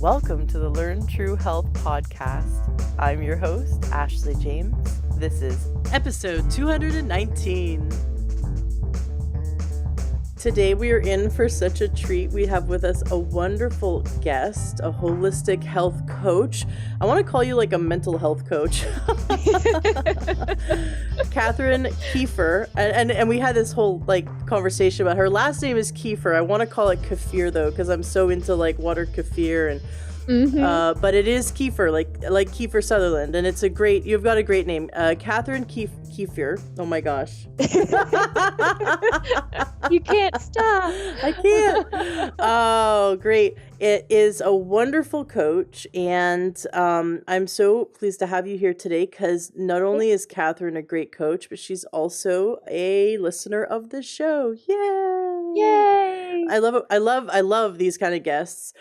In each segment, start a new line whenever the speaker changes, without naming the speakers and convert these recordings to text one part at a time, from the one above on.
Welcome to the Learn True Health podcast. I'm your host, Ashley James. This is episode 219. Today we are in for such a treat. We have with us a wonderful guest, a holistic health coach. I want to call you like a mental health coach. Kathryn Keefer. And we had this whole conversation about her last name is Keefer. I want to call it Kefir though, because I'm so into water kefir and but it is Keefer, like Kiefer Sutherland, and you've got a great name. Kathryn Keefer. Oh my gosh.
You can't stop.
I can't. Oh, great. It is a wonderful coach, and I'm so pleased to have you here today because not only is Kathryn a great coach, but she's also a listener of the show. Yay!
Yay!
I love it. I love these kind of guests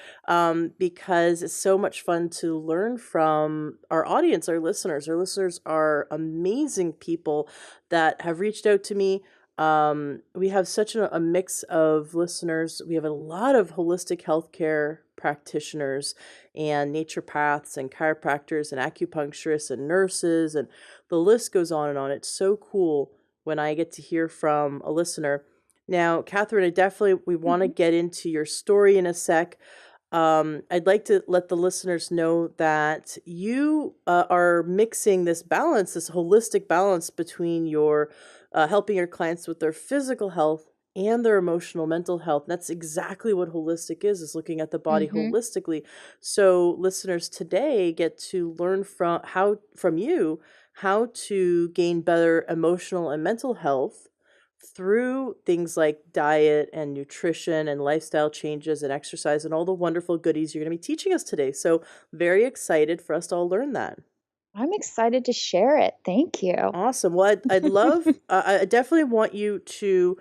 because it's so much fun to learn from our audience, our listeners. Our listeners are amazing people that have reached out to me. We have such a mix of listeners. We have a lot of holistic healthcare practitioners and naturopaths and chiropractors and acupuncturists and nurses, and the list goes on and on. It's so cool when I get to hear from a listener. Now, Kathryn, we want to get into your story in a sec. I'd like to let the listeners know that you are mixing this balance, this holistic balance between your helping your clients with their physical health and their emotional, mental health. That's exactly what holistic is looking at the body holistically. So listeners today get to learn from you how to gain better emotional and mental health through things like diet and nutrition and lifestyle changes and exercise and all the wonderful goodies you're going to be teaching us today. So very excited for us to all learn that.
I'm excited to share it. Thank you.
Awesome. Well, I'd love, I definitely want you to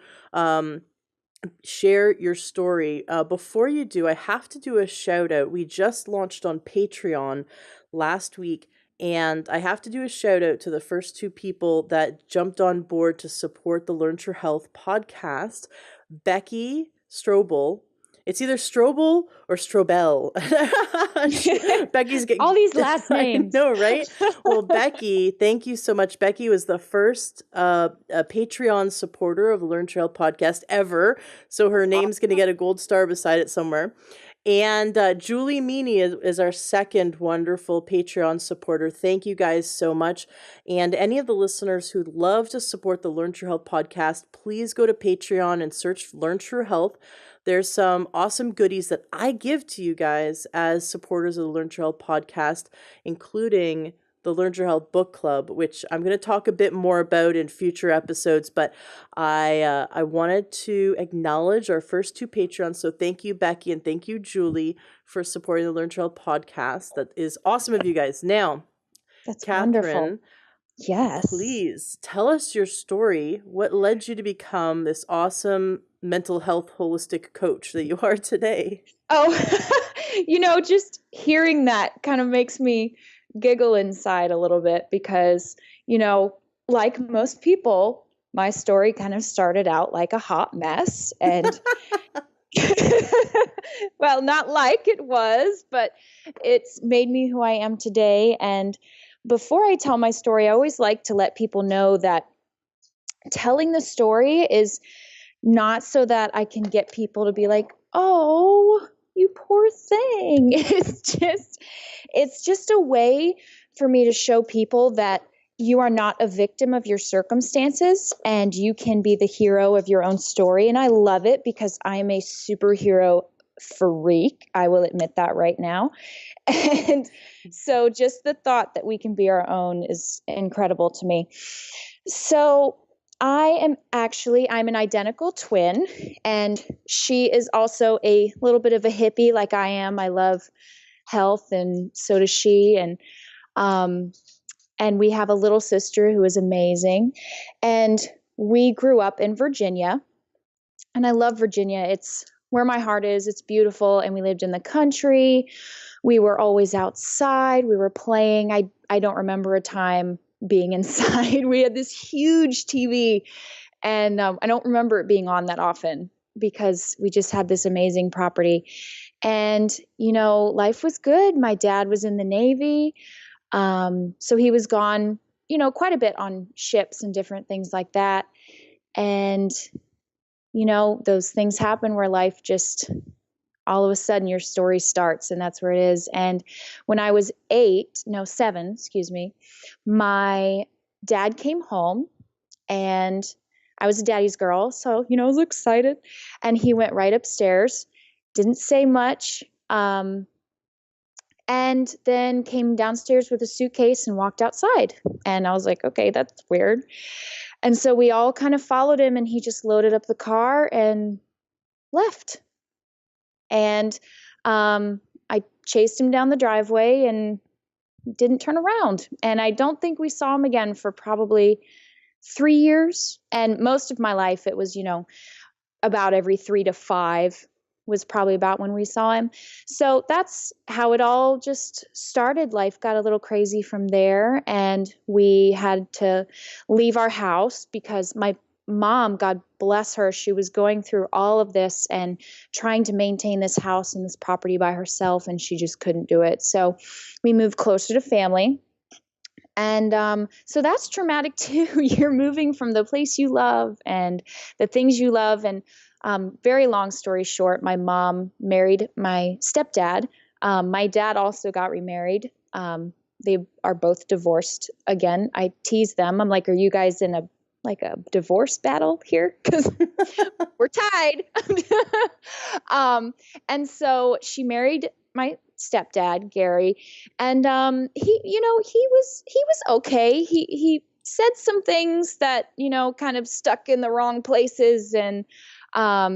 share your story. Before you do, I have to do a shout out. We just launched on Patreon last week, and I have to do a shout out to the first two people that jumped on board to support the Learn True Health podcast. Becky Strobel. It's either Strobel or Strobel. Becky's getting
all these last names.
I know, right? Well, Becky, thank you so much. Becky was the first Patreon supporter of the Learn True Health podcast ever. So her name's going to get a gold star beside it somewhere. And Julie Meany is our second wonderful Patreon supporter. Thank you guys so much. And any of the listeners who'd love to support the Learn True Health podcast, please go to Patreon and search Learn True Health. There's some awesome goodies that I give to you guys as supporters of the Learn True Health podcast, including the Learn True Health book club, which I'm going to talk a bit more about in future episodes, but I wanted to acknowledge our first two Patreons. So thank you, Becky, and thank you, Julie, for supporting the Learn True Health podcast. That is awesome of you guys. Now,
that's
Kathryn,
wonderful. Yes.
Please tell us your story. What led you to become this awesome mental health holistic coach that you are today?
Oh, just hearing that kind of makes me giggle inside a little bit because, like most people, my story kind of started out like a hot mess and well, not like it was, but it's made me who I am today. And before I tell my story, I always like to let people know that telling the story is not so that I can get people to be like, oh, you poor thing. It's just a way for me to show people that you are not a victim of your circumstances and you can be the hero of your own story. And I love it because I am a superhero freak. I will admit that right now. And so just the thought that we can be our own is incredible to me. So I'm an identical twin, and she is also a little bit of a hippie like I am. I love health, and so does she. And we have a little sister who is amazing. And we grew up in Virginia, and I love Virginia. It's where my heart is. It's beautiful, and we lived in the country. We were always outside. We were playing. I don't remember a time being inside. We had this huge TV, and I don't remember it being on that often. because we just had this amazing property. And, life was good. My dad was in the Navy. So he was gone, quite a bit on ships and different things like that. And, those things happen where life just all of a sudden your story starts, and that's where it is. And when I was 7, excuse me, my dad came home, and I was a daddy's girl. So, I was excited, and he went right upstairs, didn't say much. And then came downstairs with a suitcase and walked outside. And I was like, okay, that's weird. And so we all kind of followed him, and he just loaded up the car and left. And I chased him down the driveway and didn't turn around. And I don't think we saw him again for probably 3 years. And most of my life, it was, about every 3 to 5 was probably about when we saw him. So that's how it all just started. Life got a little crazy from there, and we had to leave our house because my mom, God bless her, she was going through all of this and trying to maintain this house and this property by herself, and she just couldn't do it. So we moved closer to family. And so that's traumatic too. You're moving from the place you love and the things you love. And very long story short, my mom married my stepdad. My dad also got remarried. They are both divorced. Again, I tease them. I'm like, are you guys in a divorce battle here? Because we're tied. And so she married my stepdad, Gary, and he was okay. He said some things that kind of stuck in the wrong places, and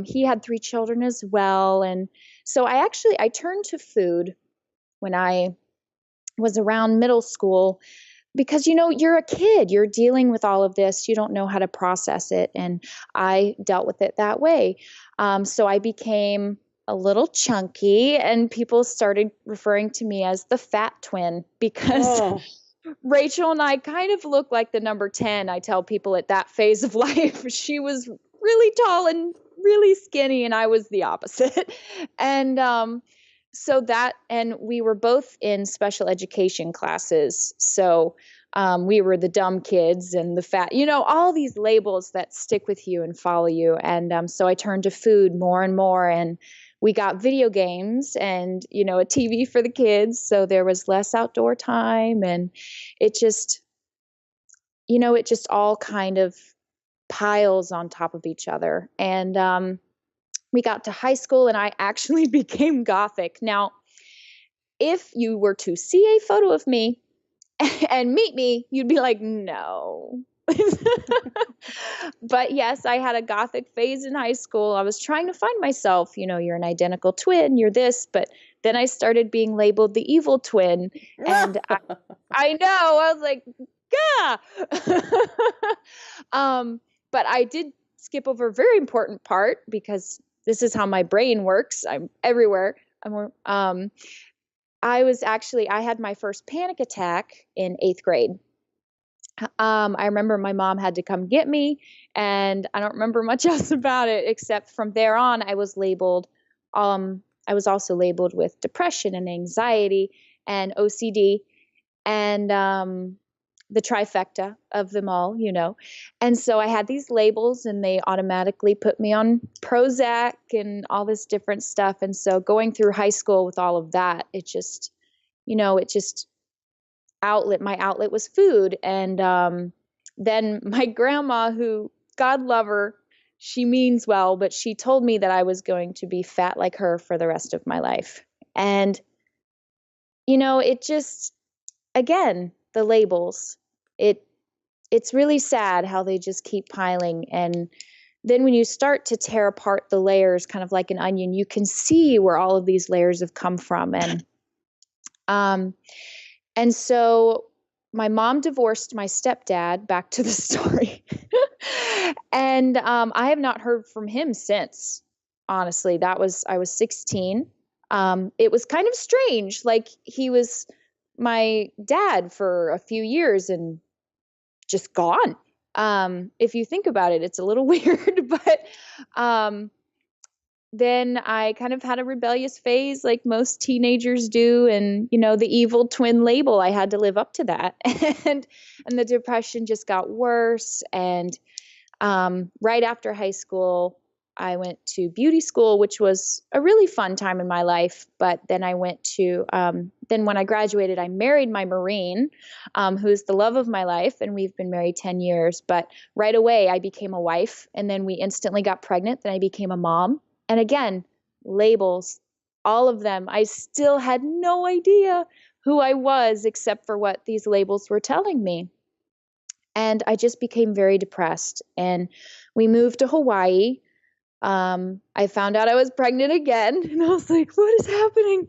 he had 3 children as well. And so I turned to food when I was around middle school, because you're a kid, you're dealing with all of this, you don't know how to process it, and I dealt with it that way. So I became a little chunky, and people started referring to me as the fat twin, because
Oh.
Rachel and I kind of look like the number 10. I tell people at that phase of life. She was really tall and really skinny, and I was the opposite. And and we were both in special education classes. So we were the dumb kids and the fat, all these labels that stick with you and follow you. And so I turned to food more and more, and we got video games and, a TV for the kids. So there was less outdoor time, and it just, it just all kind of piles on top of each other. And we got to high school, and I actually became gothic. Now, if you were to see a photo of me and meet me, you'd be like, no. But yes, I had a gothic phase in high school. I was trying to find myself. You're an identical twin, you're this, but then I started being labeled the evil twin. And I know, I was like, gah. But I did skip over a very important part, because this is how my brain works. I'm everywhere. I had my first panic attack in 8th grade. I remember my mom had to come get me, and I don't remember much else about it, except from there on, I was also labeled with depression and anxiety and OCD, and the trifecta of them all. And so I had these labels, and they automatically put me on Prozac and all this different stuff. And so going through high school with all of that, it just my outlet was food. And then my grandma, who, God love her, she means well, but she told me that I was going to be fat like her for the rest of my life. And it just, again, the labels, it's really sad how they just keep piling. And then when you start to tear apart the layers, kind of like an onion, you can see where all of these layers have come from. And so my mom divorced my stepdad, back to the story. And I have not heard from him since. Honestly, I was 16. It was kind of strange. Like, he was my dad for a few years and just gone. If you think about it, it's a little weird, but then I kind of had a rebellious phase like most teenagers do, and the evil twin label, I had to live up to that. And the depression just got worse. And right after high school, I went to beauty school, which was a really fun time in my life. But then then when I graduated, I married my Marine, who's the love of my life. And we've been married 10 years. But right away, I became a wife. And then we instantly got pregnant. Then I became a mom. And again, labels, all of them. I still had no idea who I was except for what these labels were telling me. And I just became very depressed. And we moved to Hawaii. I found out I was pregnant again, and I was like, what is happening?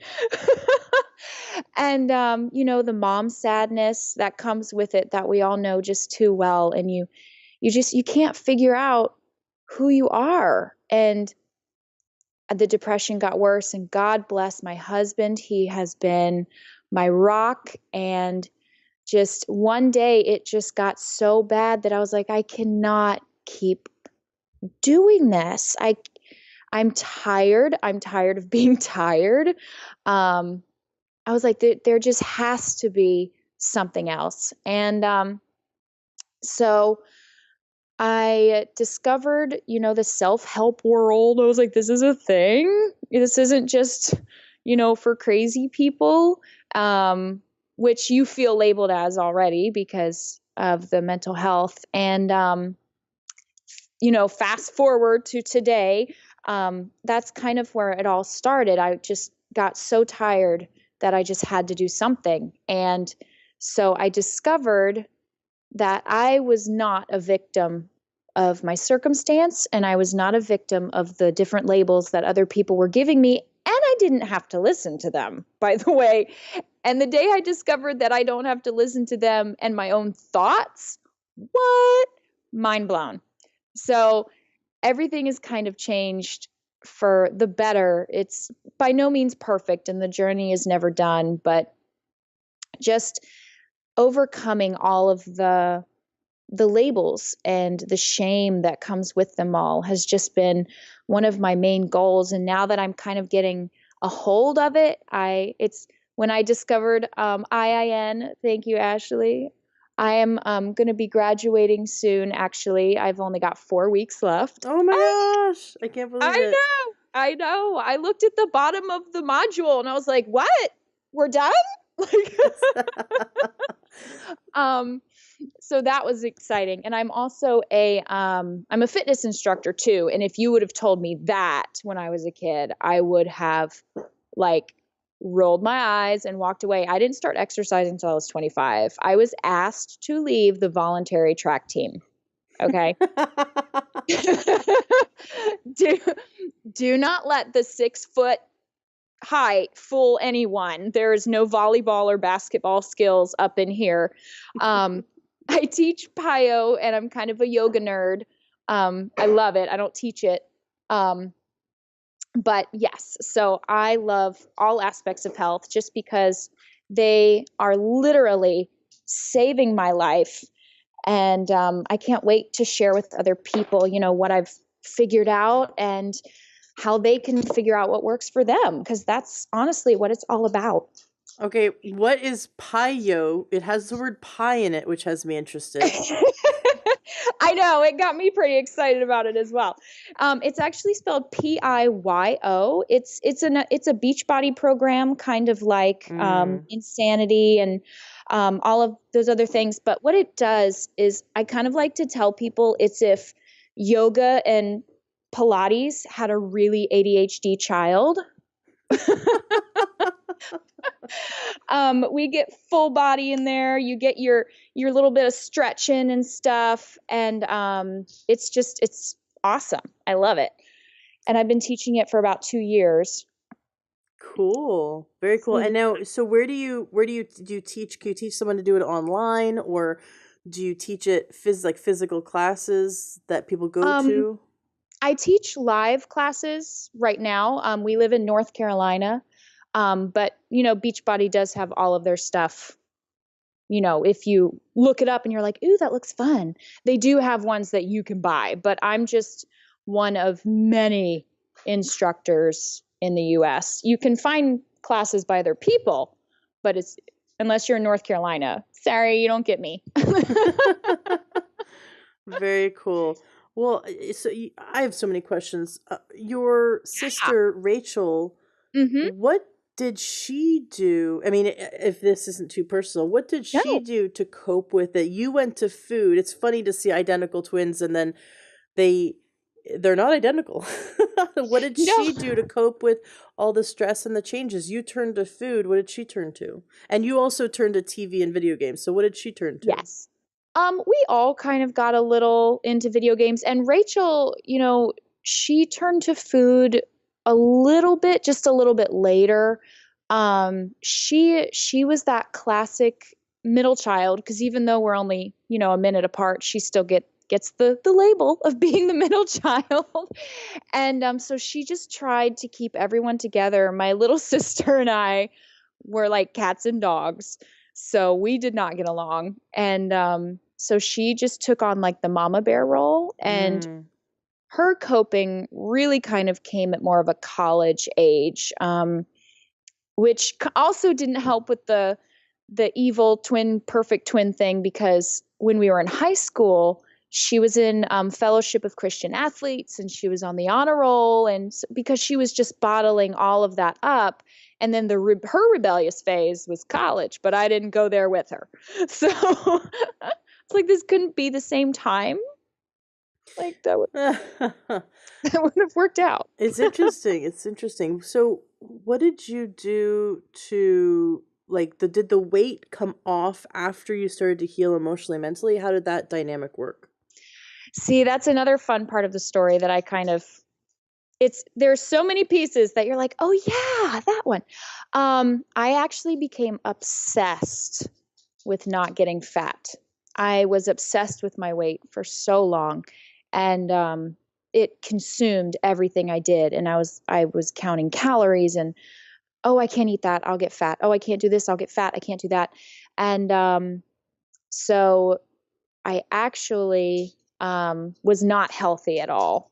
And, the mom sadness that comes with it, that we all know just too well. And you can't figure out who you are. And the depression got worse, and God bless my husband. He has been my rock. And just one day it just got so bad that I was like, I cannot keep doing this. I'm tired. I'm tired of being tired. I was like, there just has to be something else. And so I discovered, the self-help world. I was like, this is a thing. This isn't just, for crazy people, which you feel labeled as already because of the mental health. And, fast forward to today, that's kind of where it all started. I just got so tired that I just had to do something. And so I discovered that I was not a victim of my circumstance, and I was not a victim of the different labels that other people were giving me. And I didn't have to listen to them, by the way. And the day I discovered that I don't have to listen to them and my own thoughts, what? Mind blown. So everything has kind of changed for the better. It's by no means perfect, and the journey is never done, but just overcoming all of the labels and the shame that comes with them all has just been one of my main goals. And now that I'm kind of getting a hold of it, it's when I discovered IIN. Thank you, Ashley. I am going to be graduating soon. Actually, I've only got 4 weeks left.
Oh my gosh, I can't believe it.
I know. I looked at the bottom of the module and I was like, "What? We're done?" Like, so that was exciting. And I'm also I'm a fitness instructor too. And if you would have told me that when I was a kid, I would have like rolled my eyes and walked away. I didn't start exercising until I was 25. I was asked to leave the voluntary track team. Okay. do not let the 6-foot height fool anyone. There is no volleyball or basketball skills up in here. I teach Pyo, and I'm kind of a yoga nerd. I love it. I don't teach it. But yes, so I love all aspects of health just because they are literally saving my life. And I can't wait to share with other people, what I've figured out and how they can figure out what works for them, because that's honestly what it's all about.
Okay, what is Pyo? It has the word pie in it, which has me interested.
I know, it got me pretty excited about it as well. It's actually spelled Pio. It's a Beachbody program, kind of like Insanity and all of those other things. But what it does is, I kind of like to tell people, it's if yoga and Pilates had a really ADHD child. We get full body in there. You get your little bit of stretching and stuff, and it's awesome. I love it, and I've been teaching it for about 2 years.
Cool, very cool. And now, so where do you teach? Can you teach someone to do it online, or do you teach it physical classes that people go to?
I teach live classes right now. We live in North Carolina. But Beachbody does have all of their stuff. If you look it up and you're like, ooh, that looks fun. They do have ones that you can buy, but I'm just one of many instructors in the US. You can find classes by other people, but it's unless you're in North Carolina. Sorry, you don't get me.
Very cool. Well, I have so many questions. Your sister Rachel,
Mm-hmm.
what did she do? I mean, if this isn't too personal, what did she
No.
do to cope with it? You went to food. It's funny to see identical twins and then they they're not identical. What did
No.
she do to cope with all the stress and the changes? You turned to food. What did she turn to? And you also turned to TV and video games. So what did she turn to?
Yes. We all kind of got a little into video games, and Rachel, she turned to food a little bit, just a little bit later. She was that classic middle child because even though we're only, a minute apart, she still gets the label of being the middle child. And so she just tried to keep everyone together. My little sister and I were like cats and dogs. So we did not get along. And so she just took on like the mama bear role. And
Mm.
her coping really kind of came at more of a college age, which also didn't help with the evil twin, perfect twin thing, because when we were in high school, she was in Fellowship of Christian Athletes and she was on the honor roll. And because she was just bottling all of that up. And then her rebellious phase was college, but I didn't go there with her. So it's like this couldn't be the same time. Like that would that would have worked out.
It's interesting. It's interesting. So, what did you do to like did the weight come off after you started to heal emotionally, mentally? How did that dynamic work?
See, that's another fun part of the story that I kind of there's so many pieces that you're like, oh yeah, that one. I actually became obsessed with not getting fat. I was obsessed with my weight for so long, and it consumed everything I did. And I was counting calories, and oh, I can't eat that, I'll get fat. Oh, I can't do this, I'll get fat. I can't do that. And so I actually was not healthy at all,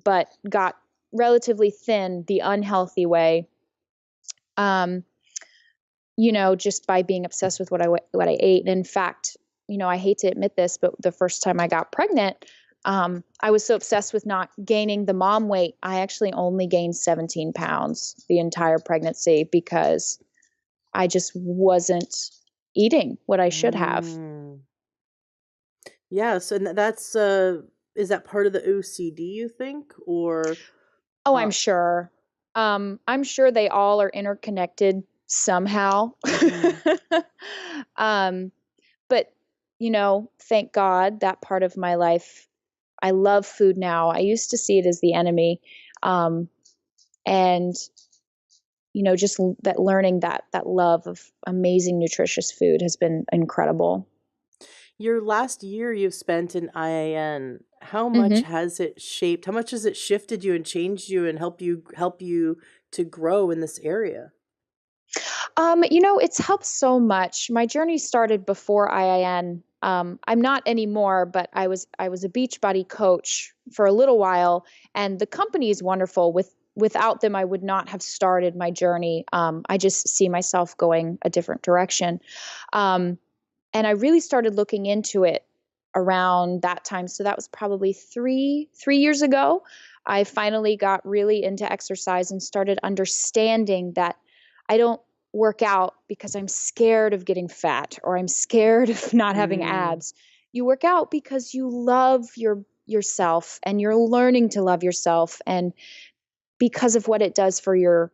but got relatively thin the unhealthy way. Um, just by being obsessed with what I ate. And in fact, I hate to admit this, but the first time I got pregnant, I was so obsessed with not gaining the mom weight. I actually only gained 17 pounds the entire pregnancy because I just wasn't eating what I should have.
Mm. Yes, and that's is that part of the OCD you think or
Oh,
uh
I'm sure. I'm sure they all are interconnected somehow.
mhm.
um, but thank God that part of my life, I love food now. I used to see it as the enemy. And just that learning that love of amazing nutritious food has been incredible.
Your last year you've spent in IAN, how much
Hmm.
has it shaped? How much has it shifted you and changed you and help you to grow in this area?
It's helped so much. My journey started before IIN. I'm not anymore, but I was a Beachbody coach for a little while, and the company is wonderful. Without them, I would not have started my journey. I just see myself going a different direction, um, and I really started looking into it around that time. So that was probably three years ago. I finally got really into exercise and started understanding that I don't work out because I'm scared of getting fat or I'm scared of not having
Mm.
abs. You work out because you love yourself and you're learning to love yourself, and because of what it does for your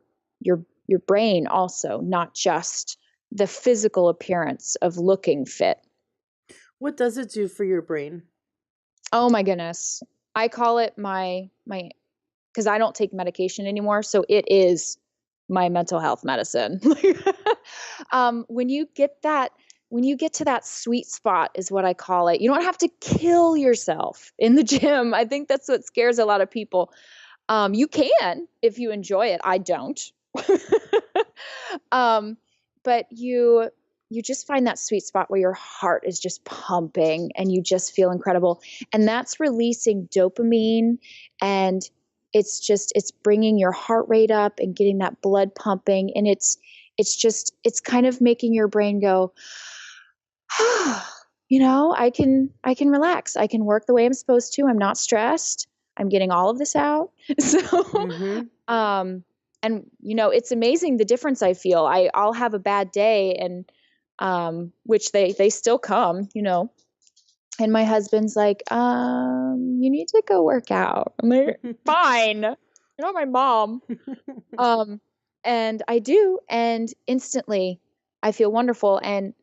brain also, not just the physical appearance of looking fit.
What does it do for your brain?
Oh my goodness. I call it my because I don't take medication anymore, so it is my mental health medicine. When you get to that sweet spot is what I call it. You don't have to kill yourself in the gym. I think that's what scares a lot of people. You can if you enjoy it. I don't. um, but you just find that sweet spot where your heart is just pumping and you just feel incredible. And that's releasing dopamine, and it's bringing your heart rate up and getting that blood pumping. And it's kind of making your brain go, I can relax. I can work the way I'm supposed to. I'm not stressed. I'm getting all of this out. So,
Mhm.
and it's amazing the difference I feel. I'll have a bad day, and which they still come, and my husband's like, you need to go work out. I'm like, fine. You're not my mom. Um, and I do, and instantly I feel wonderful. And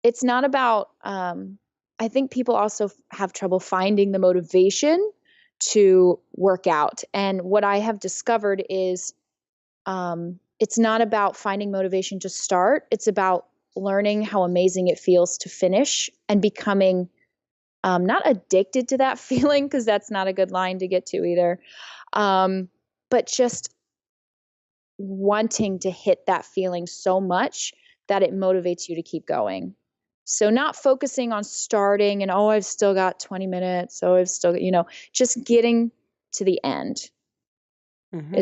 it's not about, I think people also have trouble finding the motivation to work out. And what I have discovered is, it's not about finding motivation to start. It's about learning how amazing it feels to finish and becoming, not addicted to that feeling, because that's not a good line to get to either. But just wanting to hit that feeling so much that it motivates you to keep going. So not focusing on starting and, oh, I've still got 20 minutes. So I've still, just getting to the end
Mhm.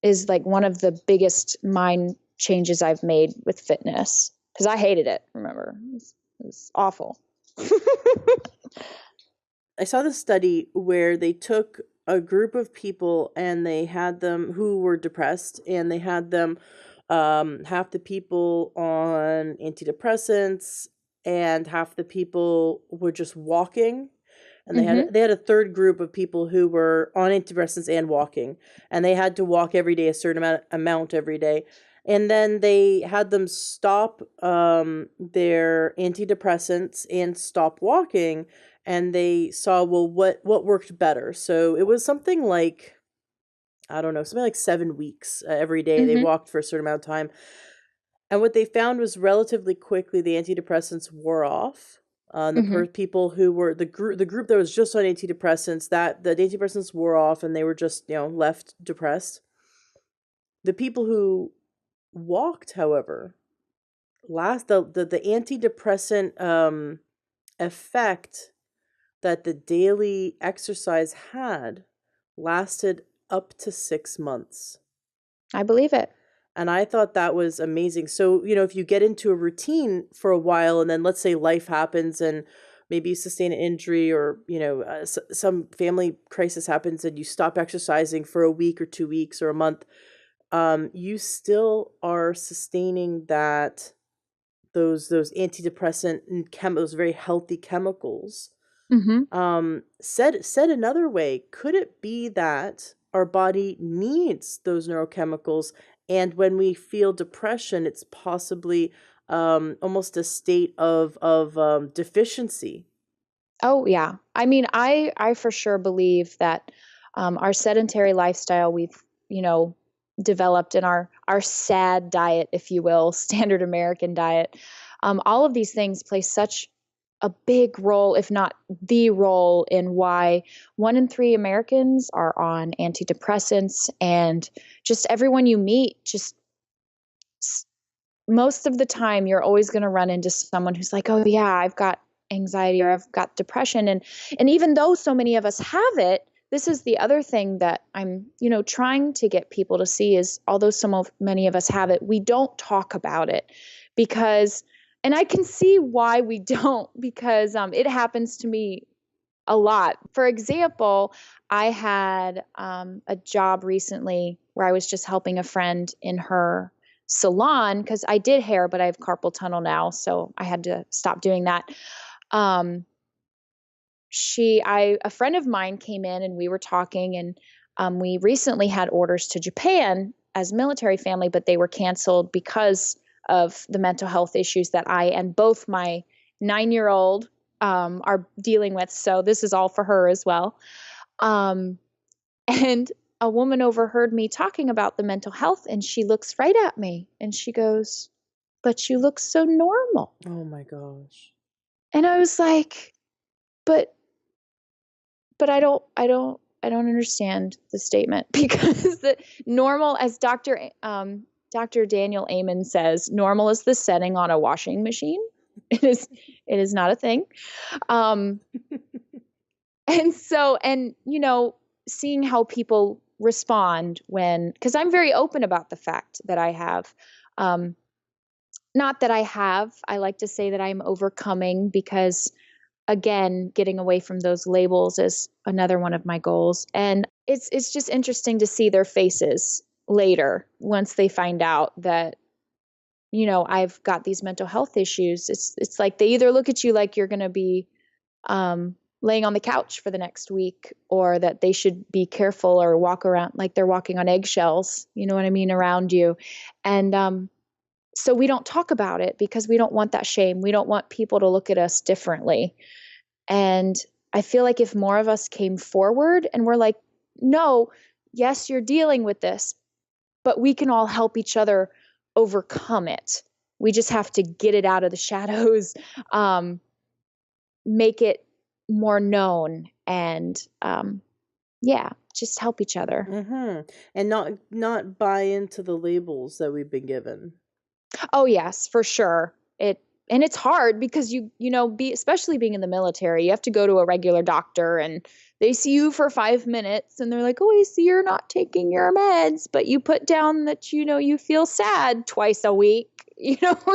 is like one of the biggest mind changes I've made with fitness, because I hated it. Remember, it was awful.
I saw this study where they took a group of people and they had them who were depressed, and they had them half the people on antidepressants and half the people were just walking, and
Mm-hmm.
they had a third group of people who were on antidepressants and walking, and they had to walk every day a certain amount every day. And then they had them stop their antidepressants and stop walking, and they saw, well, what worked better. So it was something like, I don't know, something like 7 weeks. Every day they
Mm-hmm.
walked for a certain amount of time, and what they found was relatively quickly the antidepressants wore off.
Mm-hmm.
People who were the group that was just on antidepressants, that the antidepressants wore off and they were just, left depressed. The people who walked, however, the antidepressant effect that the daily exercise had lasted up to 6 months.
I believe it.
And I thought that was amazing. So, if you get into a routine for a while and then let's say life happens and maybe you sustain an injury, or, some family crisis happens and you stop exercising for a week or 2 weeks or a month, you still are sustaining those antidepressant and those very healthy chemicals.
Mm-hmm.
Said another way, could it be that our body needs those neurochemicals, and when we feel depression, it's possibly almost a state of deficiency?
Oh yeah. I mean, I for sure believe that, our sedentary lifestyle we've, developed in our sad diet, if you will, standard American diet. All of these things play such a big role, if not the role, in why 1 in 3 Americans are on antidepressants. And just everyone you meet, just most of the time you're always going to run into someone who's like, oh yeah, I've got anxiety or I've got depression. And even though so many of us have it, this is the other thing that I'm, trying to get people to see is, although many of us have it, we don't talk about it. Because, and I can see why we don't, because it happens to me a lot. For example, I had a job recently where I was just helping a friend in her salon, because I did hair, but I have carpal tunnel now, so I had to stop doing that. Um, a friend of mine came in and we were talking, and we recently had orders to Japan as military family, but they were canceled because of the mental health issues that I and both my 9-year-old are dealing with. So this is all for her as well. Um, and a woman overheard me talking about the mental health, and she looks right at me and she goes, "But you look so normal."
Oh my gosh.
And I was like, "But I don't understand the statement." Because the normal, as Dr. Daniel Amen says, normal is the setting on a washing machine. It is not a thing. Um, and so, and seeing how people respond when, because I'm very open about the fact that I have, um, not that I have, I like to say that I'm overcoming, because again, getting away from those labels is another one of my goals. And it's just interesting to see their faces later once they find out that, I've got these mental health issues. It's like they either look at you like you're going to be laying on the couch for the next week, or that they should be careful or walk around like they're walking on eggshells, you know what I mean, around you. And so we don't talk about it because we don't want that shame. We don't want people to look at us differently. And I feel like if more of us came forward and we're like, no, yes, you're dealing with this, but we can all help each other overcome it. We just have to get it out of the shadows, make it more known, and yeah, just help each other.
And not buy into the labels that we've been given.
Oh yes, for sure. And it's hard because especially being in the military, you have to go to a regular doctor and they see you for 5 minutes and they're like, "Oh, I see you're not taking your meds," but you put down that you feel sad twice a week.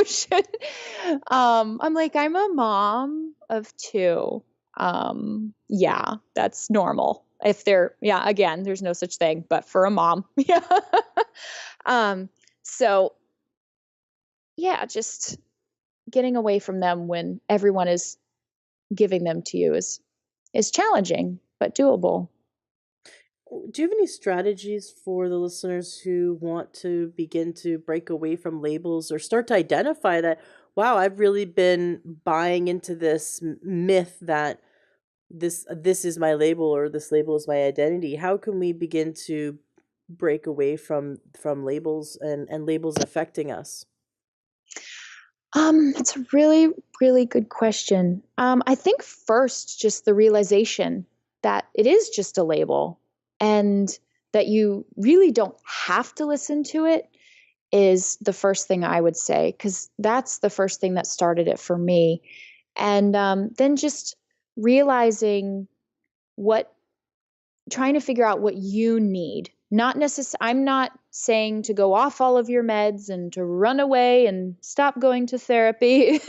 Should I'm like, I'm a mom of two. Yeah, that's normal. If they're, yeah, again, there's no such thing, but for a mom, yeah. um, so yeah, just getting away from them when everyone is giving them to you is challenging but doable.
Do you have any strategies for the listeners who want to begin to break away from labels or start to identify that, wow, I've really been buying into this myth that this is my label or this label is my identity? How can we begin to break away from labels and labels affecting us?
It's a really, really good question. I think first, just the realization that it is just a label and that you really don't have to listen to it is the first thing I would say, because that's the first thing that started it for me. And then just realizing what trying to figure out what you need. Not necessarily, I'm not saying to go off all of your meds and to run away and stop going to therapy,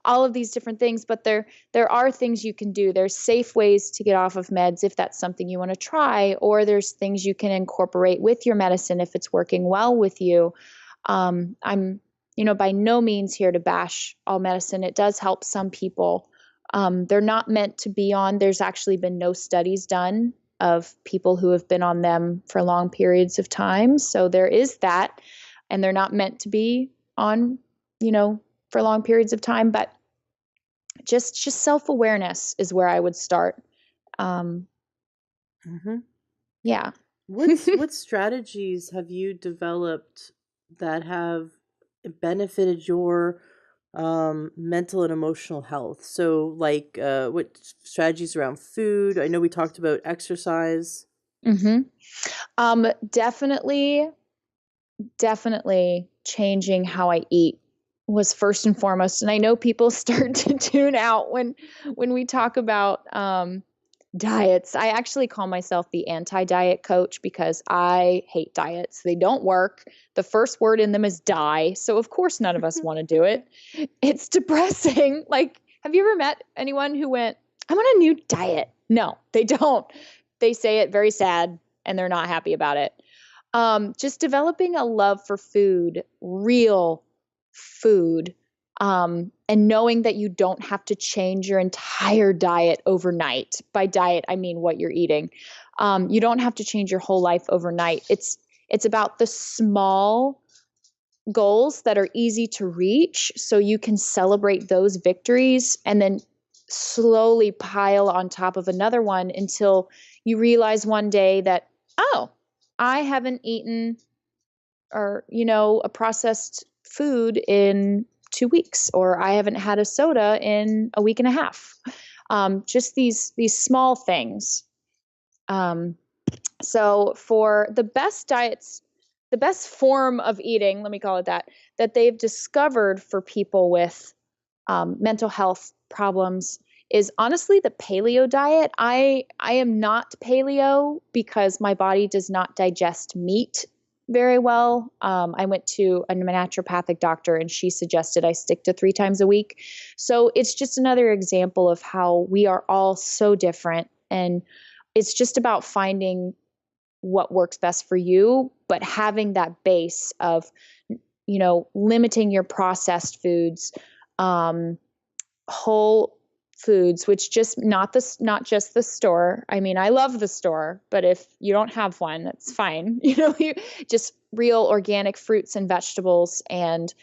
all of these different things, but there are things you can do. There's safe ways to get off of meds if that's something you want to try, or there's things you can incorporate with your medicine if it's working well with you. I'm by no means here to bash all medicine. It does help some people. They're not meant to be on. There's actually been no studies done of people who have been on them for long periods of time. So there is that, and they're not meant to be on, for long periods of time. But just self-awareness is where I would start.
Hmm.
Yeah.
What strategies have you developed that have benefited your mental and emotional health? So, like, what strategies around food? I know we talked about exercise.
hmm Definitely, definitely changing how I eat was first and foremost. And I know people start to tune out when we talk about diets. I actually call myself the anti-diet coach because I hate diets. They don't work. The first word in them is die. So of course none of us want to do it. It's depressing. Like, have you ever met anyone who went, "I'm on a new diet"? No, they don't. They say it very sad and they're not happy about it. Just developing a love for food, real food, and knowing that you don't have to change your entire diet overnight. By diet, I mean what you're eating. You don't have to change your whole life overnight. It's about the small goals that are easy to reach, so you can celebrate those victories and then slowly pile on top of another one until you realize one day that, oh, I haven't eaten or a processed food in 2 weeks, or I haven't had a soda in a week and a half. Just these small things. So for the best diets, the best form of eating, let me call it that they've discovered for people with mental health problems is honestly the paleo diet. I am not paleo because my body does not digest meat very well. I went to a naturopathic doctor and she suggested I stick to 3 times a week. So it's just another example of how we are all so different, and it's just about finding what works best for you, but having that base of, limiting your processed foods, whole foods, which just not just the store. I mean, I love the store, but if you don't have one, that's fine. You just real organic fruits and vegetables, and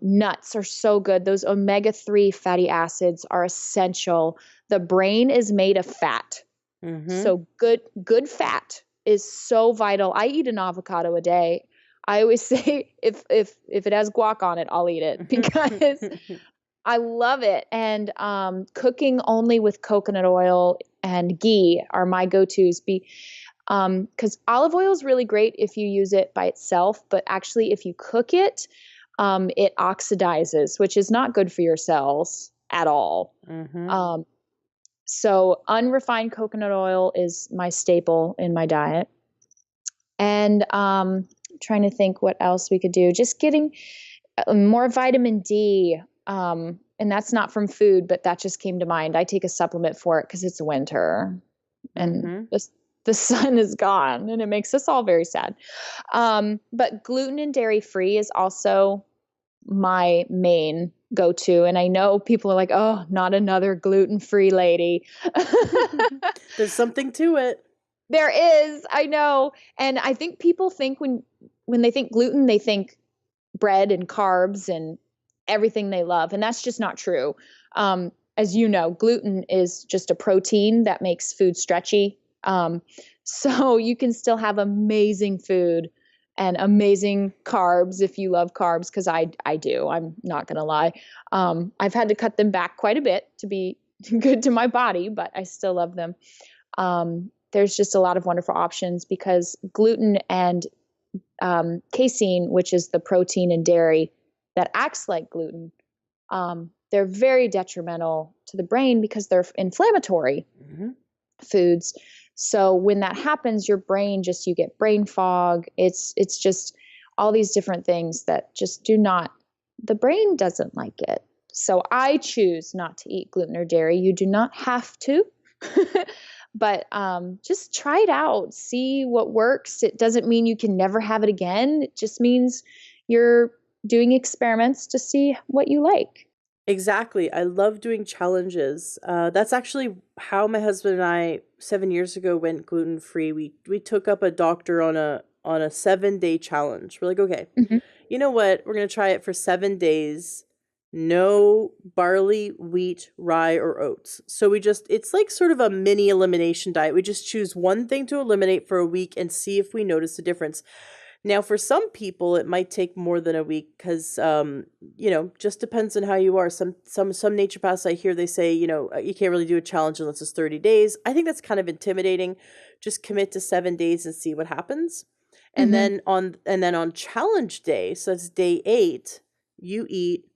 nuts are so good. Those omega-3 fatty acids are essential. The brain is made of fat.
Mm-hmm.
So good fat is so vital. I eat an avocado a day. I always say if it has guac on it, I'll eat it because I love it. And cooking only with coconut oil and ghee are my go-tos. Because olive oil is really great if you use it by itself, but actually if you cook it, it oxidizes, which is not good for your cells at all.
Mm-hmm.
So unrefined coconut oil is my staple in my diet. And trying to think what else we could do. Just getting more vitamin D. And that's not from food, but that just came to mind. I take a supplement for it because it's winter and
Mm-hmm.
the sun is gone, and it makes us all very sad. But gluten and dairy free is also my main go-to. And I know people are like, oh, not another gluten-free lady.
There's something to it.
There is, I know. And I think people think when they think gluten, they think bread and carbs and everything they love. And that's just not true. As you know, gluten is just a protein that makes food stretchy. So you can still have amazing food and amazing carbs if you love carbs, because I do. I'm not going to lie. I've had to cut them back quite a bit to be good to my body, but I still love them. There's just a lot of wonderful options because gluten and casein, which is the protein in dairy that acts like gluten, they're very detrimental to the brain because they're inflammatory
Mm-hmm.
foods. So when that happens, your brain you get brain fog. It's just all these different things that just the brain doesn't like it. So I choose not to eat gluten or dairy. You do not have to. But just try it out, see what works. It doesn't mean you can never have it again. It just means you're doing experiments to see what you like.
Exactly. I love doing challenges. That's actually how my husband and I 7 years ago went gluten free. We took up a doctor on a 7 day challenge. We're like, okay,
Mm-hmm.
you know what? We're gonna try it for 7 days. No barley, wheat, rye, or oats. So it's like sort of a mini elimination diet. We just choose one thing to eliminate for a week and see if we notice a difference. Now, for some people, it might take more than a week because, just depends on how you are. Some naturopaths I hear, they say, you can't really do a challenge unless it's 30 days. I think that's kind of intimidating. Just commit to 7 days and see what happens. And
Mm-hmm.
then on challenge day, so that's day 8, you eat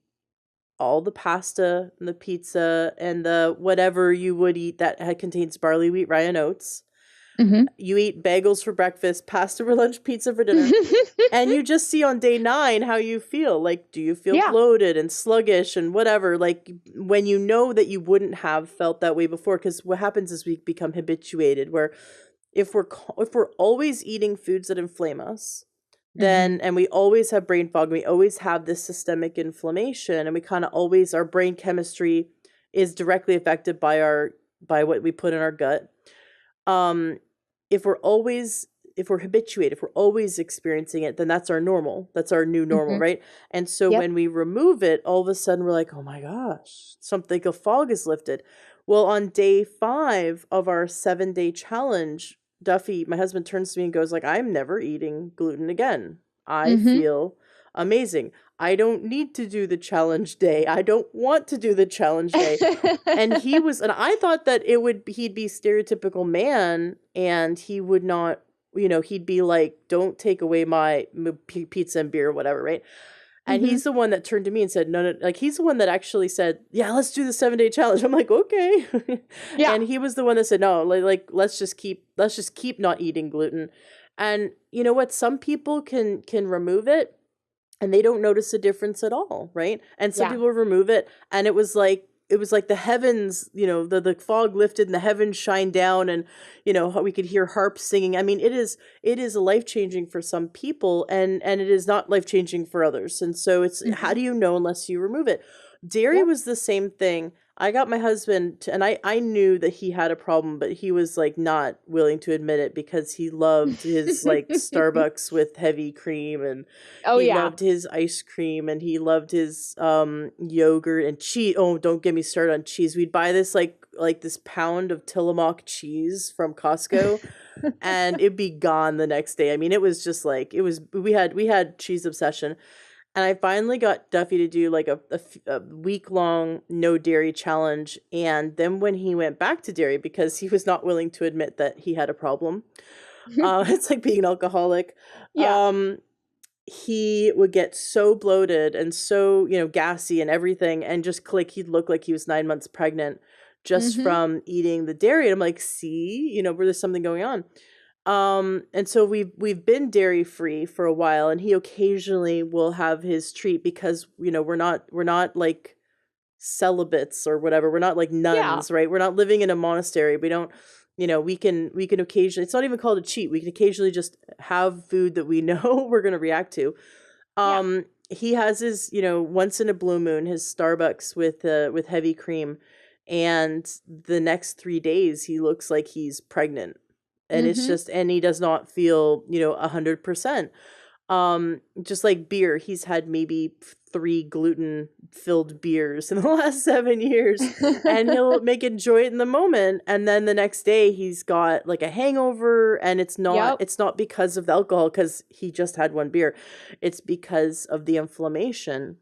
all the pasta and the pizza and the whatever you would eat that contains barley, wheat, rye, and oats.
Mm-hmm.
You eat bagels for breakfast, pasta for lunch, pizza for dinner. And you just see on day 9 how you feel. Like, do you feel
Yeah.
bloated and sluggish and whatever? Like, when you know that you wouldn't have felt that way before, because what happens is we become habituated. Where if we're always eating foods that inflame us,
Mm-hmm.
then and we always have brain fog, we always have this systemic inflammation, and we kind of always our brain chemistry is directly affected by what we put in our gut. Um, if we're habituated, if we're always experiencing it, then that's our normal. That's our new normal,
Mm-hmm.
right? And so
Yep.
when we remove it, all of a sudden we're like, oh my gosh, something, a fog is lifted. Well, on day 5 of our 7 day challenge, Duffy, my husband, turns to me and goes like, I'm never eating gluten again. I
Mm-hmm.
feel amazing. I don't need to do the challenge day. I don't want to do the challenge day. And I thought that he'd be stereotypical man, and he would not, he'd be like, don't take away my pizza and beer or whatever, right? And
Mhm.
he's the one that turned to me and said, no, no, like he's the one that actually said, yeah, let's do the 7 day challenge. I'm like, okay.
Yeah.
And he was the one that said, no, like let's just keep not eating gluten. And you know what? Some people can remove it and they don't notice a difference at all, right? And some
Yeah.
people remove it and it was like the heavens, the fog lifted and the heavens shine down, and how we could hear harps singing. I mean, it is life changing for some people, and it is not life changing for others. And so it's, how
Mhm.
do you know unless you remove it? Dairy
Yep.
was the same thing. I got my husband to, and I knew that he had a problem, but he was like not willing to admit it because he loved his like Starbucks with heavy cream, and
Oh,
he
yeah.
loved his ice cream, and he loved his yogurt and cheese. Oh, don't get me started on cheese. We'd buy this like this pound of Tillamook cheese from Costco, and it'd be gone the next day. I mean, it was just like it was. We had cheese obsession, and I finally got Duffy to do like a week long no dairy challenge. And then when he went back to dairy, because he was not willing to admit that he had a problem, it's like being an alcoholic.
Yeah.
Um, he would get so bloated and so, gassy and everything, and just click, he'd look like he was 9 months pregnant just
Mhm.
from eating the dairy. And I'm like, see, where there's something going on. And so we've been dairy free for a while, and he occasionally will have his treat because, we're not like celibates or whatever. We're not like
Yeah.
nuns, right? We're not living in a monastery. We don't, we can occasionally, it's not even called a cheat. We can occasionally just have food that we know we're going to react to.
Yeah.
He has his, once in a blue moon, his Starbucks with heavy cream, and the next 3 days he looks like he's pregnant, and it's
Mhm.
just, and he does not feel, 100%. Just like beer, he's had maybe 3 gluten-filled beers in the last 7 years, and he'll make enjoy it in the moment, and then the next day he's got, like, a hangover, and it's not
Yep.
it's not because of the alcohol, because he just had 1 beer. It's because of the inflammation.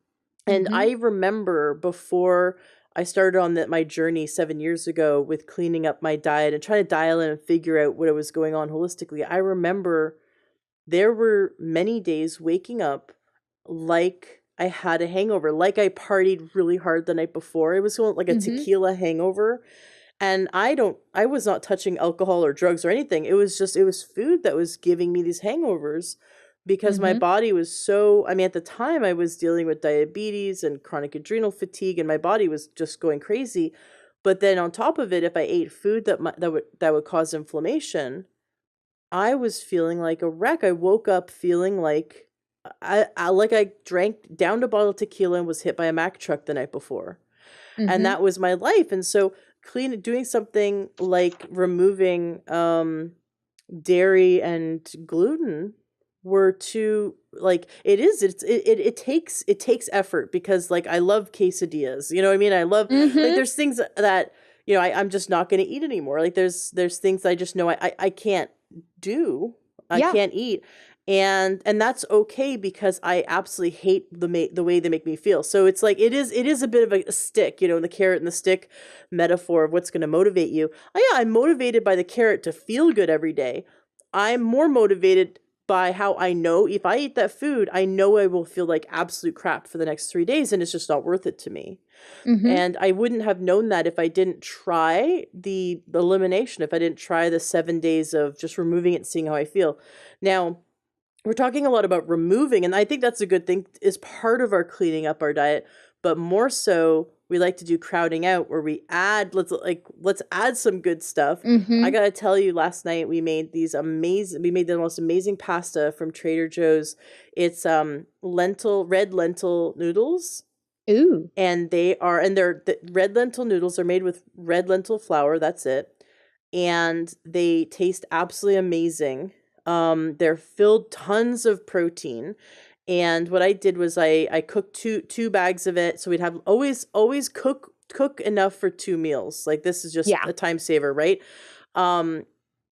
And
Mhm.
I remember before I started on my journey 7 years ago with cleaning up my diet and trying to dial in and figure out what was going on holistically, I remember there were many days waking up like I had a hangover, like I partied really hard the night before. It was like a
Mhm.
tequila hangover. And I was not touching alcohol or drugs or anything. It was food that was giving me these hangovers because my
Mhm.
body was so, I mean, at the time I was dealing with diabetes and chronic adrenal fatigue, and my body was just going crazy. But then on top of it, if I ate food that would cause inflammation, I was feeling like a wreck. I woke up feeling like I drank downed a bottle of tequila and was hit by a Mack truck the night before. And
Mhm.
that was my life. And so doing something like removing dairy and gluten were two, like, it takes effort, because like I love quesadillas. You know what I mean? I love, like,
Mhm.
there's things that I'm just not going to eat anymore. Like there's things I just know I can't do. I
Yeah.
can't eat. And that's okay, because I absolutely hate the way they make me feel. So it's like it is a bit of a stick, the carrot and the stick metaphor of what's going to motivate you. Oh yeah, I'm motivated by the carrot to feel good every day. I'm more motivated by how I know if I eat that food, I know I will feel like absolute crap for the next 3 days, and it's just not worth it to me.
Mhm.
And I wouldn't have known that if I didn't try the elimination, if I didn't try the 7 days of just removing it and seeing how I feel. Now, we're talking a lot about removing, and I think that's a good thing, is part of our cleaning up our diet, but more so we like to do crowding out, where we add, let's add some good stuff. I
Mhm.
got to tell you, last night we made the most amazing pasta from Trader Joe's. It's red lentil noodles,
Ooh.
and the red lentil noodles are made with red lentil flour, that's it, and they taste absolutely amazing. They're filled tons of protein. And what I did was I cooked two bags of it, so we'd have always cook enough for 2 meals. Like, this is just
Yeah.
a time saver, right? Um,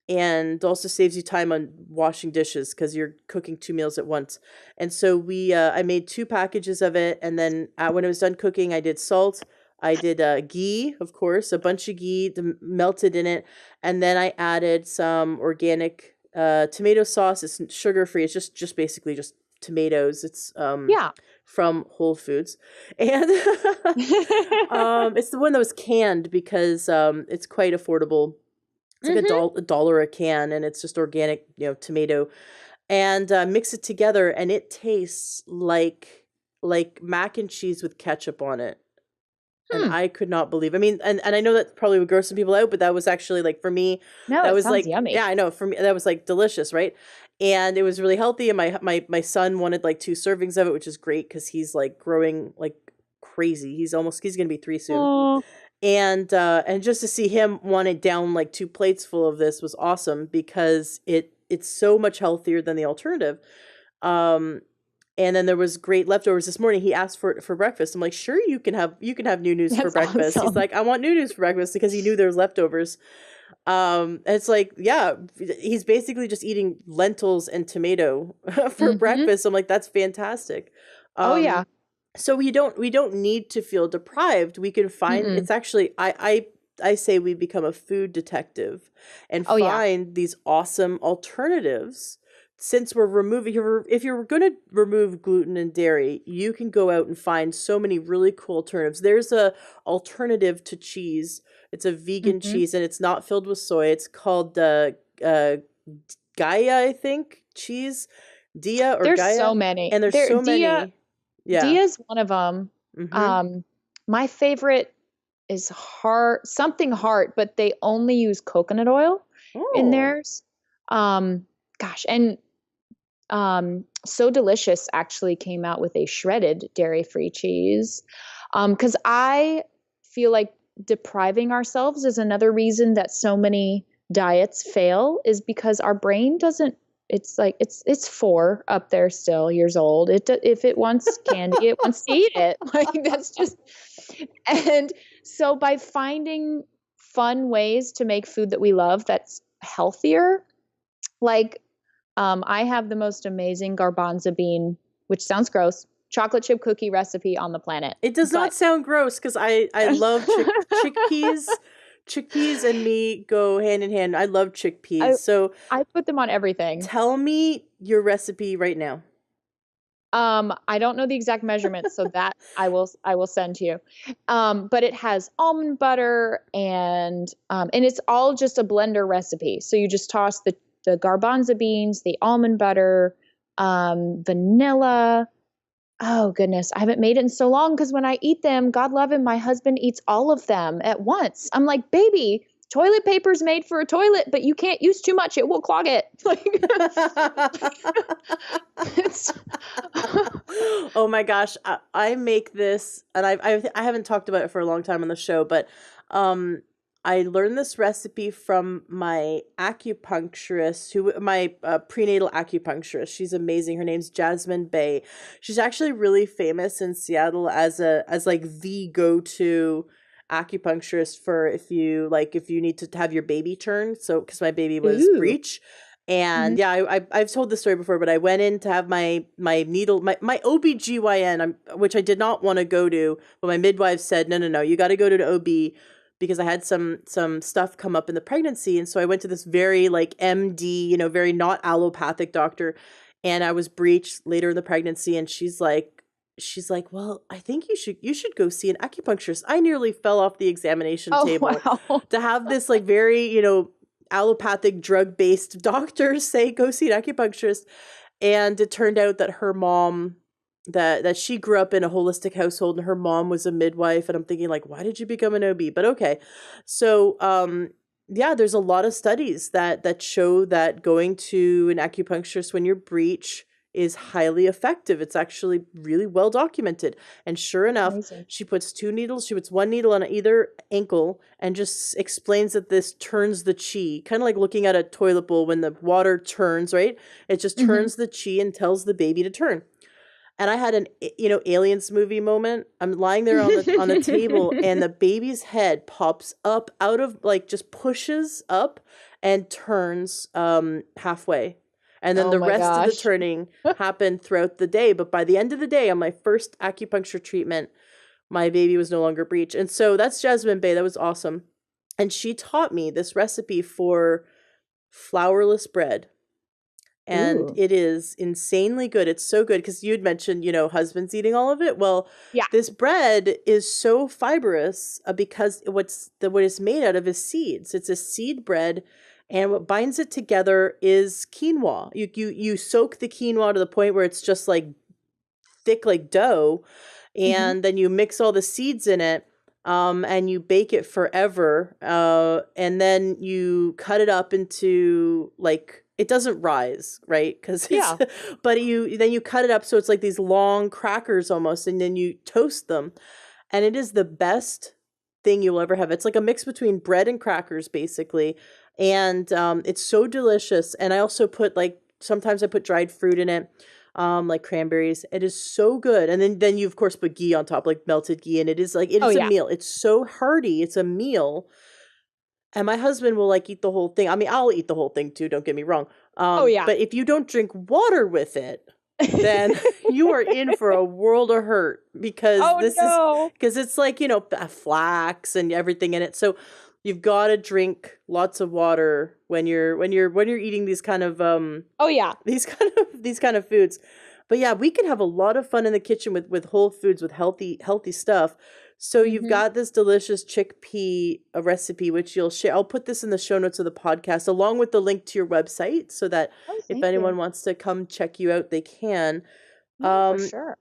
and also saves you time on washing dishes because you're cooking 2 meals at once. And so I made 2 packages of it, and then when it was done cooking, I did salt. I did ghee, of course, a bunch of ghee melted in it, and then I added some organic tomato sauce. It's sugar free. It's just basically just tomatoes. It's
Yeah.
from Whole Foods, and it's the one that was canned because it's quite affordable. It's like
Mhm.
a dollar a can, and it's just organic, tomato, and mix it together, and it tastes like mac and cheese with ketchup on it. And
Hmm.
I could not believe. I mean, and I know that probably would gross some people out, but that was actually like for me,
No,
that
it
was
sounds
like,
yummy.
yeah, I know, for me that was like delicious, right? And it was really healthy, and my son wanted like 2 servings of it, which is great because he's like growing like crazy. He's gonna be 3 soon.
Oh,
And just to see him want it down like 2 plates full of this was awesome because it's so much healthier than the alternative. Um, and then there was great leftovers this morning. He asked for it for breakfast. I'm like, sure, you can have new news for
that's
breakfast. He's
awesome.
like, I want new news for breakfast because he knew there was leftovers. And it's like, yeah, he's basically just eating lentils and tomato for
Mhm.
breakfast. I'm like, that's fantastic.
Oh, yeah.
Um, so we don't need to feel deprived. We can find
Mm-mm.
it's actually I say we become a food detective and
Oh, yeah.
find these awesome alternatives. Since we're removing if you're going to remove gluten and dairy, you can go out and find so many really cool alternatives. There's a alternative to cheese. It's a vegan
Mhm.
cheese and it's not filled with soy. It's called uh Gaia, I think, cheese. Dia or
There's
Gaia.
so many.
And there's
There
so
Dia
many. Yeah.
Dia's one of them.
Mhm.
Um, my favorite is something heart, but they only use coconut oil in
Oh.
theirs. Um, gosh, and So Delicious actually came out with a shredded dairy-free cheese. Because I feel like depriving ourselves is another reason that so many diets fail is because our brain doesn't. It's like it's 4 up there still years old. If it wants candy, it wants to eat it. Like that's just. And so by finding fun ways to make food that we love that's healthier, like I have the most amazing garbanzo bean, which sounds gross, chocolate chip cookie recipe on the planet.
It does not
But
sound gross because I love chickpeas. Chickpeas and me go hand in hand. I love chickpeas.
I
So
I put them on everything.
tell me your recipe right now.
I don't know the exact measurements, so that I will send to you. But it has almond butter and it's all just a blender recipe. So you just toss the garbanzo beans, the almond butter, vanilla. Oh goodness, I haven't made it in so long because when I eat them, God love him, my husband eats all of them at once. I'm like, baby, toilet paper's made for a toilet, but you can't use too much; it will clog it. Like, it's
Oh my gosh, I make this, and I haven't talked about it for a long time on the show, but um, I learned this recipe from my acupuncturist, who my prenatal acupuncturist. She's amazing. Her name's Jasmine Bay. She's actually really famous in Seattle as like the go-to acupuncturist for if you need to have your baby turn. So because my baby was
ooh.
breech. And
Mhm.
yeah, I've told this story before, but I went in to have my needle, my OBGYN, which I did not want to go to, but my midwife said, no, no, no, you got to go to the OB because I had some stuff come up in the pregnancy. And so I went to this very like MD, very not allopathic doctor. And I was breached later in the pregnancy. And she's like, well, I think you should go see an acupuncturist. I nearly fell off the examination
Oh
table
wow.
to have this like very, allopathic drug-based doctors say go see an acupuncturist. And it turned out that her mom, that she grew up in a holistic household, and her mom was a midwife. And I'm thinking, like, why did you become an OB? But okay. So yeah, there's a lot of studies that show that going to an acupuncturist when you're breech is highly effective. It's actually really well documented. And sure enough,
Amazing.
she puts one needle on either ankle and just explains that this turns the chi, kind of like looking at a toilet bowl when the water turns, right? It just
Mhm.
turns the chi and tells the baby to turn. And I had an aliens movie moment. I'm lying there on the table, and the baby's head pops up out of, like, just pushes up and turns halfway. And then
Oh
the
my
rest of the
gosh.
turning happened throughout the day. But by the end of the day, on my first acupuncture treatment, my baby was no longer breech. And so that's Jasmine Bay. That was awesome. And she taught me this recipe for flourless bread. and
Ooh.
it is insanely good. It's so good because you'd mentioned, husbands eating all of it. Well,
Yeah.
this bread is so fibrous because what it's made out of is seeds. It's a seed bread, and what binds it together is quinoa. You soak the quinoa to the point where it's just like thick like dough,
Hmm.
and then you mix all the seeds in it, and you bake it forever, and then you cut it up into, like, it doesn't rise, right? Because it's
Yeah.
but you cut it up so it's like these long crackers almost, and then you toast them, and it is the best thing you'll ever have. It's like a mix between bread and crackers, basically, and it's so delicious. And I also put, like, sometimes I put dried fruit in it, like cranberries. It is so good. And then you of course put ghee on top, like melted ghee, and it
Oh
is a
yeah.
meal. It's so hearty. It's a meal, and my husband will, like, eat the whole thing. I mean, I'll eat the whole thing too, don't get me wrong.
Oh yeah.
But if you don't drink water with it, then you are in for a world of hurt, because
Oh no.
it's like, flax and everything in it. So you've got to drink lots of water when you're eating these kind of
Oh yeah.
these kind of foods. But yeah, we can have a lot of fun in the kitchen with whole foods, with healthy stuff. So you've
Hmm.
got this delicious chickpea recipe, which you'll share. I'll put this in the show notes of the podcast, along with the link to your website, so that
Oh,
if
thank
anyone
you.
wants to come check you out, they can.
No, for
Um,
sure.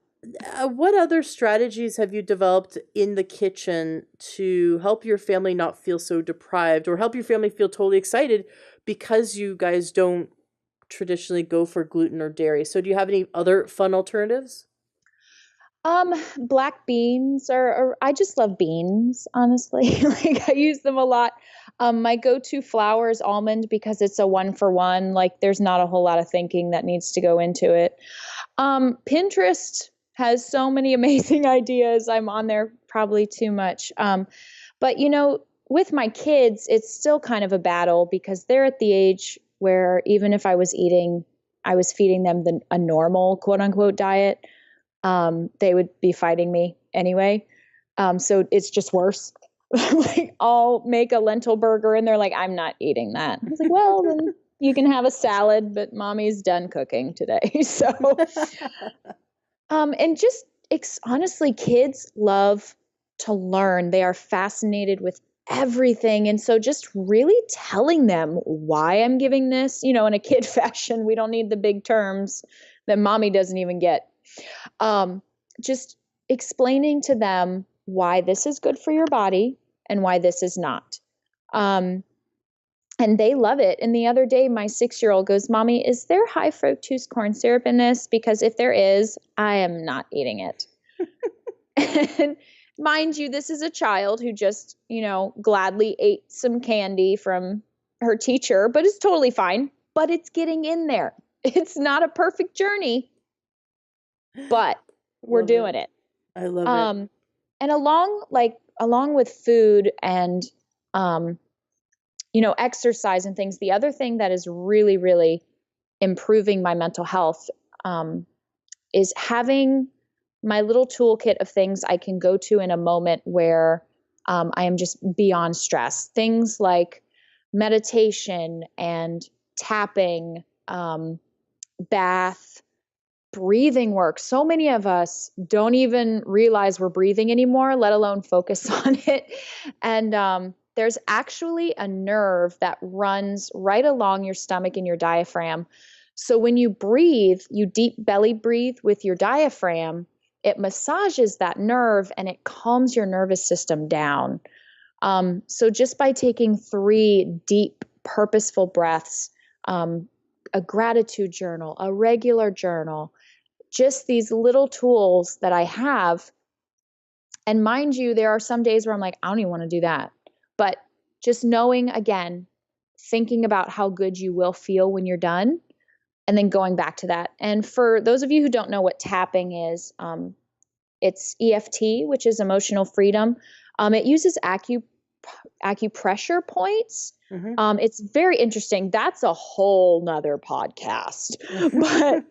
what other strategies have you developed in the kitchen to help your family not feel so deprived, or help your family feel totally excited because you guys don't traditionally go for gluten or dairy? So do you have any other fun alternatives?
Black beans are I just love beans, honestly. Like I use them a lot. My go-to flour is almond because it's a one for one. Like there's not a whole lot of thinking that needs to go into it. Pinterest has so many amazing ideas. I'm on there probably too much. But with my kids, it's still kind of a battle because they're at the age where even if I was feeding them a normal quote unquote diet, they would be fighting me anyway. So it's just worse. Like I'll make a lentil burger and they're like, I'm not eating that. I was like, well, then you can have a salad, but mommy's done cooking today. So, and just honestly, kids love to learn. They are fascinated with everything. And so just really telling them why I'm giving this, in a kid fashion, we don't need the big terms that mommy doesn't even get. um, just explaining to them why this is good for your body and why this is not. Um, and they love it. And the other day, my 6-year-old goes, Mommy, is there high fructose corn syrup in this? Because if there is, I am not eating it. And mind you, this is a child who just, gladly ate some candy from her teacher, but it's totally fine. But it's getting in there. It's not a perfect journey, but we're
Love it.
doing it.
I love it.
Um, and along with food and um, exercise and things, the other thing that is really, really improving my mental health um, is having my little toolkit of things I can go to in a moment where I am just beyond stress. Things like meditation and tapping, bath, breathing work. So many of us don't even realize we're breathing anymore, let alone focus on it. And there's actually a nerve that runs right along your stomach and your diaphragm. So when you breathe, you deep belly breathe with your diaphragm, it massages that nerve and it calms your nervous system down. So just by taking 3 deep, purposeful breaths, um, a gratitude journal, a regular journal, just these little tools that I have. And mind you, there are some days where I'm like, I don't even want to do that. But just knowing again, thinking about how good you will feel when you're done, and then going back to that. And for those of you who don't know what tapping is, it's EFT, which is emotional freedom. It uses acupressure points.
Hmm.
It's very interesting. That's a whole nother podcast, but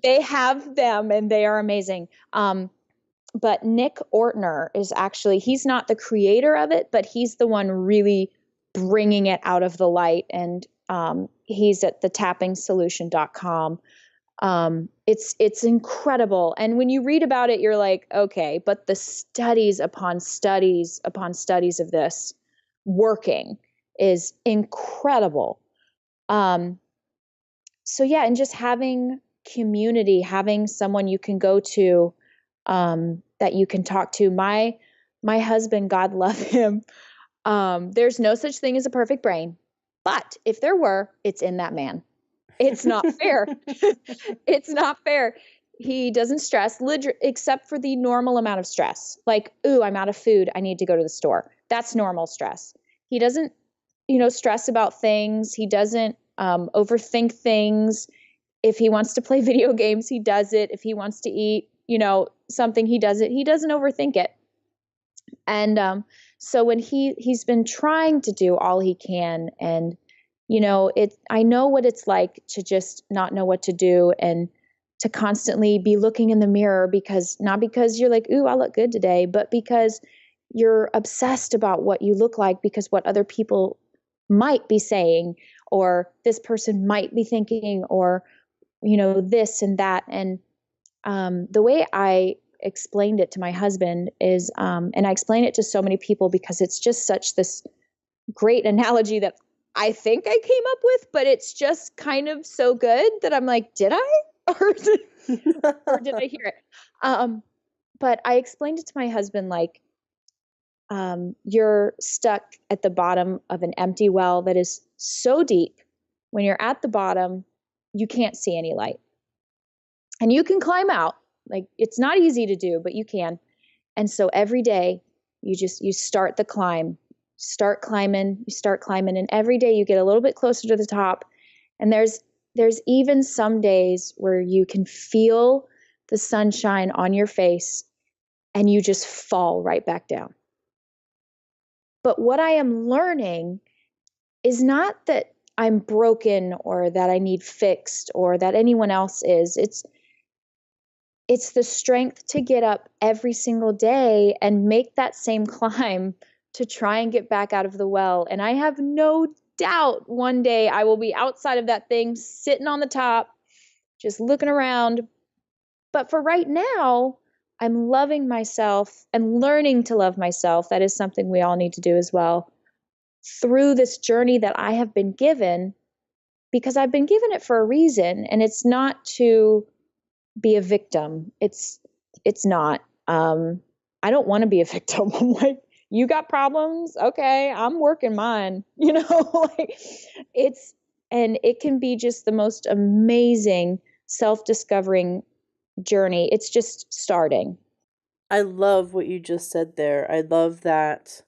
they have them and they are amazing. But Nick Ortner is actually, he's not the creator of it, but he's the one really bringing it out of the light. And He's at thetappingsolution.com. It's incredible. And when you read about it, you're like, okay, but the studies upon studies upon studies of this working is incredible. Um, so yeah, and just having community, having someone you can go to, that you can talk to. My husband, God love him. There's no such thing as a perfect brain, but if there were, it's in that man. It's not fair. It's not fair. He doesn't stress, except for the normal amount of stress. Like, ooh, I'm out of food. I need to go to the store. That's normal stress. He doesn't, stress about things. He doesn't overthink things. If he wants to play video games, he does it. If he wants to eat, something, he does it. He doesn't overthink it. And so when he's been trying to do all he can, and I know what it's like to just not know what to do, and to constantly be looking in the mirror, because not because you're like, ooh, I look good today, but because you're obsessed about what you look like, because what other people might be saying, or this person might be thinking, or this and that. And the way I explained it to my husband is, and I explain it to so many people because it's just such this great analogy that I think I came up with, but it's just kind of so good that I'm like, did I? Or did I hear it? But I explained it to my husband like, you're stuck at the bottom of an empty well that is so deep. When you're at the bottom, you can't see any light. And you can climb out. Like, it's not easy to do, but you can. And so every day you start the climb, start climbing, and every day you get a little bit closer to the top. And there's even some days where you can feel the sunshine on your face and you just fall right back down. But what I am learning is not that I'm broken, or that I need fixed, or that anyone else is. It's the strength to get up every single day and make that same climb to try and get back out of the well. And I have no doubt one day I will be outside of that thing, sitting on the top, just looking around. But for right now, I'm loving myself and learning to love myself. That is something we all need to do as well, through this journey that I have been given, because I've been given it for a reason. And it's not to be a victim. It's not. I don't want to be a victim. I'm like, you got problems? Okay, I'm working mine. Like, and it can be just the most amazing self-discovering journey. It's just starting.
I love what you just said there. I love that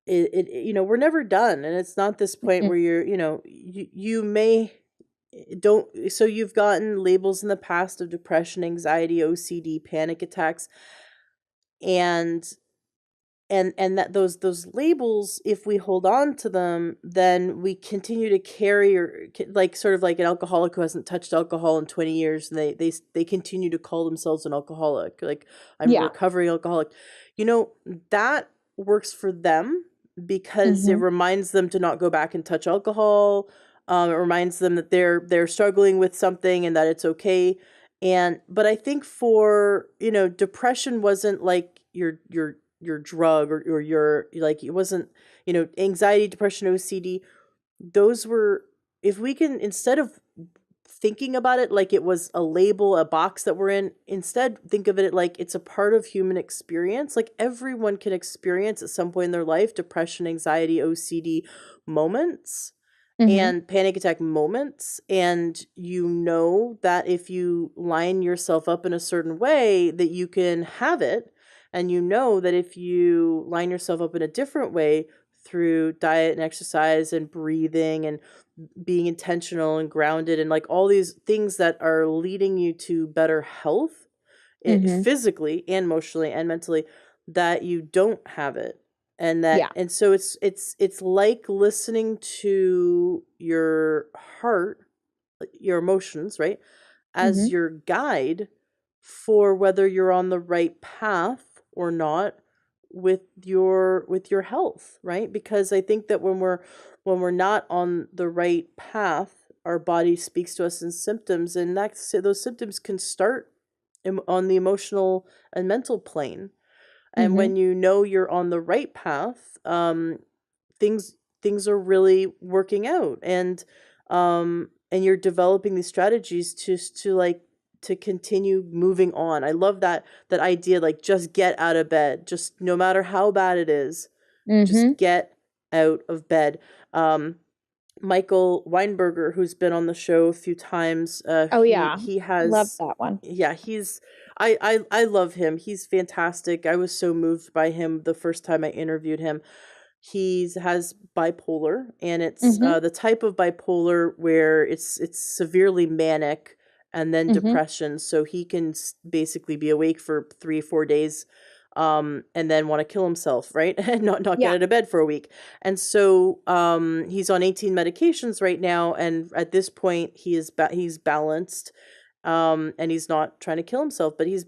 we're never done, and it's not this point
Mm-mm.
where you may don't so you've gotten labels in the past of depression, anxiety, OCD, panic attacks, and that those labels, if we hold on to them, then we continue to carry, or like sort of like an alcoholic who hasn't touched alcohol in 20 years, and they continue to call themselves an alcoholic, like, I'm a
Yeah.
recovering alcoholic. That works for them because it
Mm-hmm.
reminds them to not go back and touch alcohol. It reminds them that they're struggling with something and that it's okay. But I think for, depression wasn't like your drug, or your, like, it wasn't, anxiety, depression, OCD. Those were, if we can, instead of thinking about it like it was a label, a box that we're in, instead think of it like it's a part of human experience. Like, everyone can experience at some point in their life depression, anxiety, OCD moments,
Mm-hmm.
and panic attack moments. And that if you line yourself up in a certain way, that you can have it. And that if you line yourself up in a different way, through diet and exercise and breathing and being intentional and grounded, and like all these things that are leading you to better health,
Mm-hmm.
physically and emotionally and mentally, that you don't have it.
Yeah.
And so it's like listening to your heart, your emotions, right, as
Mm-hmm.
your guide for whether you're on the right path or not, with your health, right? Because I think that when we're not on the right path, our body speaks to us in symptoms, and those symptoms can start on the emotional and mental plane. And
Mhm.
when you know you're on the right path, things things are really working out, and you're developing these strategies to like to continue moving on. I love that idea, like just get out of bed, just no matter how bad it is, just
Mhm.
get out of bed. um Michael Weinberger, who's been on the show a few times,
Oh yeah.
he
Love
has,
that one.
yeah, he's, I love him. He's fantastic. I was so moved by him the first time I interviewed him. He's has bipolar, and it's
Mhm.
the type of bipolar where it's severely manic and then
Mhm.
depression. So he can basically be awake for 3 4 days, and then want to kill himself, right? And not get
Yeah.
out of bed for a week. And so he's on 18 medications right now, and at this point he's balanced, and he's not trying to kill himself, but he's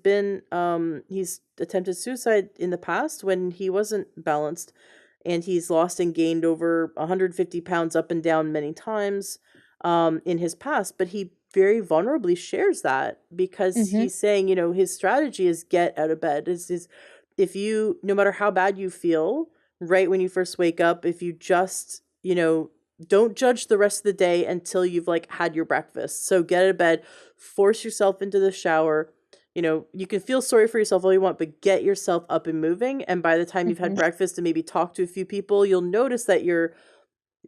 attempted suicide in the past when he wasn't balanced, and he's lost and gained over 150 pounds up and down many times in his past. But he very vulnerably shares that because
Mhm.
he's saying, his strategy is get out of bed. Is if you, no matter how bad you feel, right when you first wake up, if you just, don't judge the rest of the day until you've like had your breakfast. So get out of bed, force yourself into the shower. You can feel sorry for yourself all you want, but get yourself up and moving. And by the time you've had
Mhm.
breakfast and maybe talked to a few people, you'll notice that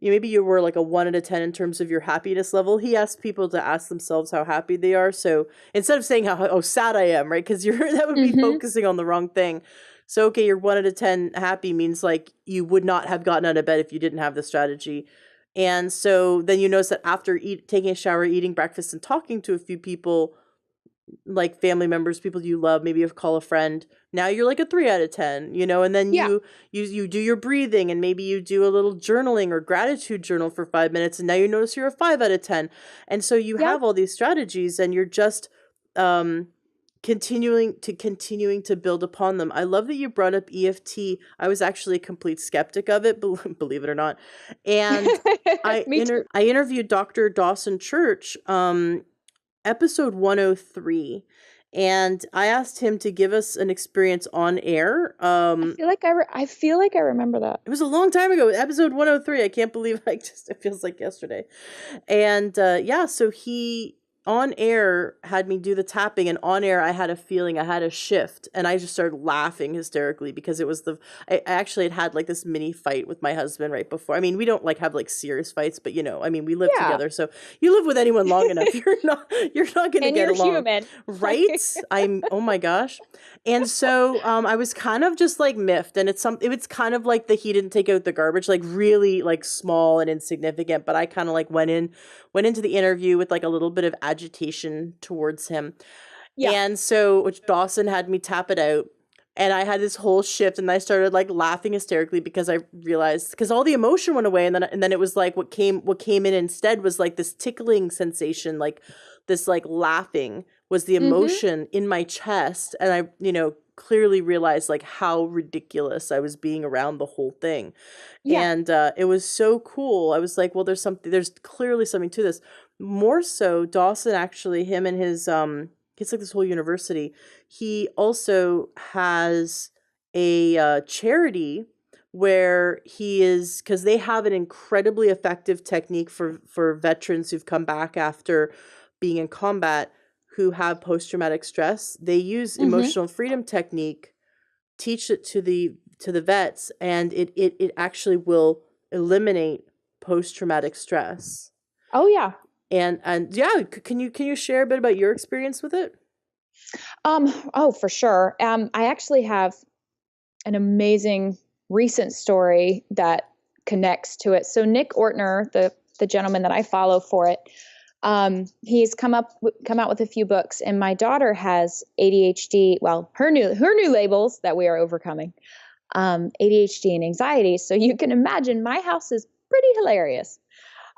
maybe you were like a 1 out of 10 in terms of your happiness level. He asked people to ask themselves how happy they are. So instead of saying how sad I am, right? Because you're that would be
Mhm.
focusing on the wrong thing. So okay, you're 1 out of 10 happy means like you would not have gotten out of bed if you didn't have the strategy. And so then you notice that after taking a shower, eating breakfast, and talking to a few people, like family members, people you love, maybe you call a friend. Now you're like a 3 out of 10, and then
Yeah.
you do your breathing, and maybe you do a little journaling or gratitude journal for 5 minutes, and now you notice you're a 5 out of 10. And so you
Yep.
have all these strategies, and you're just um continuing to build upon them. I love that you brought up EFT. I was actually a complete skeptic of it, believe it or not. And
Me too.
I interviewed Dr. Dawson Church, episode 103, and I asked him to give us an experience on air.
I feel like I remember that.
It was a long time ago, episode 103. I can't believe it feels like yesterday. And yeah, so he on air had me do the tapping, and on air I had a feeling, I had a shift, and I just started laughing hysterically because it was I actually had like this mini fight with my husband right before. I mean, we don't like have like serious fights, but I mean, we live
Yeah.
together, so you live with anyone long enough, you're not going to
And
get
you're
along,
human.
right? Oh my gosh. And so I was kind of just like miffed, and it's kind of like the he didn't take out the garbage, like really like small and insignificant, but I kind of like went into the interview with like a little bit of agitation towards him.
Yeah.
And so, which Dawson had me tap it out. And I had this whole shift, and I started like laughing hysterically because I realized, because all the emotion went away, and then it was like what came in instead was like this tickling sensation, like this like laughing was the
Mhm.
emotion in my chest, and I clearly realized like how ridiculous I was being around the whole thing.
Yeah.
And it was so cool. I was like, well, there's clearly something to this. More so, Dawson actually, him and it's like this whole university. He also has a charity where he is, because they have an incredibly effective technique for veterans who've come back after being in combat, who have post-traumatic stress. They use
Mhm.
emotional freedom technique, teach it to the vets, and it actually will eliminate post-traumatic stress.
Oh yeah.
And yeah, can you share a bit about your experience with it?
Oh, for sure. I actually have an amazing recent story that connects to it. So Nick Ortner, the gentleman that I follow for it, he's come out with a few books, and my daughter has ADHD. Well, her new labels that we are overcoming, ADHD and anxiety. So you can imagine my house is pretty hilarious.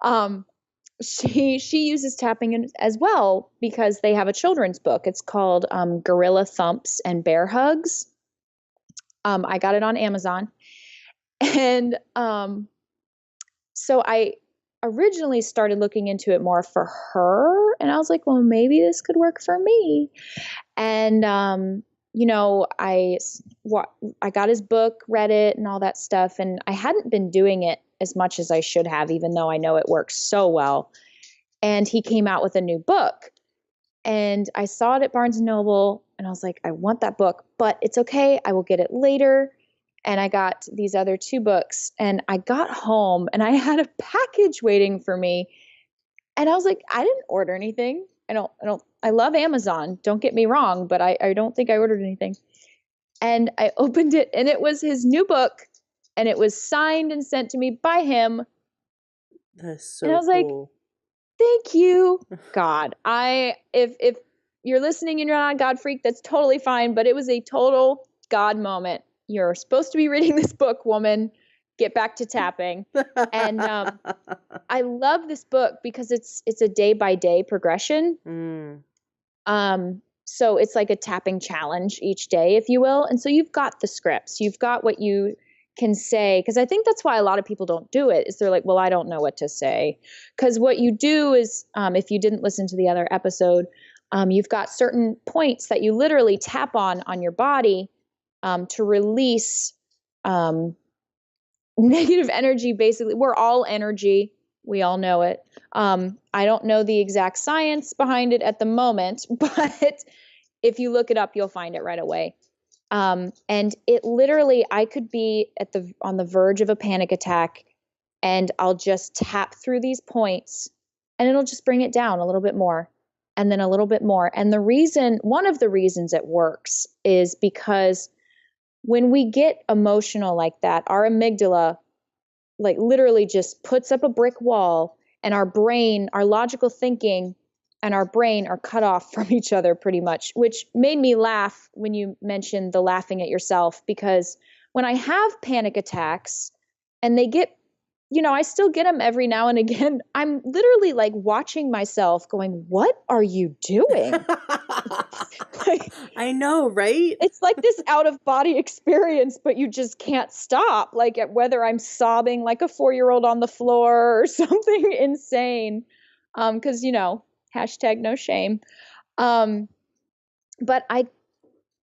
Um, she uses tapping as well because they have a children's book. It's called Gorilla Thumps and Bear Hugs. I got it on Amazon. And so I originally started looking into it more for her. And I was like, well, maybe this could work for me. And, you know, I got his book, read it, and all that stuff. And I hadn't been doing it as much as I should have, even though I know it works so well. And he came out with a new book. And I saw it at Barnes and Noble, and I was like, I want that book, but it's okay. I will get it later. And I got these other two books, and I got home and I had a package waiting for me. And I was like, I didn't order anything. I love Amazon. Don't get me wrong, but I don't think I ordered anything. And I opened it, and it was his new book, and it was signed and sent to me by him.
That's
And I
so
was like,
cool.
thank you, God. If you're listening and you're not a God freak, that's totally fine. But it was a total God moment. You're supposed to be reading this book, woman. Get back to tapping. And I love this book because it's a day by day progression. So it's like a tapping challenge each day, if you will. And so you've got the scripts, you've got what you can say. Because I think that's why a lot of people don't do it, is they're like, well, I don't know what to say. Because what you do is, if you didn't listen to the other episode, you've got certain points that you literally tap on your body to release negative energy. Basically, we're all energy. We all know it. I don't know the exact science behind it at the moment, but if you look it up, you'll find it right away. And it literally, I could be on the verge of a panic attack, and I'll just tap through these points, and it'll just bring it down a little bit more, and then a little bit more. And one of the reasons it works is because when we get emotional like that, our amygdala like literally just puts up a brick wall, and our brain, our logical thinking and our brain are cut off from each other pretty much, which made me laugh when you mentioned the laughing at yourself, because when I have panic attacks and they get, I still get them every now and again, I'm literally like watching myself going, what are you doing? Like,
I know, right?
it's like this out of body experience, but you just can't stop. Like whether I'm sobbing like a 4-year-old on the floor or something insane. Cause hashtag no shame. Um, but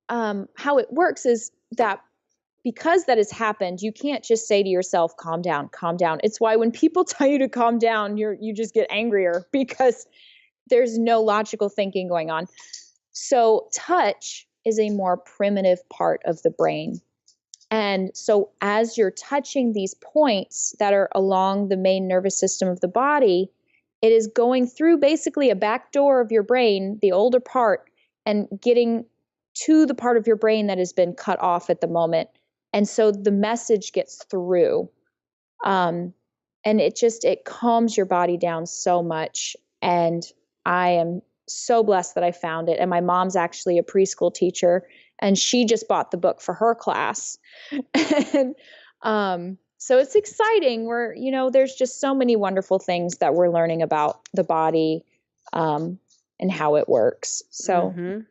how it works is that because that has happened, you can't just say to yourself, calm down, calm down. It's why when people tell you to calm down, you just get angrier because there's no logical thinking going on. So touch is a more primitive part of the brain. And so as you're touching these points that are along the main nervous system of the body, it is going through basically a back door of your brain, the older part, and getting to the part of your brain that has been cut off at the moment. And so the message gets through. And it calms your body down so much. And I am so blessed that I found it. And my mom's actually a preschool teacher, and she just bought the book for her class. And so it's exciting. There's just so many wonderful things that we're learning about the body and how it works. So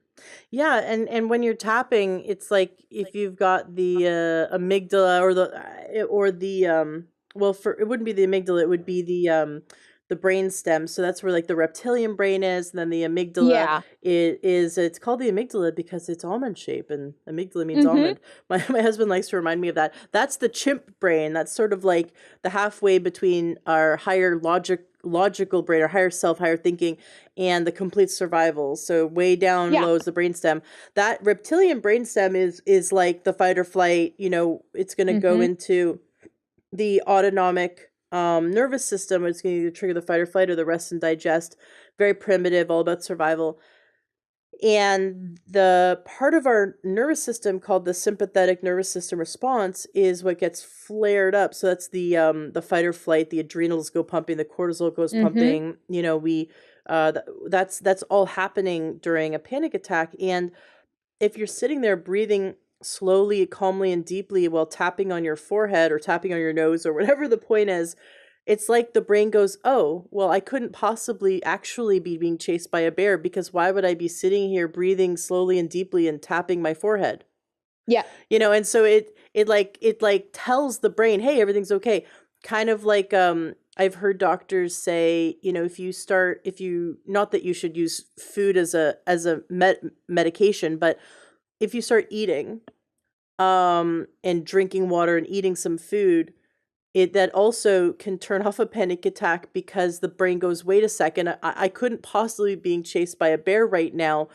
Yeah, and when you're tapping, it's like if you've got the amygdala well, it wouldn't be the amygdala, it would be the brain stem. So that's where like the reptilian brain is, and then the amygdala
yeah.
it's called the amygdala because it's almond shape, and amygdala means
Mm-hmm.
almond. My husband likes to remind me of that. That's the chimp brain. That's sort of like the halfway between our higher logical brain, our higher self, higher thinking, and the complete survival. So way down
Yeah.
low is the brainstem. That reptilian brainstem is like the fight or flight. It's going to go
Mm-hmm.
into the autonomic nervous system. It's going to either trigger the fight or flight or the rest and digest. Very primitive, all about survival. And the part of our nervous system called the sympathetic nervous system response is what gets flared up. So that's the fight or flight. The adrenals go pumping, the cortisol goes
Mm-hmm.
pumping. That's all happening during a panic attack. And if you're sitting there breathing slowly, calmly, and deeply while tapping on your forehead or tapping on your nose or whatever the point is, it's like the brain goes, oh, well, I couldn't possibly actually be being chased by a bear, because why would I be sitting here breathing slowly and deeply and tapping my forehead?
Yeah.
And so it tells the brain, hey, everything's okay. Kind of like I've heard doctors say, if you not that you should use food as a medication, but if you start eating and drinking water and eating some food, it that also can turn off a panic attack, because the brain goes, wait a second, I couldn't possibly be being chased by a bear right now.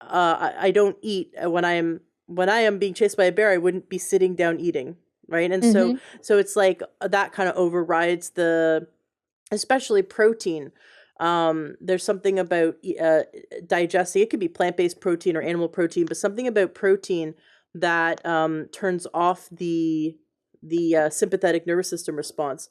I don't eat when I am being chased by a bear. I wouldn't be sitting down eating, right? And so
Mhm.
so it's like that kind of overrides the, especially protein. There's something about digesting. It could be plant-based protein or animal protein, but something about protein that turns off the sympathetic nervous system response.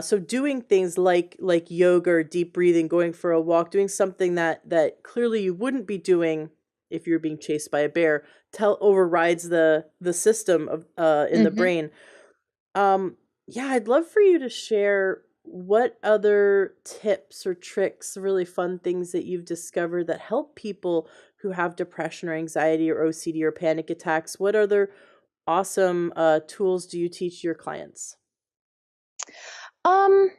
So doing things like yoga or deep breathing, going for a walk, doing something that clearly you wouldn't be doing if you're being chased by a bear, overrides the system of in the
Mhm.
brain. Yeah, I'd love for you to share what other tips or tricks, really fun things that you've discovered that help people who have depression or anxiety or OCD or panic attacks. What other awesome tools do you teach your clients?
Um,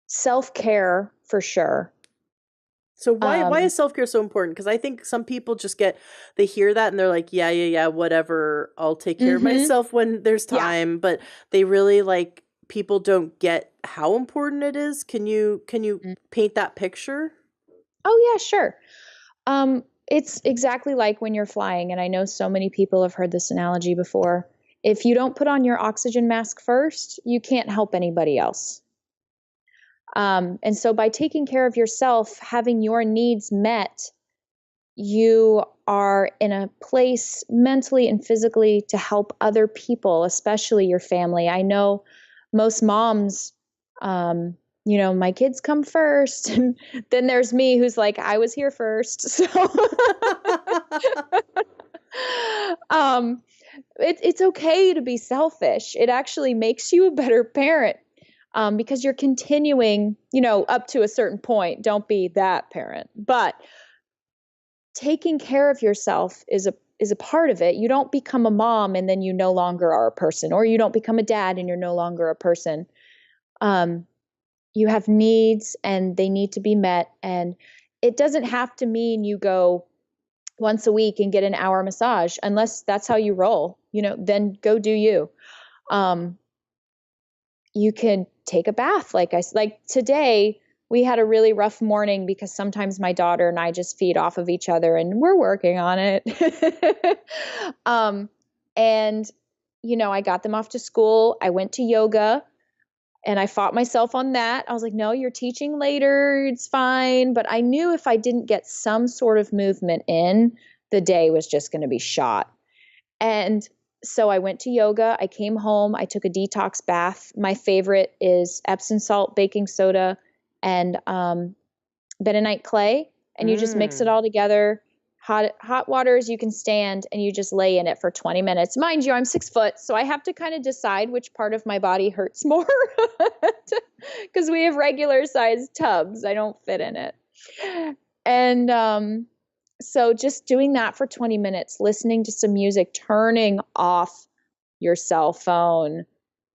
self-care for sure.
So why
Um,
is self-care so important? Because I think some people just they hear that and they're like, yeah, yeah, yeah, whatever. I'll take care of
mhm.
myself when there's
Yeah.
time, but they really like people don't get how important it is. Can you
Mm.
paint that picture?
Oh, yeah, sure. It's exactly like when you're flying, and I know so many people have heard this analogy before. If you don't put on your oxygen mask first, you can't help anybody else. And so by taking care of yourself, having your needs met, you are in a place mentally and physically to help other people, especially your family. I know most moms, my kids come first, and then there's me who's like, I was here first. So um, it's okay to be selfish. It actually makes you a better parent, because you're continuing, up to a certain point. Don't be that parent, but taking care of yourself is a part of it. You don't become a mom and then you no longer are a person, or you don't become a dad and you're no longer a person. Um, you have needs and they need to be met, and it doesn't have to mean you go once a week and get an hour massage, unless that's how you roll. Then go do you. Um, you can take a bath, like today. We had a really rough morning because sometimes my daughter and I just feed off of each other, and we're working on it. um and I got them off to school. I went to yoga and I fought myself on that. I was like, no, you're teaching later, it's fine. But I knew if I didn't get some sort of movement in, the day was just going to be shot. And so I went to yoga. I came home. I took a detox bath. My favorite is Epsom salt, baking soda, and bentonite clay. And you just mix it
Mm.
all together. Hot water as you can stand, and you just lay in it for 20 minutes. Mind you, I'm 6 foot, so I have to kind of decide which part of my body hurts more, because we have regular sized tubs. I don't fit in it. And so just doing that for 20 minutes, listening to some music, turning off your cell phone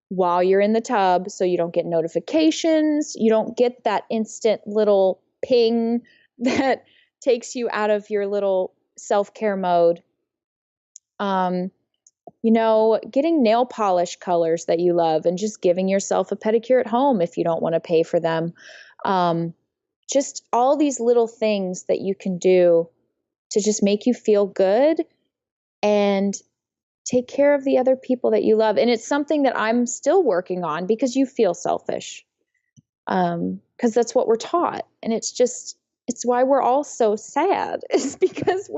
while you're in the tub so you don't get notifications, you don't get that instant little ping that takes you out of your little self-care mode. Um, getting nail polish colors that you love and just giving yourself a pedicure at home if you don't want to pay for them. Um, just all these little things that you can do to just make you feel good and take care of the other people that you love. And it's something that I'm still working on, because you feel selfish, because that's what we're taught. And it's why we're all so sad, is because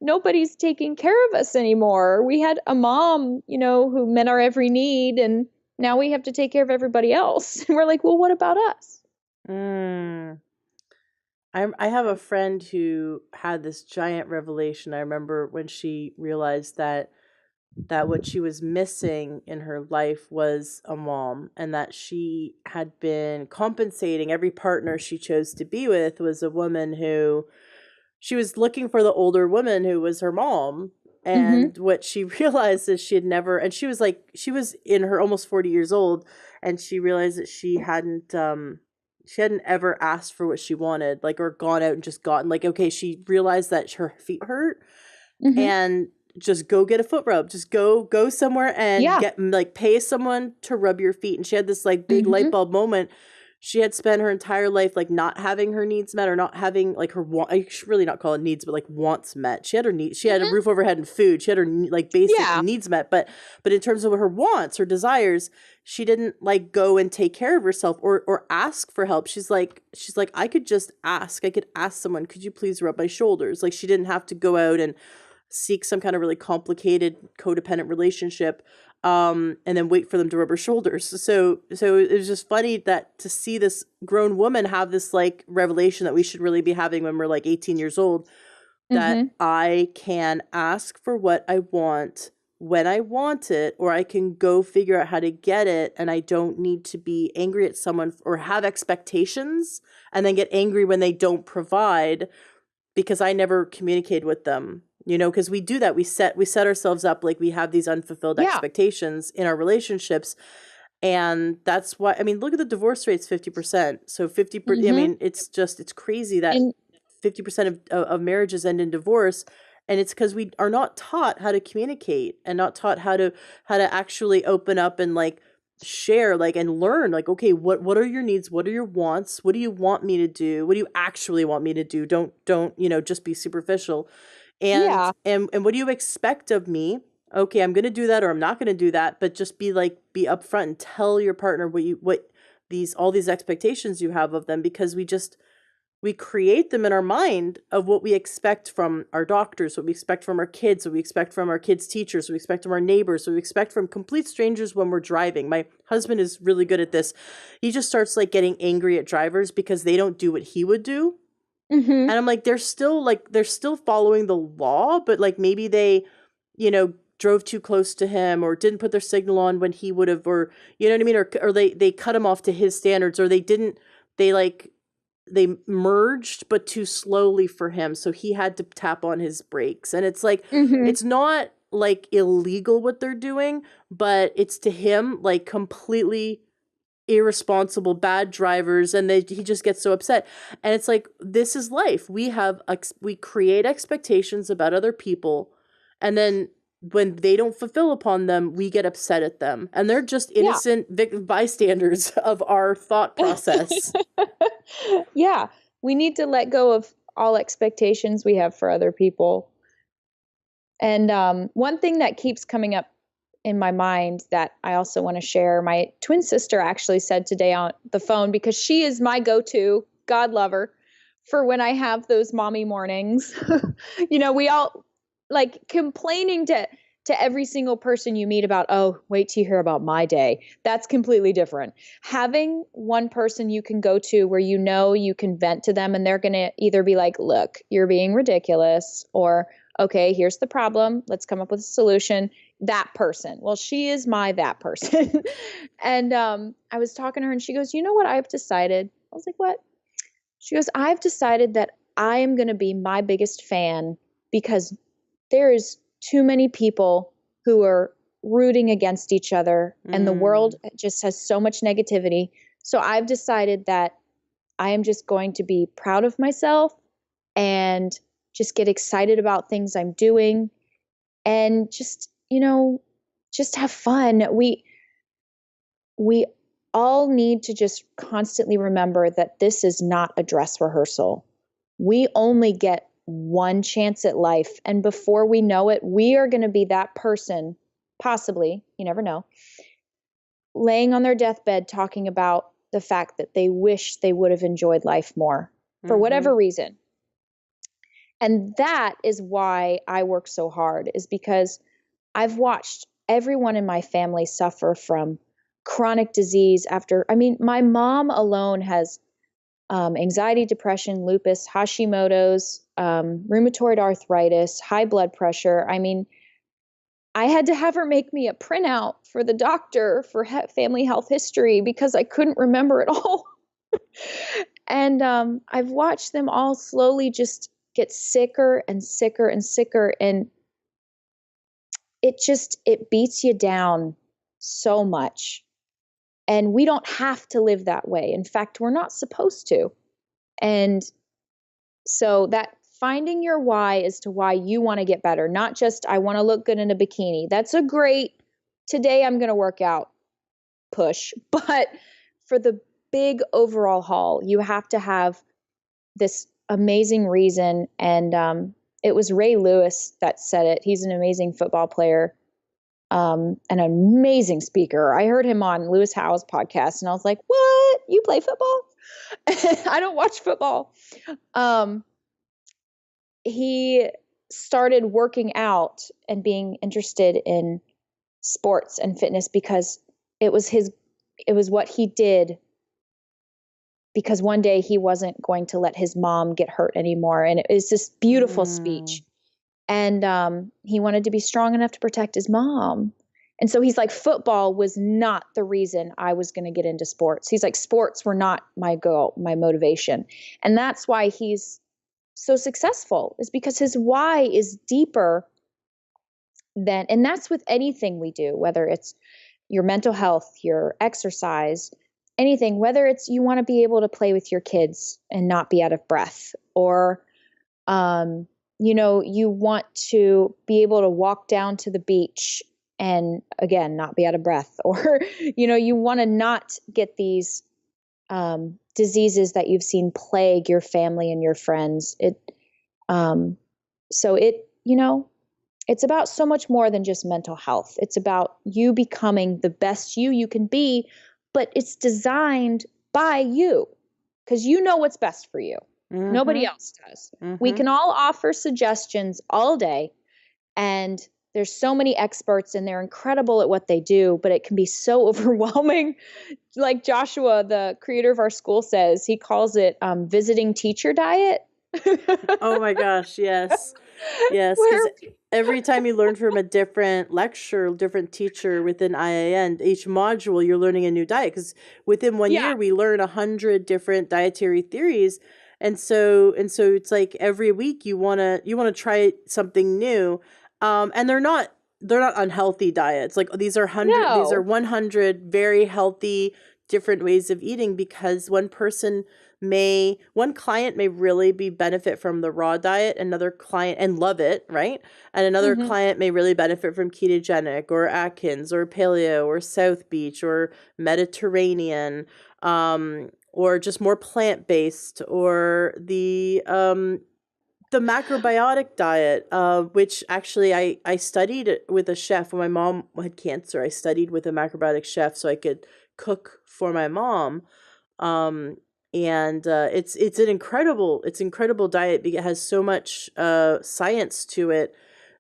nobody's taking care of us anymore. We had a mom, who met our every need, and now we have to take care of everybody else. And we're like, well, what about us?
Mm. I have a friend who had this giant revelation. I remember when she realized that what she was missing in her life was a mom, and that she had been compensating every partner she chose to be with was a woman who she was looking for, the older woman who was her mom,
Mhm.
And what she realized is she had never, and she was like, she was in her almost 40 years old, and she realized that she hadn't ever asked for what she wanted, like, or gone out and just gotten, like, okay, she realized that her feet hurt,
Mhm.
and just go get a foot rub. Just go somewhere and
Yeah.
get, like, pay someone to rub your feet. And she had this like big light
Mhm.
bulb moment. She had spent her entire life like not having her needs met, or not having like her I should really not call it needs, but like wants met. She had her needs. She had a
Mhm.
roof over her head and food. She had her like basic
Yeah.
needs met, but in terms of her wants, her desires, she didn't like go and take care of herself, or ask for help. She's like, I could just ask. I could ask someone, could you please rub my shoulders? Like, she didn't have to go out and seek some kind of really complicated codependent relationship, and then wait for them to rub her shoulders. So it was just funny that to see this grown woman have this like revelation that we should really be having when we're like 18 years old, that
Mhm.
I can ask for what I want when I want it, or I can go figure out how to get it, and I don't need to be angry at someone or have expectations and then get angry when they don't provide, because I never communicated with them. Because we do that. We set ourselves up, like, we have these unfulfilled
Yeah.
expectations in our relationships, and that's why, I mean, look at the divorce rate's 50%. So 50%, I
Mhm.
mean, it's crazy that
And
50% of marriages end in divorce, and it's because we are not taught how to communicate, and not taught how to actually open up and like share, like, and learn, like, okay, what are your needs, what are your wants, what do you want me to do, what do you actually want me to do, don't just be superficial, and
yeah.
and what do you expect of me. Okay, I'm going to do that, or I'm not going to do that, but just be upfront and tell your partner what these all these expectations you have of them, because we create them in our mind of what we expect from our doctors, what we expect from our kids, what we expect from our kids' teachers, what we expect from our neighbors, what we expect from complete strangers when we're driving. My husband is really good at this. He just starts like getting angry at drivers because they don't do what he would do.
Mhm.
And I'm like, they're still following the law, but like maybe they, drove too close to him, or didn't put their signal on when he would have, or you know what I mean, or they cut him off to his standards, or they like they merged but too slowly for him, so he had to tap on his brakes. And it's like,
Mhm.
it's not like illegal what they're doing, but it's to him like completely irresponsible, bad drivers, and he just gets so upset. And it's like, this is life. We create expectations about other people, and then when they don't fulfill upon them, we get upset at them, and they're just
Yeah.
innocent bystanders of our thought process.
Yeah. We need to let go of all expectations we have for other people. And one thing that keeps coming up in my mind that I also want to share, my twin sister actually said today on the phone, because she is my go to, God love her, for when I have those mommy mornings. We all like complaining to every single person you meet about, oh, wait till you hear about my day. That's completely different. Having one person you can go to where you can vent to them, and they're going to either be like, look, you're being ridiculous, or okay, here's the problem. Let's come up with a solution. That person. Well, she is my that person. And I was talking to her and she goes, you know what I've decided? I was like, what? She goes, I've decided that I am going to be my biggest fan because there is too many people who are rooting against each other and the world
Mm.
just has so much negativity. So I've decided that I am just going to be proud of myself and just get excited about things I'm doing and just have fun. We all need to just constantly remember that this is not a dress rehearsal. We only get one chance at life, and before we know it, we are going to be that person, possibly, you never know, laying on their deathbed talking about the fact that they wish they would have enjoyed life more for
Mm-hmm.
whatever reason. And that is why I work so hard, is because I've watched everyone in my family suffer from chronic disease I mean, my mom alone has anxiety, depression, lupus, Hashimoto's, rheumatoid arthritis, high blood pressure. I mean, I had to have her make me a printout for the doctor for family health history because I couldn't remember it all. And I've watched them all slowly just get sicker and sicker and sicker. And it beats you down so much. And we don't have to live that way. In fact, we're not supposed to. And so that finding your why as to why you want to get better, not just I want to look good in a bikini. That's a great today I'm going to work out push, but for the big overall haul, you have to have this amazing reason. And it was Ray Lewis that said it. He's an amazing football player, an amazing speaker. I heard him on Lewis Howes' podcast, and I was like, "What? You play football?" I don't watch football. He started working out and being interested in sports and fitness because it was what he did, because one day he wasn't going to let his mom get hurt anymore. And it was this beautiful speech. And he wanted to be strong enough to protect his mom. And so he's like, football was not the reason I was going to get into sports. He's like, sports were not my goal, my motivation. And that's why he's so successful, is because his why is deeper than, and that's with anything we do, whether it's your mental health, your exercise, anything, whether it's you want to be able to play with your kids and not be out of breath, or, you want to be able to walk down to the beach and again, not be out of breath, or, you want to not get these diseases that you've seen plague your family and your friends. It's about so much more than just mental health. It's about you becoming the best you can be, but it's designed by you because you know what's best for you. Mm-hmm. Nobody else does. Mm-hmm. We can all offer suggestions all day, and there's so many experts and they're incredible at what they do, but it can be so overwhelming. Like Joshua, the creator of our school, says, he calls it visiting teacher diet.
Oh my gosh, yes. Yes, because every time you learn from a different lecturer, different teacher within IAN, each module you're learning a new diet. Because within 1 year we learn 100 different dietary theories, and so it's like every week you wanna try something new, and they're not unhealthy diets. Like these are 100 very healthy different ways of eating, because one client may really benefit from the raw diet, another client and love it, right? And another mm-hmm. client may really benefit from ketogenic or Atkins or paleo or South Beach or Mediterranean, or just more plant-based, or the macrobiotic diet, which actually I studied with a chef. When my mom had cancer, I studied with a macrobiotic chef so I could cook for my mom. And it's an incredible diet because it has so much science to it,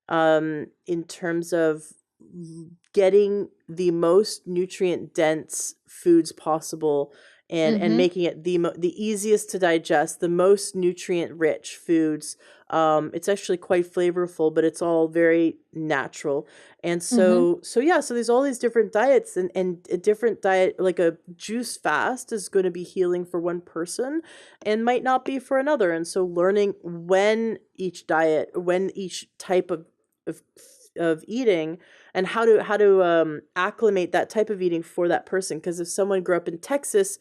in terms of getting the most nutrient dense foods possible, and mm-hmm. making it the easiest to digest, the most nutrient rich foods. It's actually quite flavorful, but it's all very natural. And so mm-hmm. so there's all these different diets, and a different diet, like a juice fast, is going to be healing for one person and might not be for another. And so learning when each type of eating, and how to acclimate that type of eating for that person. Because if someone grew up in Texas,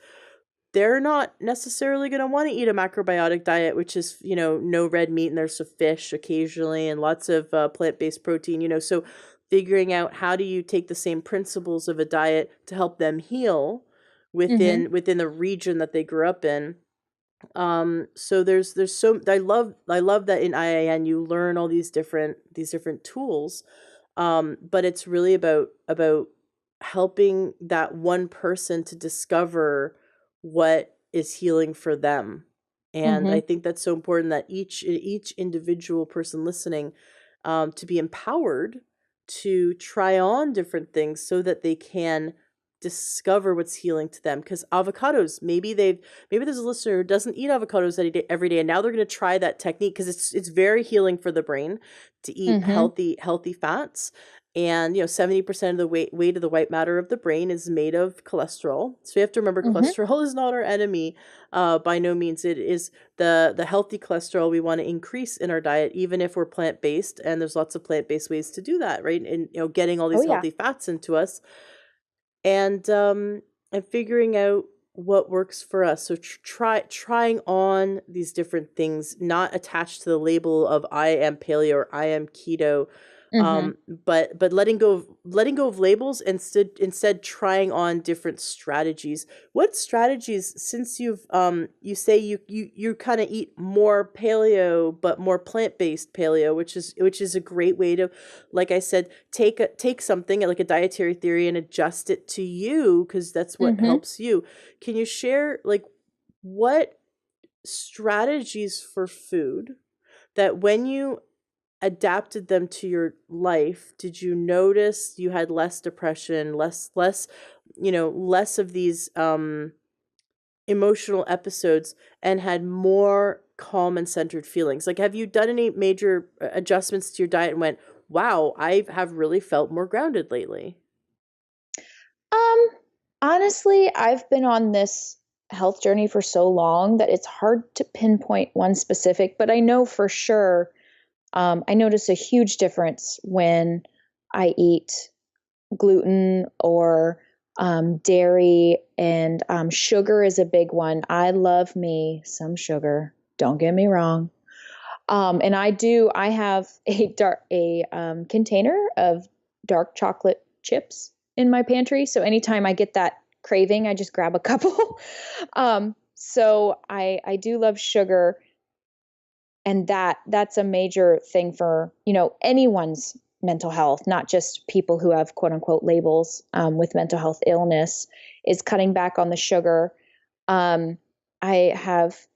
they're not necessarily going to want to eat a macrobiotic diet, which is, no red meat, and there's some fish occasionally and lots of plant-based protein, so figuring out how do you take the same principles of a diet to help them heal within the region that they grew up in. So there's so I love that in IAN you learn all these different tools, but it's really about helping that one person to discover what is healing for them. And I think that's so important, that each individual person listening, to be empowered to try on different things so that they can discover what's healing to them. Because avocados, maybe there's a listener who doesn't eat avocados every day, and now they're going to try that technique because it's very healing for the brain to eat
Mhm.
healthy fats. And 70% of the weight of the white matter of the brain is made of cholesterol. So you have to remember,
Mhm.
cholesterol is not our enemy. By no means. It is the healthy cholesterol we want to increase in our diet, even if we're plant based. And there's lots of plant based ways to do that, right? And getting all
Oh
these
yeah.
healthy fats into us, and figuring out what works for us. So trying on these different things, not attached to the label of I am paleo or I am keto,
Mhm.
but letting go of labels, and instead trying on different strategies. What strategies, since you say you kind of eat more paleo but more plant-based paleo, which is a great way to, like I said, take something like a dietary theory and adjust it to you, because that's what
Mhm.
helps you. Can you share, like, what strategies for food that when you adapted them to your life, did you notice you had less depression, less of these emotional episodes, and had more calm and centered feelings? Like, have you done any major adjustments to your diet and went, wow, I have really felt more grounded lately?
Um, Honestly, I've been on this health journey for so long that it's hard to pinpoint one specific, but I know for sure, I notice a huge difference when I eat gluten or dairy, and sugar is a big one. I love me some sugar. Don't get me wrong. And I have a container of dark chocolate chips in my pantry. So anytime I get that craving, I just grab a couple. So I do love sugar, and that's a major thing for anyone's mental health, not just people who have quote unquote labels with mental health illness, is cutting back on the sugar. I have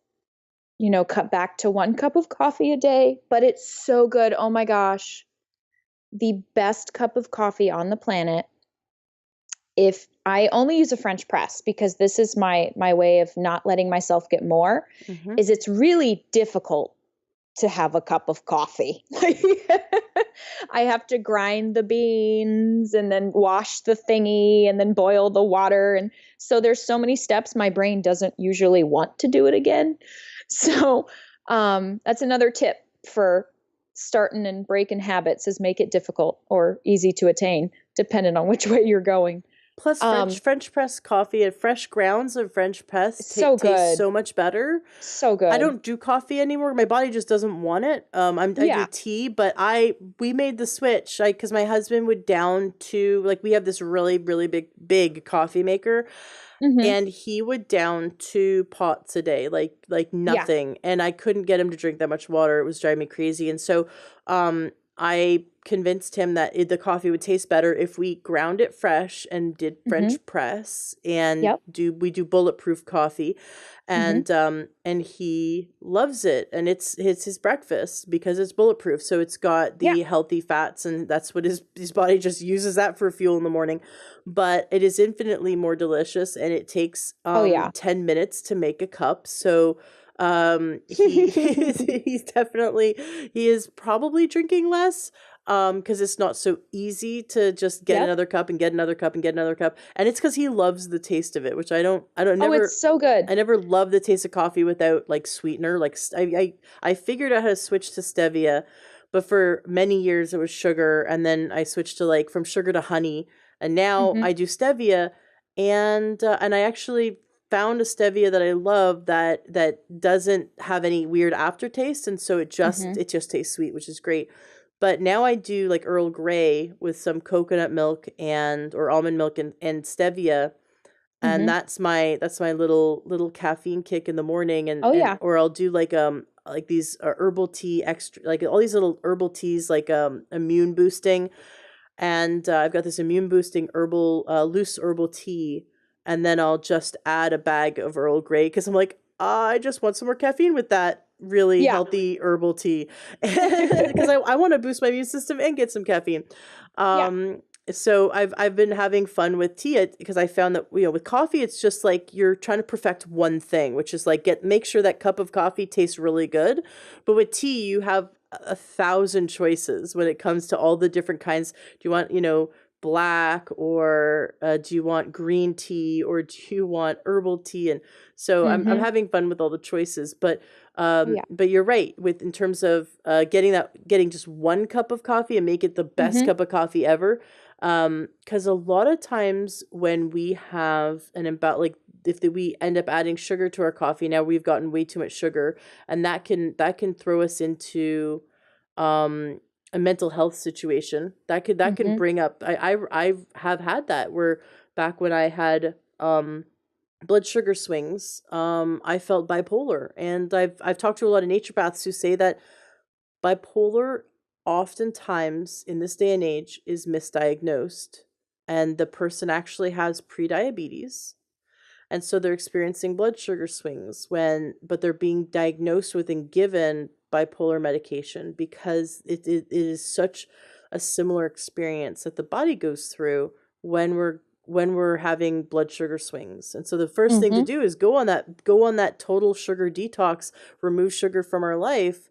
cut back to 1 cup of coffee a day, but it's so good. Oh my gosh. The best cup of coffee on the planet. If I only use a French press, because this is my way of not letting myself get more,
Mm-hmm.
is it's really difficult to have a cup of coffee. I have to grind the beans and then wash the thingy and then boil the water. And so there's so many steps, my brain doesn't usually want to do it again. So that's another tip for starting and breaking habits, is make it difficult or easy to attain, depending on which way you're going.
Plus,
Um,
French press coffee and fresh grounds of French press
so
taste
good.
so much better.
So
I
good.
don't do coffee anymore. My body just doesn't want it. I do
Yeah.
tea, but we made the switch. Because my husband would down to, like, we have this really really big coffee maker,
Hmm.
and he would down 2 pots a day, like
Yeah.
nothing. And I couldn't get him to drink that much water. It was driving me crazy. And so, I convinced him that the coffee would taste better if we ground it fresh and did
Hmm.
French press, and
Yep.
we do bulletproof coffee,
Hmm.
and he loves it, and it's his breakfast because it's bulletproof, so it's got
Yeah.
the healthy fats, and that's what his body just uses that for fuel in the morning. But it is infinitely more delicious, and it takes
Oh yeah.
10 minutes to make a cup. So he's definitely, he is probably drinking less, because it's not so easy to just get
Yep.
another cup and get another cup and get another cup. And it's because he loves the taste of it, which
Oh, it's so good.
I never love the taste of coffee without, like, sweetener. Like, I figured out how to switch to stevia, but for many years it was sugar, and then I switched to, like, from sugar to honey, and now
Hmm.
I do stevia, and I actually found a stevia that I love, that doesn't have any weird aftertaste, and so
Hmm.
it just tastes sweet, which is great. But now I do, like, Earl Grey with some coconut milk and or almond milk and stevia, and
Hmm.
that's my little caffeine kick in the morning. and
Oh
and
yeah.
or I'll do, like these herbal tea extra, like all these little herbal teas, like immune boosting. And I've got this immune boosting herbal loose herbal tea, and then I'll just add a bag of Earl Grey because I'm like, I just want some more caffeine with that really
Yeah.
healthy herbal tea, because I want to boost my immune system and get some caffeine.
Yeah.
Um, So I've been having fun with tea because I found that, with coffee it's just like you're trying to perfect one thing, which is like make sure that cup of coffee tastes really good. But with tea you have a thousand choices when it comes to all the different kinds. Do you want, black, or do you want green tea, or do you want herbal tea? And so I'm
Mm-hmm.
having fun with all the choices.
Yeah.
But you're right, with in terms of getting just one cup of coffee and make it the best
Mm-hmm.
cup of coffee ever. Because a lot of times when we have an about like if we end up adding sugar to our coffee, now we've gotten way too much sugar, and that can throw us into um a mental health situation. That can
Mm-hmm.
bring up, I have had that, where back when I had blood sugar swings, I felt bipolar. And I've talked to a lot of naturopaths who say that bipolar oftentimes in this day and age is misdiagnosed, and the person actually has prediabetes, and so they're experiencing blood sugar swings but they're being diagnosed with and given bipolar medication, because it is such a similar experience that the body goes through when we're having blood sugar swings. And so the first thing to
Mm-hmm.
do is go on that total sugar detox, remove sugar from our life.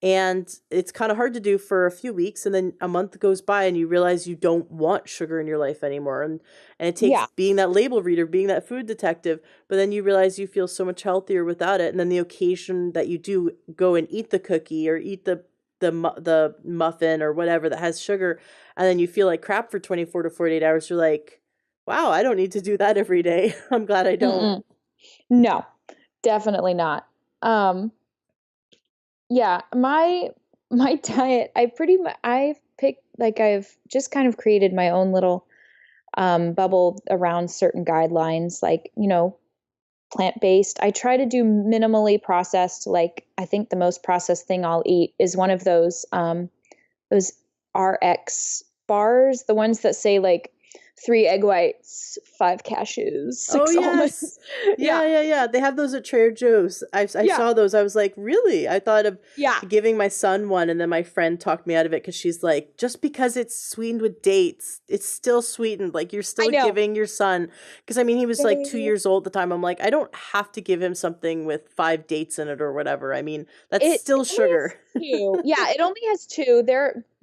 And it's kind of hard to do for a few weeks, and then a month goes by and you realize you don't want sugar in your life anymore. And it takes
Yeah.
being that label reader, being that food detective, but then you realize you feel so much healthier without it. And then the occasion that you do go and eat the cookie, or eat the muffin or whatever that has sugar, and then you feel like crap for 24 to 48 hours, you're like, wow, I don't need to do that every day. I'm glad I don't.
Mm-mm. No, definitely not. Um, yeah, my diet, I've picked, like, I've just kind of created my own little bubble around certain guidelines, like, plant-based. I try to do minimally processed. Like, I think the most processed thing I'll eat is one of those RX bars, the ones that say like 3 egg whites, 5 cashews,
Oh,
6 almonds.
yes.
Yeah,
Yeah, yeah, yeah. They have those at Trader Joe's. I
yeah,
saw those. I was like, really? I thought of
yeah.
giving my son one, and then my friend talked me out of it because she's like, just because it's sweetened with dates, it's still sweetened. Like, you're
I
still
know.
giving your son, because I mean, he was like 2 years old at the time. I'm like, I don't have to give him something with 5 dates in it or whatever. I mean, that's
It
still
only
sugar.
has two. Yeah, it only has two.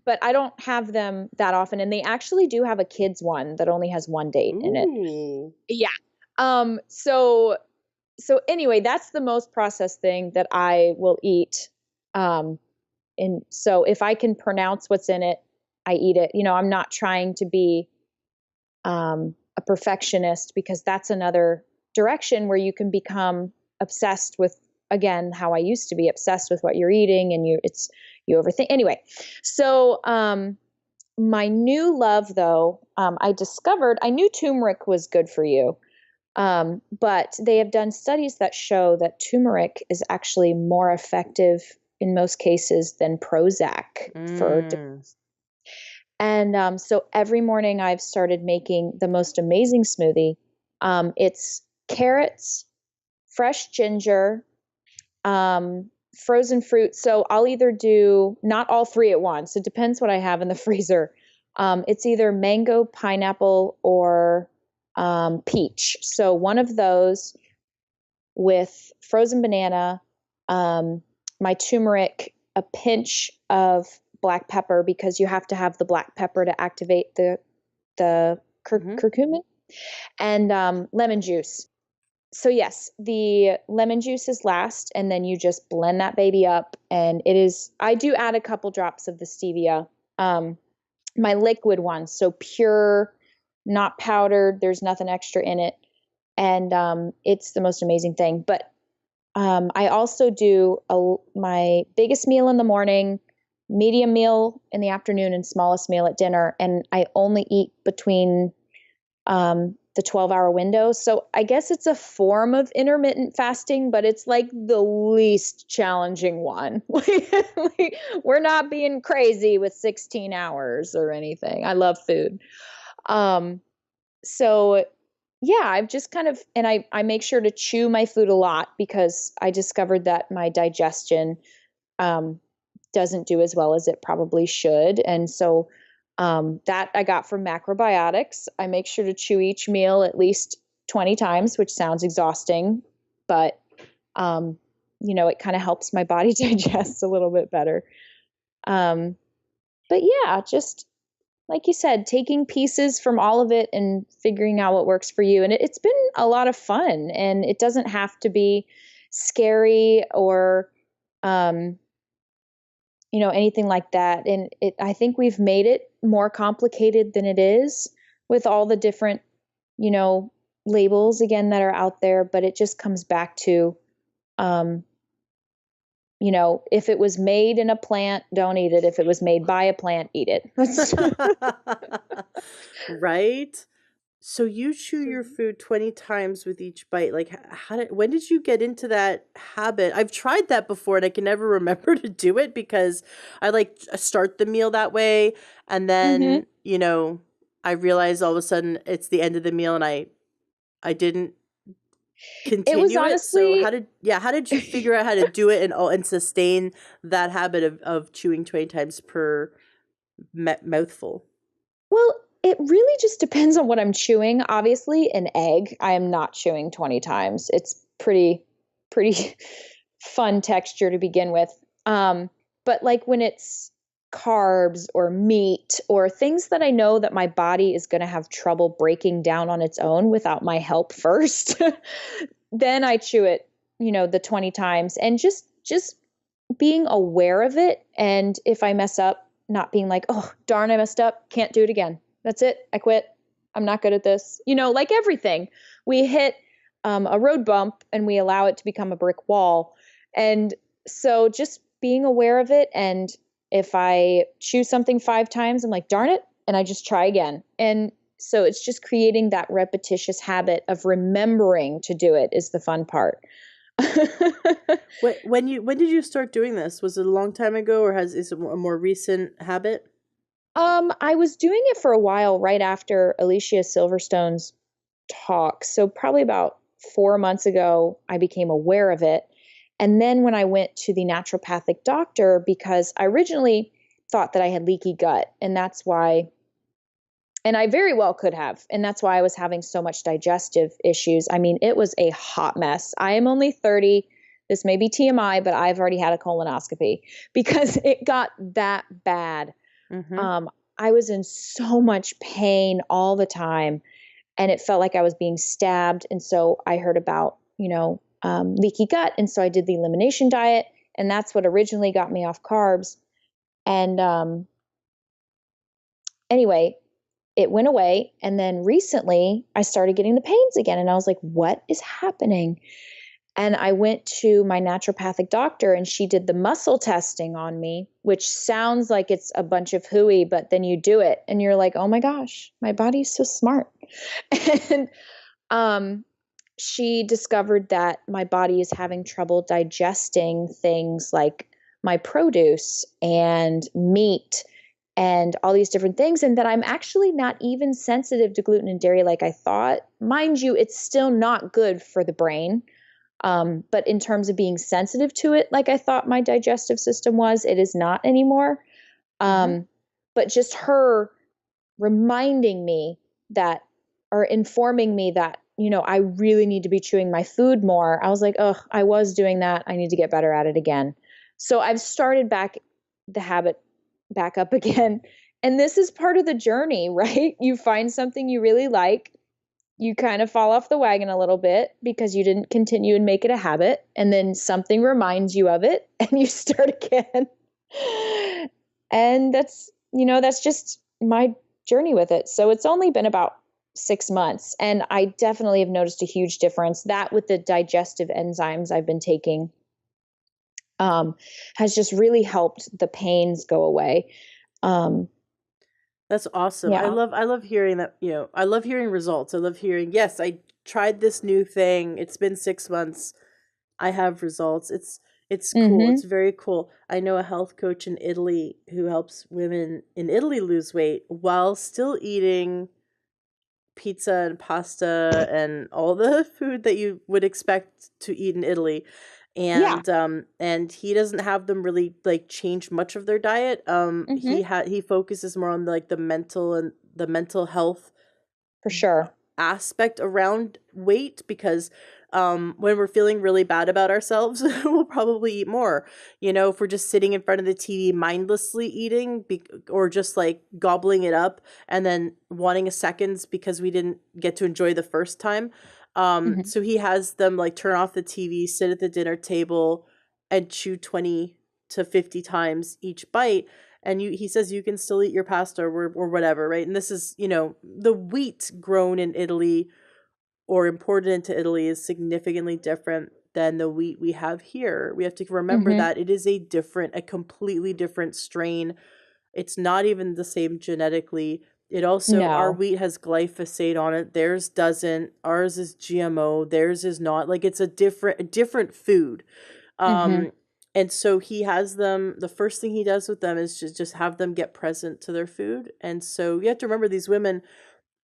But I don't have them that often. And they actually do have a kids one that only has one date in it.
Ooh.
Yeah. So anyway, that's the most processed thing that I will eat. Um, and so if I can pronounce what's in it, I eat it. I'm not trying to be a perfectionist, because that's another direction where you can become obsessed with, again, how I used to be obsessed with what you're eating, and you overthink. Anyway, so my new love, though, I knew turmeric was good for you. But they have done studies that show that turmeric is actually more effective in most cases than Prozac for
Mm.
and so every morning I've started making the most amazing smoothie. It's carrots, fresh ginger, frozen fruit. So I'll either do not all three at once. It depends what I have in the freezer. It's either mango, pineapple, or peach. So one of those with frozen banana, um, my turmeric, a pinch of black pepper, because you have to have the black pepper to activate the
Hmm.
curcumin, and lemon juice. So yes, the lemon juice is last, and then you just blend that baby up, and it is. I do add a couple drops of the stevia, um, my liquid one, so pure, not powdered. There's nothing extra in it, and it's the most amazing thing. But I also do my biggest meal in the morning, medium meal in the afternoon, and smallest meal at dinner. And I only eat between the 12-hour window. So I guess it's a form of intermittent fasting, but it's like the least challenging one. We're not being crazy with 16 hours or anything. I love food. Um, so yeah, I've just kind of, and I make sure to chew my food a lot, because I discovered that my digestion um, doesn't do as well as it probably should. And so That I got from macrobiotics. I make sure to chew each meal at least 20 times, which sounds exhausting, but um, it kind of helps my body digest a little bit better. Um, but yeah, just like you said, taking pieces from all of it and figuring out what works for you. And it's been a lot of fun, and it doesn't have to be scary or, um, anything like that. And I think we've made it more complicated than it is with all the different, you know, labels again that are out there. But it just comes back to, um, if it was made in a plant, don't eat it. If it was made by a plant, eat it.
Right? So you chew your food 20 times with each bite. Like when did you get into that habit? I've tried that before and I can never remember to do it because I like start the meal that way and
hmm
then, I realize all of a sudden it's the end of the meal and I didn't
It was
continue it. So
honestly,
how did you figure out how to do it and sustain that habit of chewing 20 times per mouthful?
well, it really just depends on what I'm chewing. Obviously, an egg, I am not chewing 20 times. It's pretty fun texture to begin with. But like when it's carbs or meat or things that I know that my body is going to have trouble breaking down on its own without my help first, then I chew it, the 20 times, and just being aware of it. And if I mess up, not being like, oh, darn, I messed up. Can't do it again. That's it. I quit. I'm not good at this. Like everything, we hit a road bump and we allow it to become a brick wall. And so just being aware of it. And if I choose something 5 times, I'm like, darn it. And I just try again. And so it's just creating that repetitious habit of remembering to do it is the fun part.
When did you start doing this? Was it a long time ago, or is it a more recent habit?
I was doing it for a while right after Alicia Silverstone's talk. So probably about 4 months ago, I became aware of it. And then when I went to the naturopathic doctor, because I originally thought that I had leaky gut, and that's why, and I very well could have, and that's why I was having so much digestive issues. I mean, it was a hot mess. I am only 30. This may be TMI, but I've already had a colonoscopy because it got that bad.
Mm-hmm.
um, I was in so much pain all the time, and it felt like I was being stabbed. And so I heard about, leaky gut. And so I did the elimination diet, and that's what originally got me off carbs. And anyway, it went away. And then recently I started getting the pains again. And I was like, what is happening? And I went to my naturopathic doctor and she did the muscle testing on me, which sounds like it's a bunch of hooey, but then you do it and you're like, oh my gosh, my body's so smart. And um, she discovered that my body is having trouble digesting things like my produce and meat and all these different things, and that I'm actually not even sensitive to gluten and dairy like I thought. Mind you, it's still not good for the brain. But in terms of being sensitive to it, like I thought my digestive system was, it is not anymore.
Mm-hmm.
Um, but just her reminding me that, or informing me that, I really need to be chewing my food more. I was like, oh, I was doing that. I need to get better at it again. So I've started back the habit back up again. And this is part of the journey, right? You find something you really like, you kind of fall off the wagon a little bit because you didn't continue and make it a habit. And then something reminds you of it and you start again. And that's just my journey with it. So it's only been about 6 months. And I definitely have noticed a huge difference. That with the digestive enzymes I've been taking um, has just really helped the pains go away. Um,
That's awesome.
yeah.
I love hearing that, I love hearing results. I love hearing, yes, I tried this new thing. It's been 6 months. I have results. It's cool. It's
Mm-hmm.
very cool. I know a health coach in Italy who helps women in Italy lose weight while still eating pizza and pasta and all the food that you would expect to eat in Italy.
Yeah.
And he doesn't have them really like change much of their diet.
Hmm.
He focuses more on like the mental health
For sure.
aspect around weight, because when we're feeling really bad about ourselves, we'll probably eat more. You know, if we're just sitting in front of the TV mindlessly eating, or just like gobbling it up and then wanting a seconds because we didn't get to enjoy the first time.
Hmm.
So he has them like turn off the TV, sit at the dinner table, and chew 20 to 50 times each bite. And he says you can still eat your pasta or whatever, right? And this is, you know, the wheat grown in Italy or imported into Italy is significantly different than the wheat we have here. We have to remember
Hmm.
that it is a completely different strain. It's not even the same genetically. It also, our
No.
wheat has glyphosate on it. Theirs doesn't. Ours is GMO. Theirs is not. Like, it's a different food.
Hmm.
Um, and so he has them, the first thing he does with them is just have them get present to their food. And so you have to remember, these women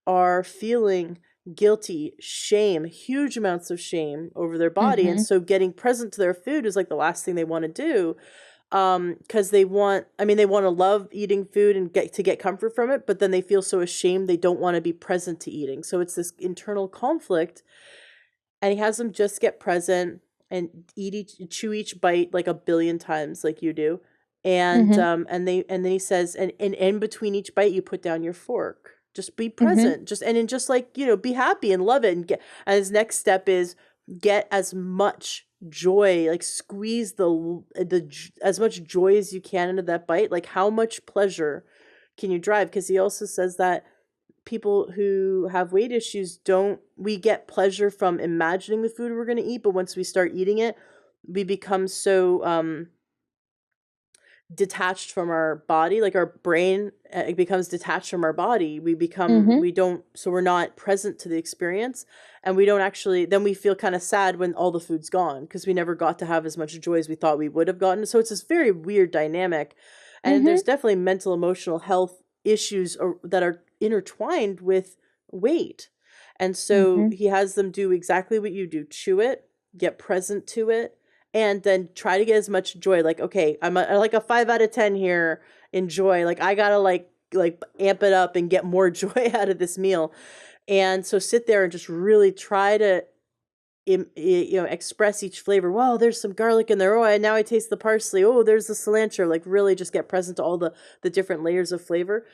are feeling guilty, shame, huge amounts of shame over their body. And
Hmm.
so getting present to their food is like the last thing they want to do. Because they want to love eating food and get comfort from it, but then they feel so ashamed they don't want to be present to eating. So it's this internal conflict, and he has them just get present and chew each bite like a billion times like you do.
Hmm.
And then he says, and in between each bite you put down your fork. Just be
Hmm.
present. Just like, you know, be happy and love it, and his next step is get as much joy, like squeeze as much joy as you can into that bite. Like, how much pleasure can you drive? Because he also says that people who have weight issues don't we get pleasure from imagining the food we're going to eat, but once we start eating it, we become so detached from our body, like our brain, it becomes detached from our body.
Hmm.
We don't, so we're not present to the experience, and we don't actually, then we feel kind of sad when all the food's gone because we never got to have as much joy as we thought we would have gotten. So it's this very weird dynamic, and there's
Hmm.
definitely mental emotional health issues that are intertwined with weight. And so
Hmm.
he has them do exactly what you do: chew it, get present to it, and then try to get as much joy. Like, okay, like a 5 out of 10 here in joy. Like, I gotta like amp it up and get more joy out of this meal. And so sit there and just really try to express each flavor. Wow, there's some garlic in there. Oh, now I taste the parsley. Oh, there's the cilantro. Like, really just get present to all the different layers of flavor.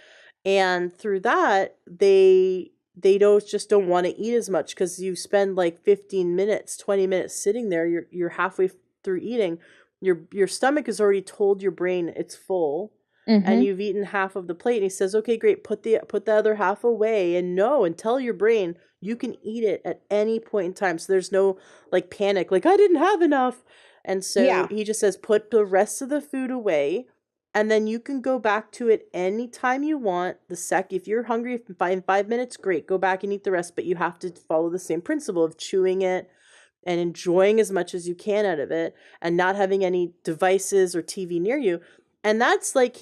And through that, they don't want to eat as much, because you spend like 15 minutes, 20 minutes sitting there, you're halfway through eating, your stomach has already told your brain it's full, and
Hmm.
you've eaten half of the plate, and he says, okay, great, put the other half away, and tell your brain you can eat it at any point in time. So there's no like panic, like I didn't have enough. And so
Yeah.
he just says, put the rest of the food away, and then you can go back to it anytime you want. If you're hungry in 5 minutes, great, go back and eat the rest. But you have to follow the same principle of chewing it and enjoying as much as you can out of it, and not having any devices or TV near you. And that's like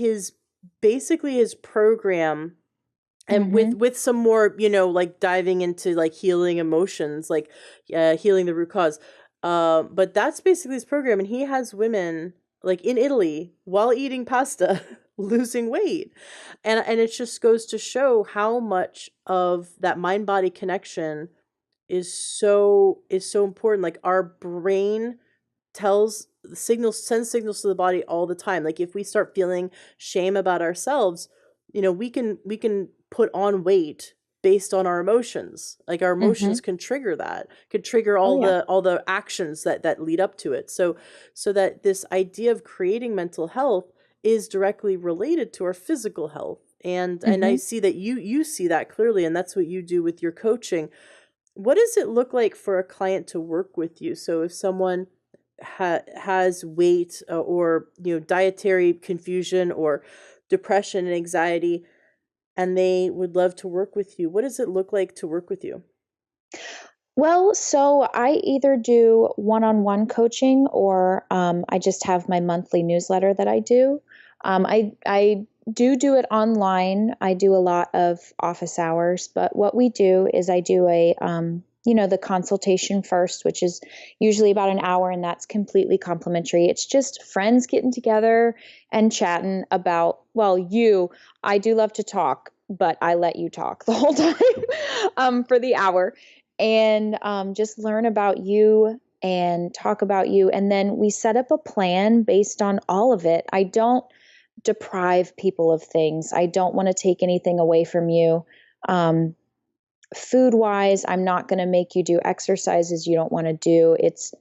basically his program. And with
Hmm.
some more, like diving into like healing emotions, like healing the root cause. But that's basically his program, and he has women like in Italy while eating pasta losing weight. And it just goes to show how much of that mind body connection is so important. Like, our brain sends signals to the body all the time. Like, if we start feeling shame about ourselves, we can put on weight based on our emotions. Like, our
Hmm.
emotions can trigger that, could trigger
Oh, yeah.
all the actions that lead up to it. So that this idea of creating mental health is directly related to our physical health. And I
Hmm.
see that you see that clearly, and that's what you do with your coaching. What does it look like for a client to work with you? So if someone has weight, or dietary confusion or depression and anxiety, and they would love to work with you, what does it look like to work with you?
Well, so I either do one-on-one coaching, or I just have my monthly newsletter that I do. I do it online. I do a lot of office hours, but what we do is I do the consultation first, which is usually about an hour, and that's completely complimentary. It's just friends getting together and chatting about, well, I do love to talk, but I let you talk the whole time for the hour, and just learn about you and talk about you. And then we set up a plan based on all of it. I don't deprive people of things. I don't want to take anything away from you. Food wise, I'm not going to make you do exercises you don't want to do. It's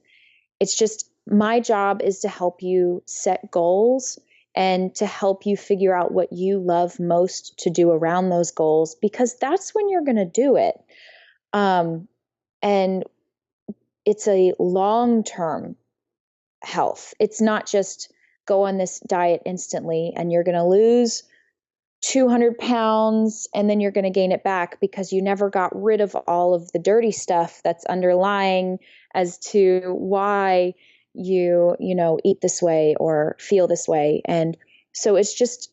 just my job is to help you set goals and to help you figure out what you love most to do around those goals, because that's when you're going to do it. And it's a long-term health. It's not just go on this diet instantly and you're going to lose 200 pounds and then you're going to gain it back, because you never got rid of all of the dirty stuff that's underlying as to why you eat this way or feel this way. And so it's just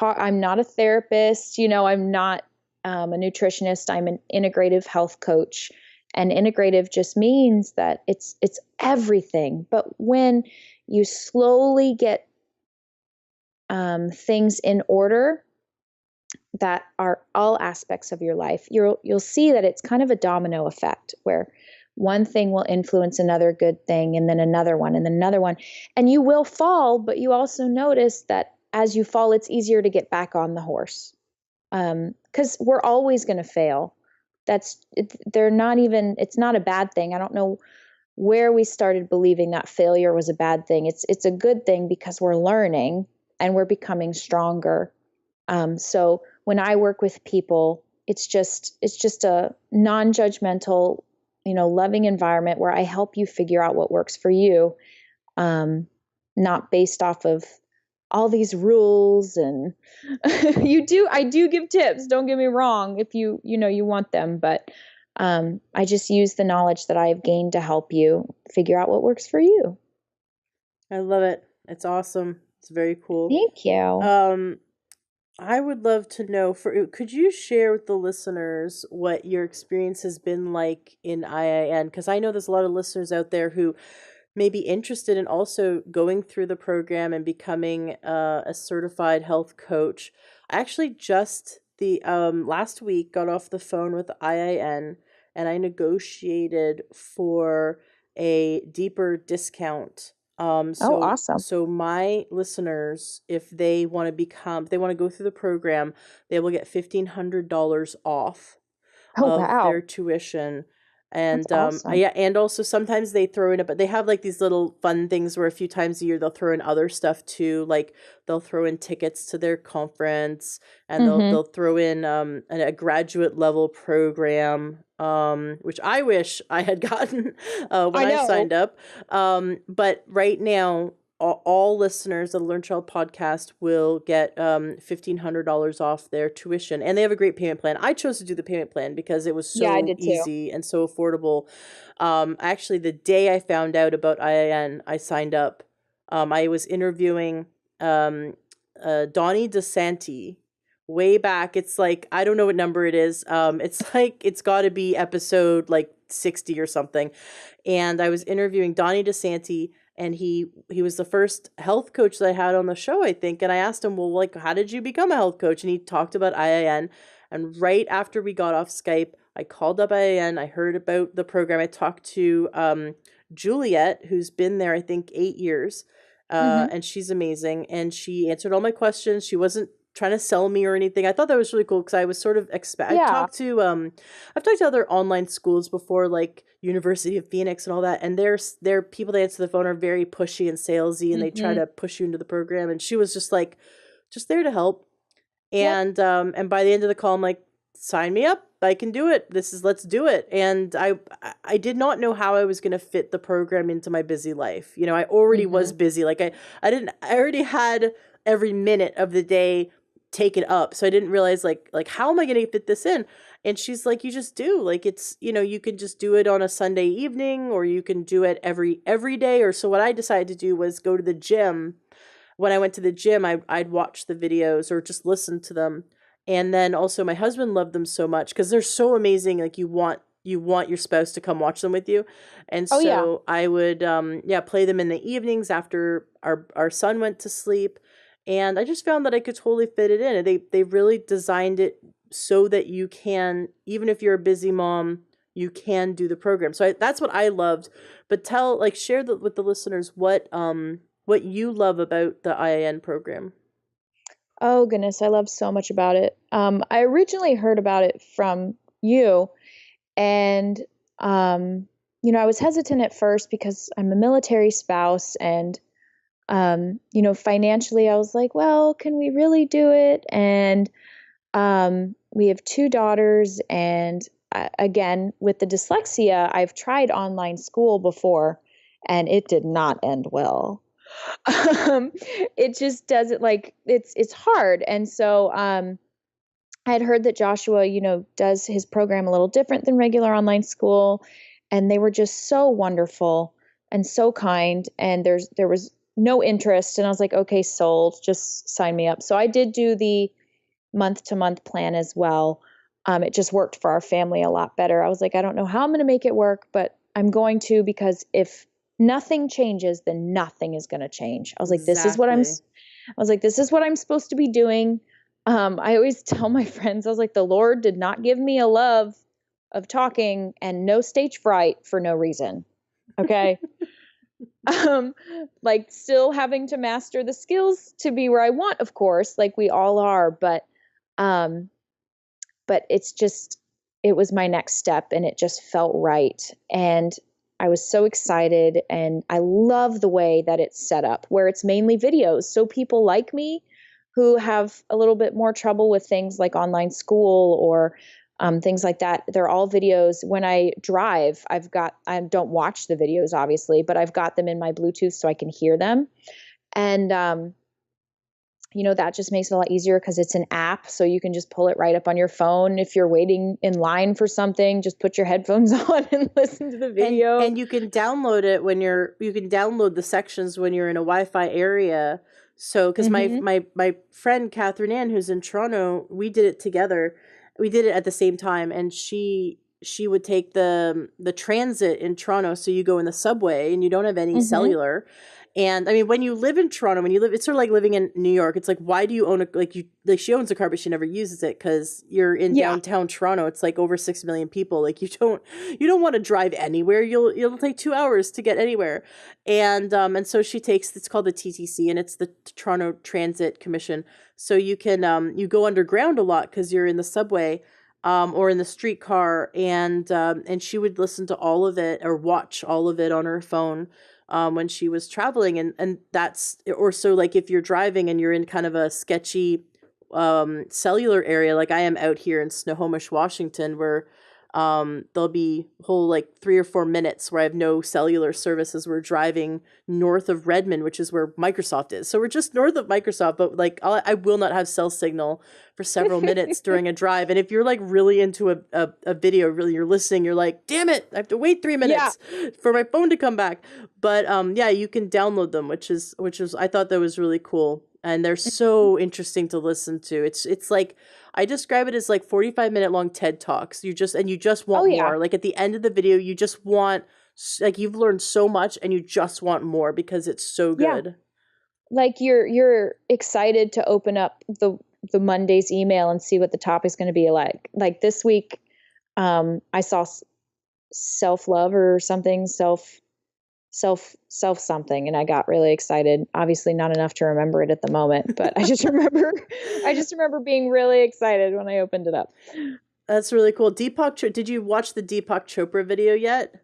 I'm not a therapist, I'm not a nutritionist. I'm an integrative health coach. And integrative just means that it's everything. But when you slowly get things in order that are all aspects of your life, you'll see that it's kind of a domino effect, where one thing will influence another good thing, and then another one, and then another one. And you will fall, but you also notice that as you fall, it's easier to get back on the horse. Because we're always going to fail. It's not a bad thing. I don't know where we started believing that failure was a bad thing. It's a good thing, because we're learning and we're becoming stronger. So when I work with people, it's just a non-judgmental, loving environment where I help you figure out what works for you, not based off of all these rules. And I do give tips, don't get me wrong, if you want them, but I just use the knowledge that I've gained to help you figure out what works for you.
I love it. It's awesome. It's very cool.
Thank you.
I would love to know, could you share with the listeners what your experience has been like in IIN? Because I know there's a lot of listeners out there who may be interested in also going through the program and becoming a certified health coach. I actually just the last week got off the phone with IIN, and I negotiated for a deeper discount.
Oh,
So
awesome.
so my listeners, if they want to go through the program, they will get $1,500 off
Oh,
of
wow.
their tuition.
That's
And
awesome.
yeah, and also sometimes they throw in it, but they have like these little fun things where a few times a year they'll throw in other stuff too. Like they'll throw in tickets to their conference, and
Mm-hmm.
they'll throw in a graduate level program, which I wish I had gotten when
I
I
know.
signed up. But right now, all listeners of the Learn Child podcast will get $1,500 off their tuition, and they have a great payment plan. I chose to do the payment plan because it was
Yeah, I
so
did too.
easy and so affordable. Actually, the day I found out about IIN, I signed up. I was interviewing Donnie DeSanti way back. It's like, I don't know what number it is. It's like it's got to be episode like 60 or something. And I was interviewing Donnie DeSanti, and he was the first health coach that I had on the show, I think. And I asked him, well, like, how did you become a health coach? And he talked about IIN. And right after we got off Skype, I called up IIN. I heard about the program. I talked to Juliet, who's been there, I think, 8 years.
Mm-hmm.
And she's amazing. And she answered all my questions. She wasn't trying to sell me or anything. I thought that was really cool, because I was sort of
Yeah.
I've talked to other online schools before, like University of Phoenix and all that, and their people that answer the phone are very pushy and salesy, and they try
Mm-hmm.
to push you into the program. And she was just like, just there to help.
Yep.
And by the end of the call, I'm like, sign me up. I can do it. Let's do it. And I did not know how I was going to fit the program into my busy life. I already
Mm-hmm.
was busy. Like I already had every minute of the day taken up. So I didn't realize like how am I going to fit this in? And she's like, you just do. Like it's, you can just do it on a Sunday evening, or you can do it every day. Or so what I decided to do was go to the gym. When I went to the gym, I'd watch the videos or just listen to them. And then also my husband loved them so much because they're so amazing. Like you you want your spouse to come watch them with you. And
Oh yeah.
so I would yeah, play them in the evenings after our son went to sleep. And I just found that I could totally fit it in. And they really designed it so that you can, even if you're a busy mom, you can do the program. So that's what I loved. But share with the listeners what you love about the IIN program.
Oh goodness, I love so much about it. I originally heard about it from you, and I was hesitant at first because I'm a military spouse, and financially, I was like, well, can we really do it? And we have two daughters, and again, with the dyslexia, I've tried online school before, and it did not end well. It just doesn't, like, it's hard. And so I had heard that Joshua, does his program a little different than regular online school, and they were just so wonderful and so kind, and there was no interest, and I was like, okay, sold, just sign me up. So I did do the month to month plan as well. It just worked for our family a lot better. I was like, I don't know how I'm going to make it work, but I'm going to, because if nothing changes, then nothing is going to change. I was like,
Exactly.
this is what I'm supposed to be doing. I always tell my friends, I was like, the Lord did not give me a love of talking and no stage fright for no reason. Okay. um, like, still having to master the skills to be where I want, of course, like we all are, um, but it was my next step, and it just felt right. And I was so excited, and I love the way that it's set up, where it's mainly videos. So people like me who have a little bit more trouble with things like online school or things like that, they're all videos. When I drive, I don't watch the videos, obviously, but I've got them in my Bluetooth so I can hear them. And that just makes it a lot easier because it's an app, so you can just pull it right up on your phone. If you're waiting in line for something, just put your headphones on and listen to the video.
And you can download it you can download the sections when you're in a Wi-Fi area. So, because
Mm-hmm.
my friend Kathryn Ann, who's in Toronto, we did it together. We did it at the same time, and she would take the transit in Toronto. So you go in the subway, and you don't have any
Mm-hmm.
cellular. And I mean, when you live in Toronto, it's sort of like living in New York. It's like, why do you own she owns a car, but she never uses it because you're in
Yeah.
downtown Toronto. It's like over 6 million people. Like you don't want to drive anywhere. You'll take 2 hours to get anywhere. And so she takes, it's called the TTC, and it's the Toronto Transit Commission. So you can you go underground a lot because you're in the subway. Or in the streetcar, and she would listen to all of it or watch all of it on her phone when she was traveling, and that's, or so, like, if you're driving and you're in kind of a sketchy cellular area, like I am out here in Snohomish, Washington, where there'll be whole like 3 or 4 minutes where I have no cellular services. We're driving north of Redmond, which is where Microsoft is. So we're just north of Microsoft, but like I will not have cell signal for several minutes during a drive. And if you're like really into a video, really you're listening, you're like, damn it, I have to wait 3 minutes
Yeah.
for my phone to come back. But yeah, you can download them, which is I thought that was really cool. And they're so interesting to listen to. It's like, I describe it as like 45-minute long TED Talks. You just
Oh
want
yeah.
more. Like at the end of the video, you just want, like, you've learned so much and you just want more because it's so
Yeah.
good.
Like, you're excited to open up the Monday's email and see what the topic's going to be like. Like this week, I saw self love or something, self something, and I got really excited. Obviously not enough to remember it at the moment, but I just remember being really excited when I opened it up.
That's really cool. Did you watch the Deepak Chopra video yet?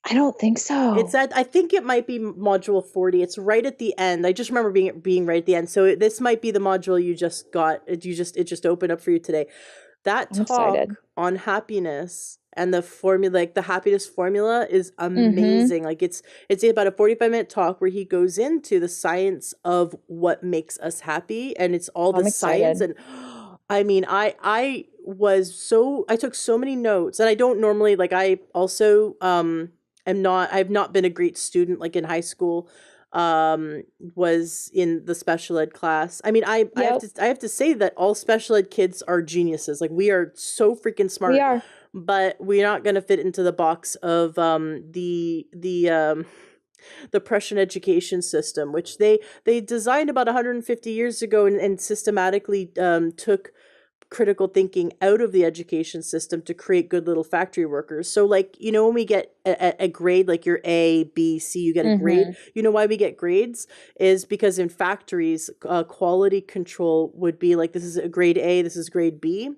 I don't think
It's
so.
at, I think it might be module 40. It's right at the end. I just remember being right at the end. So this might be the module you just got. It just opened up for you today. That
I'm excited.
talk on happiness and the formula, like the happiness formula, is
Mm-hmm.
amazing. Like it's about a 45-minute talk where he goes into the science of what makes us happy, and it's all the
I'm
science.
excited.
And I mean, I took so many notes, and I don't normally, like, I also I've not been a great student like in high school. was in the special ed class. I mean,
Yep.
I have to say that all special ed kids are geniuses. Like, we are so freaking
We
smart,
are.
but we're not going to fit into the box of the Prussian education system, which they designed about 150 years ago, and systematically took critical thinking out of the education system to create good little factory workers. So, like, when we get a grade, like your A, B, C, you get a grade.
Mhm.
You know why we get grades is because in factories, quality control would be like, this is a grade A, this is grade B.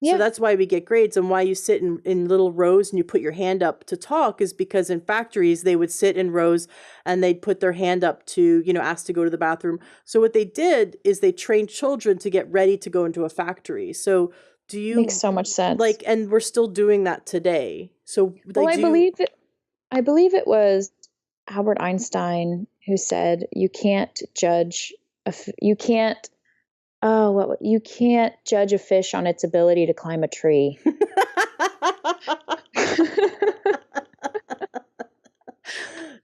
So
Yeah.
that's why we get grades, and why you sit in little rows and you put your hand up to talk is because in factories they would sit in rows and they'd put their hand up to, ask to go to the bathroom. So what they did is they trained children to get ready to go into a factory. So do
Makes
you
so much sense.
like, and we're still doing that today. So
Well,
like, do you
I believe it was Albert Einstein who said you can't judge you can't you can't judge a fish on its ability to climb a tree.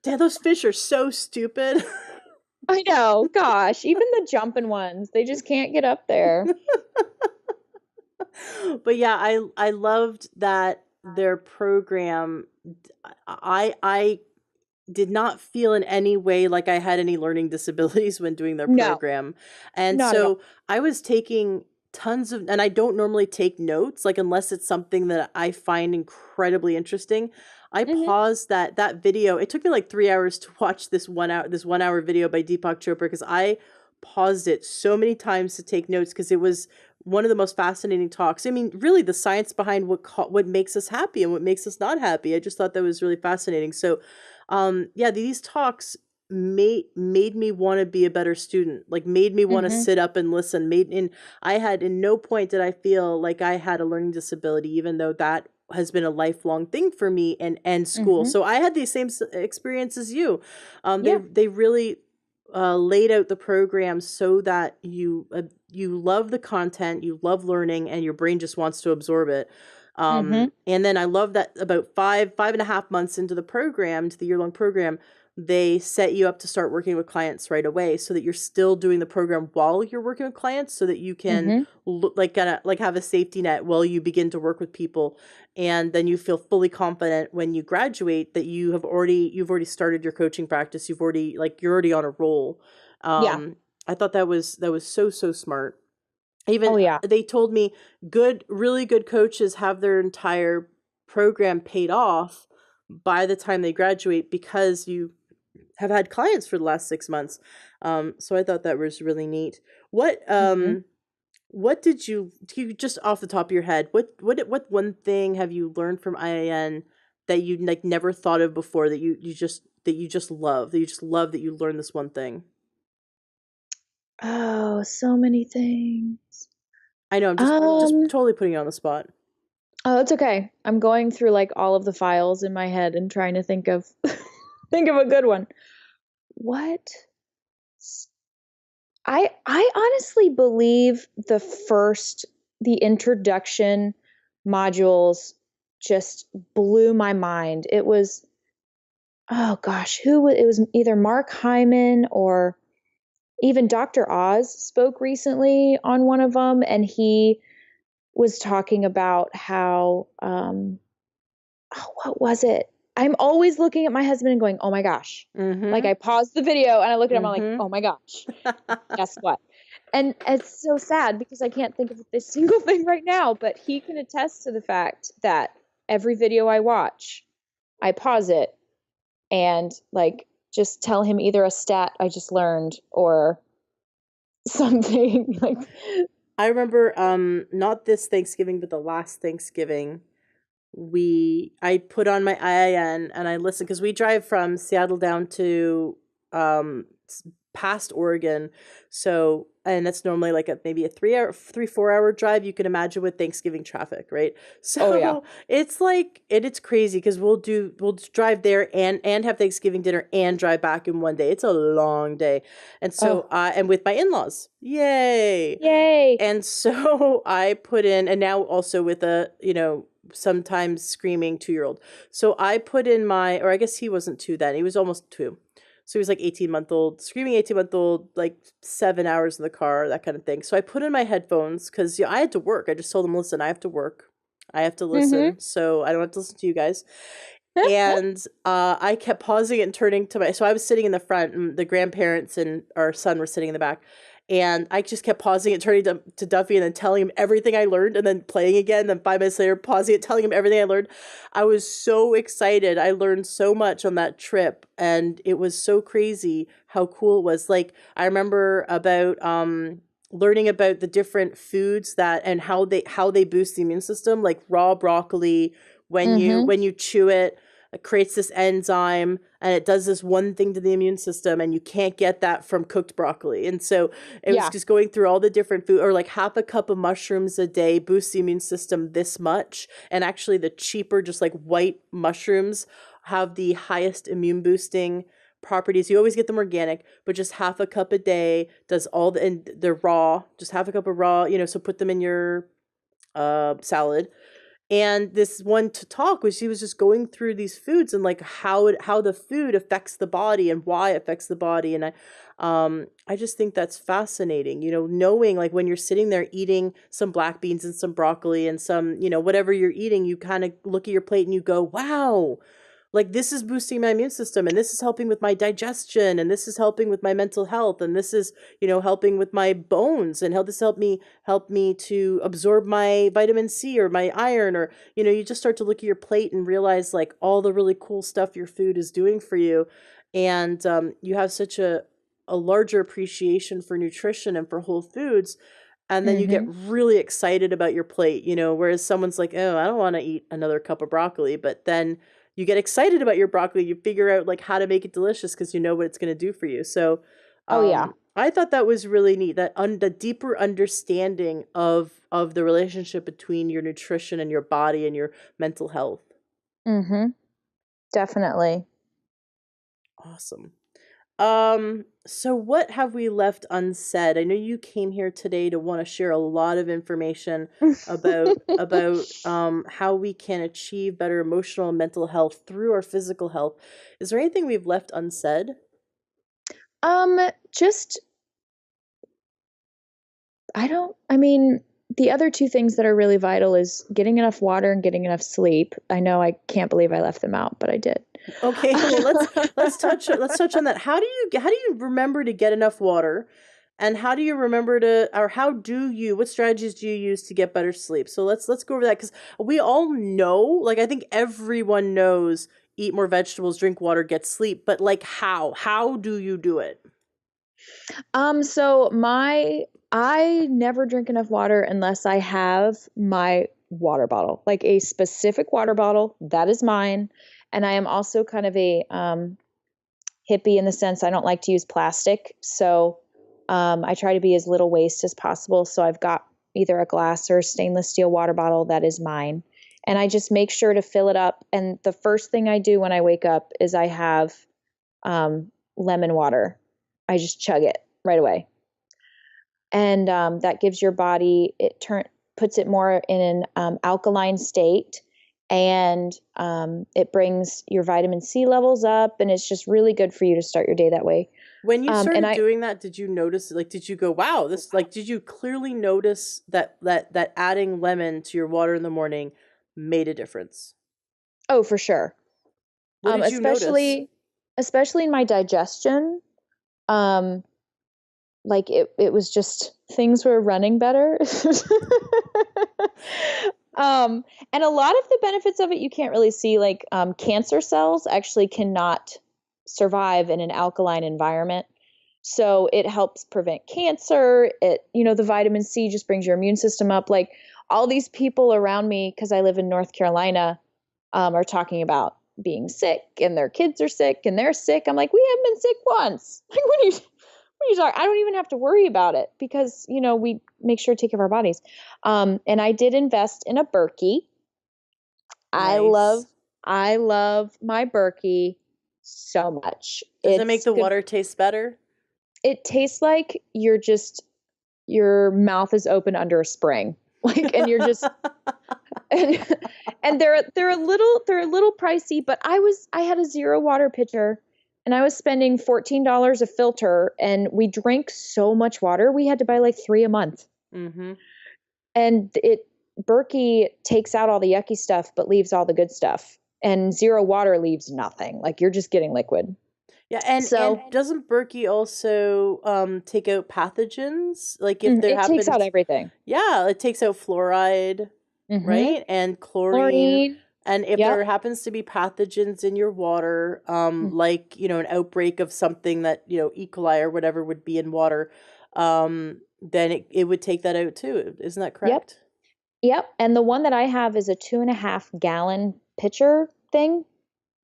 Damn, those fish are so stupid.
I know, gosh, even the jumping ones, they just can't get up there.
But yeah, I loved that their program. I did not feel in any way like I had any learning disabilities when doing their
No,
program. And
not at all.
so I was taking tons of, and I don't normally take notes, like, unless it's something that I find incredibly interesting. I
Mhm.
paused that video. It took me like 3 hours to watch this 1 hour video by Deepak Chopra, because I paused it so many times to take notes, because it was one of the most fascinating talks. I mean, really, the science behind what makes us happy and what makes us not happy. I just thought that was really fascinating. So, yeah, these talks made me want to be a better student. Like, made me want to
Mhm.
sit up and listen. Made in I had in no point did I feel like I had a learning disability, even though that has been a lifelong thing for me, and school.
Mhm.
So I had the same experience as you. They
Yeah.
really laid out the program so that you love the content, you love learning, and your brain just wants to absorb it.
Mhm.
And then I love that about 5.5 months into the program, to the year-long program, they set you up to start working with clients right away, so that you're still doing the program while you're working with clients, so that you can
Mhm.
like, kind of like, have a safety net while you begin to work with people. And then you feel fully confident when you graduate that you've already started your coaching practice. You're already on a roll.
Yeah.
I thought that was so smart. Even
Oh, yeah.
they told me really good coaches have their entire program paid off by the time they graduate, because you have had clients for the last 6 months. So I thought that was really neat. What
Mhm.
um what did you just off the top of your head, what one thing have you learned from IAN that you like never thought of before, that you just love, that you learned this one thing?
Oh, so many things.
I know, I'm just
Um,
totally putting you on the spot.
oh, it's okay. I'm going through like all of the files in my head and trying to think of think of a good one. What? I honestly believe the introduction modules just blew my mind. It was, oh gosh, it was either Mark Hyman or even Dr. Oz spoke recently on one of them, and he was talking about how oh, what was it? I'm always looking at my husband and going, "Oh my gosh." Like,
Mhm.
I paused the video and I look at him, I'm like,
Mhm.
"Oh my gosh. Guess what?" And it's so sad because I can't think of this single thing right now, but he can attest to the fact that every video I watch, I pause it and like just tell him either a stat I just learned or something like.
I remember, not this Thanksgiving, but the last Thanksgiving, I put on my IIN and I listened, because we drive from Seattle down to past Oregon. So, and that's normally like maybe a 4 hour drive. You can imagine with Thanksgiving traffic, right?
Oh yeah.
So it's like, it's crazy, because we'll drive there and have Thanksgiving dinner and drive back in one day. It's a long day. And so,
Oh,
and with my in-laws, yay.
yay.
And so I put in, and now also with a, sometimes screaming 2-year-old. So I put in or I guess he wasn't two then, he was almost two. So he was like 18-month-old, screaming 18-month-old, like 7 hours in the car, that kind of thing. So I put in my headphones because I had to work. I just told him, listen, I have to work. I have to
Mhm.
listen. So I don't have to listen to you guys. And I kept pausing it and turning to my. So I was sitting in the front, and the grandparents and our son were sitting in the back. And I just kept pausing it, turning to Duffy, and then telling him everything I learned, and then playing again. Then 5 minutes later, pausing it, telling him everything I learned. I was so excited. I learned so much on that trip, and it was so crazy how cool it was. Like I remember about learning about the different foods that and how they boost the immune system, like raw broccoli.
Mhm.
When you chew it, it creates this enzyme and it does this one thing to the immune system, and you can't get that from cooked broccoli. And so it was
Yeah.
just going through all the different food, or like half a cup of mushrooms a day boosts the immune system this much. And actually the cheaper, just like white mushrooms, have the highest immune boosting properties. You always get them organic, but just half a cup a day does all the, and they're raw, just half a cup of raw, so put them in your salad. And this one to talk was, she was just going through these foods and like how the food affects the body and why it affects the body. And I just think that's fascinating, knowing like when you're sitting there eating some black beans and some broccoli and some, whatever you're eating, you kind of look at your plate and you go, wow, like this is boosting my immune system, and this is helping with my digestion, and this is helping with my mental health, and this is, helping with my bones, and how this help me to absorb my vitamin C or my iron. Or you just start to look at your plate and realize like all the really cool stuff your food is doing for you. And you have such a larger appreciation for nutrition and for whole foods. And then you get
Mhm.
really excited about your plate, whereas someone's like, oh, I don't want to eat another cup of broccoli. But then you get excited about your broccoli. You figure out like how to make it delicious because you know what it's going to do for you. So
Oh yeah.
I thought that was really neat. That the deeper understanding of the relationship between your nutrition and your body and your mental health.
Mhm. Definitely.
Awesome. So what have we left unsaid? I know you came here today to want to share a lot of information about how we can achieve better emotional and mental health through our physical health. Is there anything we've left unsaid?
um just I mean, the other two things that are really vital is getting enough water and getting enough sleep. I know I can't believe I left them out, but I did.
Okay, well let's touch on that. How do you remember to get enough water? And how do you remember to, or how do you, what strategies do you use to get better sleep? So let's go over that, because we all know, like I think everyone knows, eat more vegetables, drink water, get sleep, but like how do you do it?
So I never drink enough water unless I have my water bottle, like a specific water bottle that is mine. And I am also kind of a hippie in the sense I don't like to use plastic. So I try to be as little waste as possible. So I've got either a glass or a stainless steel water bottle that is mine. And I just make sure to fill it up. And the first thing I do when I wake up is I have lemon water. I just chug it right away. And that gives your body, puts it more in an alkaline state, and it brings your vitamin C levels up, and it's just really good for you to start your day that way.
When you
And
started
I
doing that, did you notice, like, did you go, wow, this, like, did you clearly notice that adding lemon to your water in the morning made a difference?
Oh, for sure.
What did you notice?
Especially in my digestion. Um, like it was just things were running better. And a lot of the benefits of it you can't really see, like cancer cells actually cannot survive in an alkaline environment. So it helps prevent cancer. The vitamin C just brings your immune system up. Like all these people around me, because I live in North Carolina, are talking about being sick and their kids are sick and they're sick. I'm like, we haven't been sick once. Like, when you talk, I don't even have to worry about it because, we make sure to take care of our bodies. And I did invest in a Berkey. I love,
Nice.
I love my Berkey so much.
Does it make
It's
the
good.
water taste better?
It tastes like your mouth is open under a spring. Like, and you're just, and, and they're a little pricey, but I had a zero water pitcher and I was spending $14 a filter, and we drank so much water. We had to buy like 3 a month.
Mhm.
And it Berkey takes out all the yucky stuff but leaves all the good stuff. And zero water leaves nothing. Like you're just getting liquid.
Yeah, and
So
doesn't Berkey also take out pathogens? Like if there
it takes out
happens,
everything.
yeah, it takes out fluoride,
Mm-hmm.
right? And chlorine.
Chlorine.
And if
Yep.
there happens to be pathogens in your water,
Mm.
like, an outbreak of something that, E. coli or whatever would be in water, then it would take that out too. Isn't that
Yep.
correct?
Yep. And the one that I have is a 2.5 gallon pitcher thing.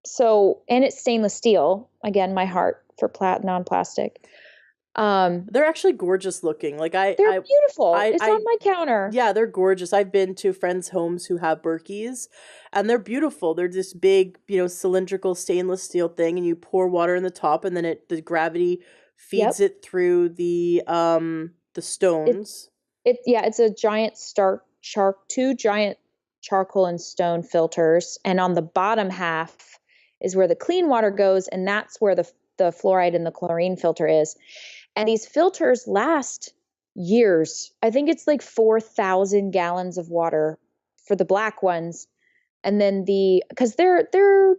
So, and it's stainless steel. Again, my heart for non-plastic. Um,
They're actually gorgeous looking. Like
they're beautiful. It's on
I
my counter.
yeah, they're gorgeous. I've been to friends' homes who have Berkeys, and they're beautiful. They're this big, cylindrical stainless steel thing, and you pour water in the top, and then the gravity feeds
Yep.
it through the
It
stones.
it's a giant two giant charcoal and stone filters, and on the bottom half is where the clean water goes, and that's where the fluoride and the chlorine filter is. And these filters last years. I think it's like 4,000 gallons of water for the black ones. And then because they're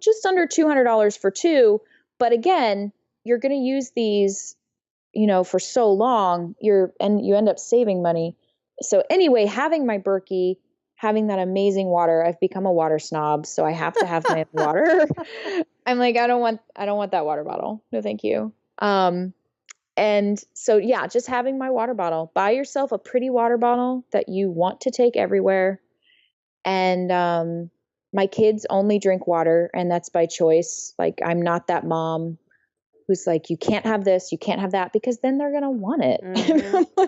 just under $200 for two, but again, you're going to use these, for so long, you end up saving money. So anyway, having my Berkey, having that amazing water, I've become a water snob, so I have to have my water. I'm like, I don't want that water bottle. No, thank you. And so, yeah, just having my water bottle. Buy yourself a pretty water bottle that you want to take everywhere. And my kids only drink water, and that's by choice. Like, I'm not that mom who's like, you can't have this, you can't have that, because then they're going to want it.
Hmm.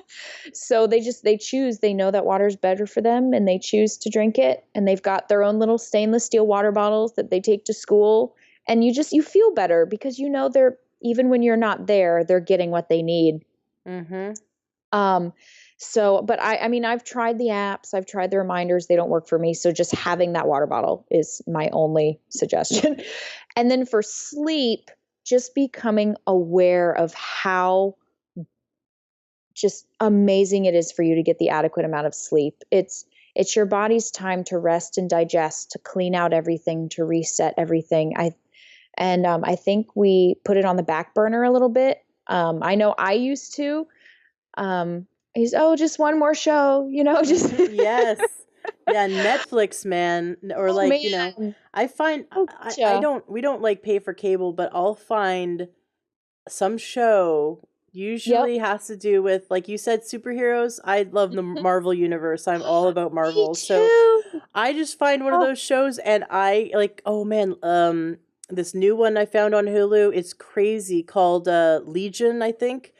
So they choose, they know that water is better for them, and they choose to drink it. And they've got their own little stainless steel water bottles that they take to school. And you feel better because they're, even when you're not there, they're getting what they need.
Hmm.
Um, but I mean, I've tried the apps, I've tried the reminders, they don't work for me. So just having that water bottle is my only suggestion. And then for sleep, just becoming aware of how just amazing it is for you to get the adequate amount of sleep. It's your body's time to rest and digest, to clean out everything, to reset everything. I think we put it on the back burner a little bit. I know I used to. Just one more show, just
Yes. Yeah, Netflix, man, or
oh
like,
man,
I find
oh
I
gotcha.
don't we don't like pay for cable, but I'll find some show
Yep,
usually has to do with, like you said, superheroes. I love the Marvel universe. I'm all about
me
Marvel. So
too.
I just find one of
Oh,
those shows and I like, oh man, this new one I found on Hulu, it's crazy, called Legion, I think.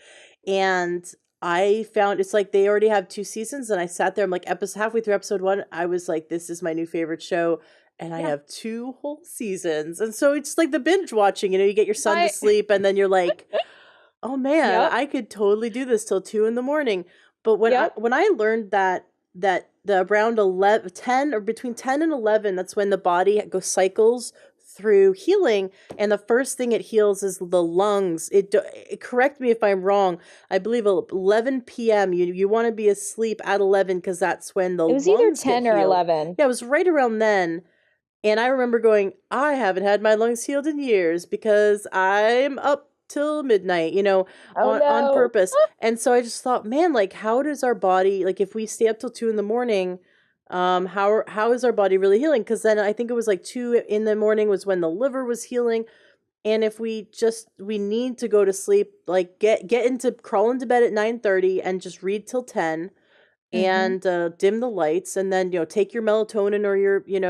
And I found it's like they already have two seasons, and I sat there, I'm like episode halfway through episode one, I was like, this is my new favorite show. And I
yeah.
have two whole seasons. And so it's like the binge watching, you get your son to
I
sleep and then you're like, oh man,
Yep,
I could totally do this till 2 in the morning. But
yep.
when I learned that the around 11, 10, or between 10 and 11, that's when the body goes cycles through healing, and the first thing it heals is the lungs. Correct me if I'm wrong. I believe 11 p.m. You want to be asleep at 11 because that's when the
It was either
lungs get
10 or
healed.
11.
Yeah, it was right around then. And I remember going, I haven't had my lungs healed in years because I'm up till midnight,
Oh
on
no.
purpose. And so I just thought, man, like, how does our body, like, if we stay up till 2 in the morning, how is our body really healing? Because then I think it was like 2 in the morning was when the liver was healing. And if we need to go to sleep, like crawl into bed at 9:30 and just read till 10,
Mhm.
and dim the lights, and then take your melatonin or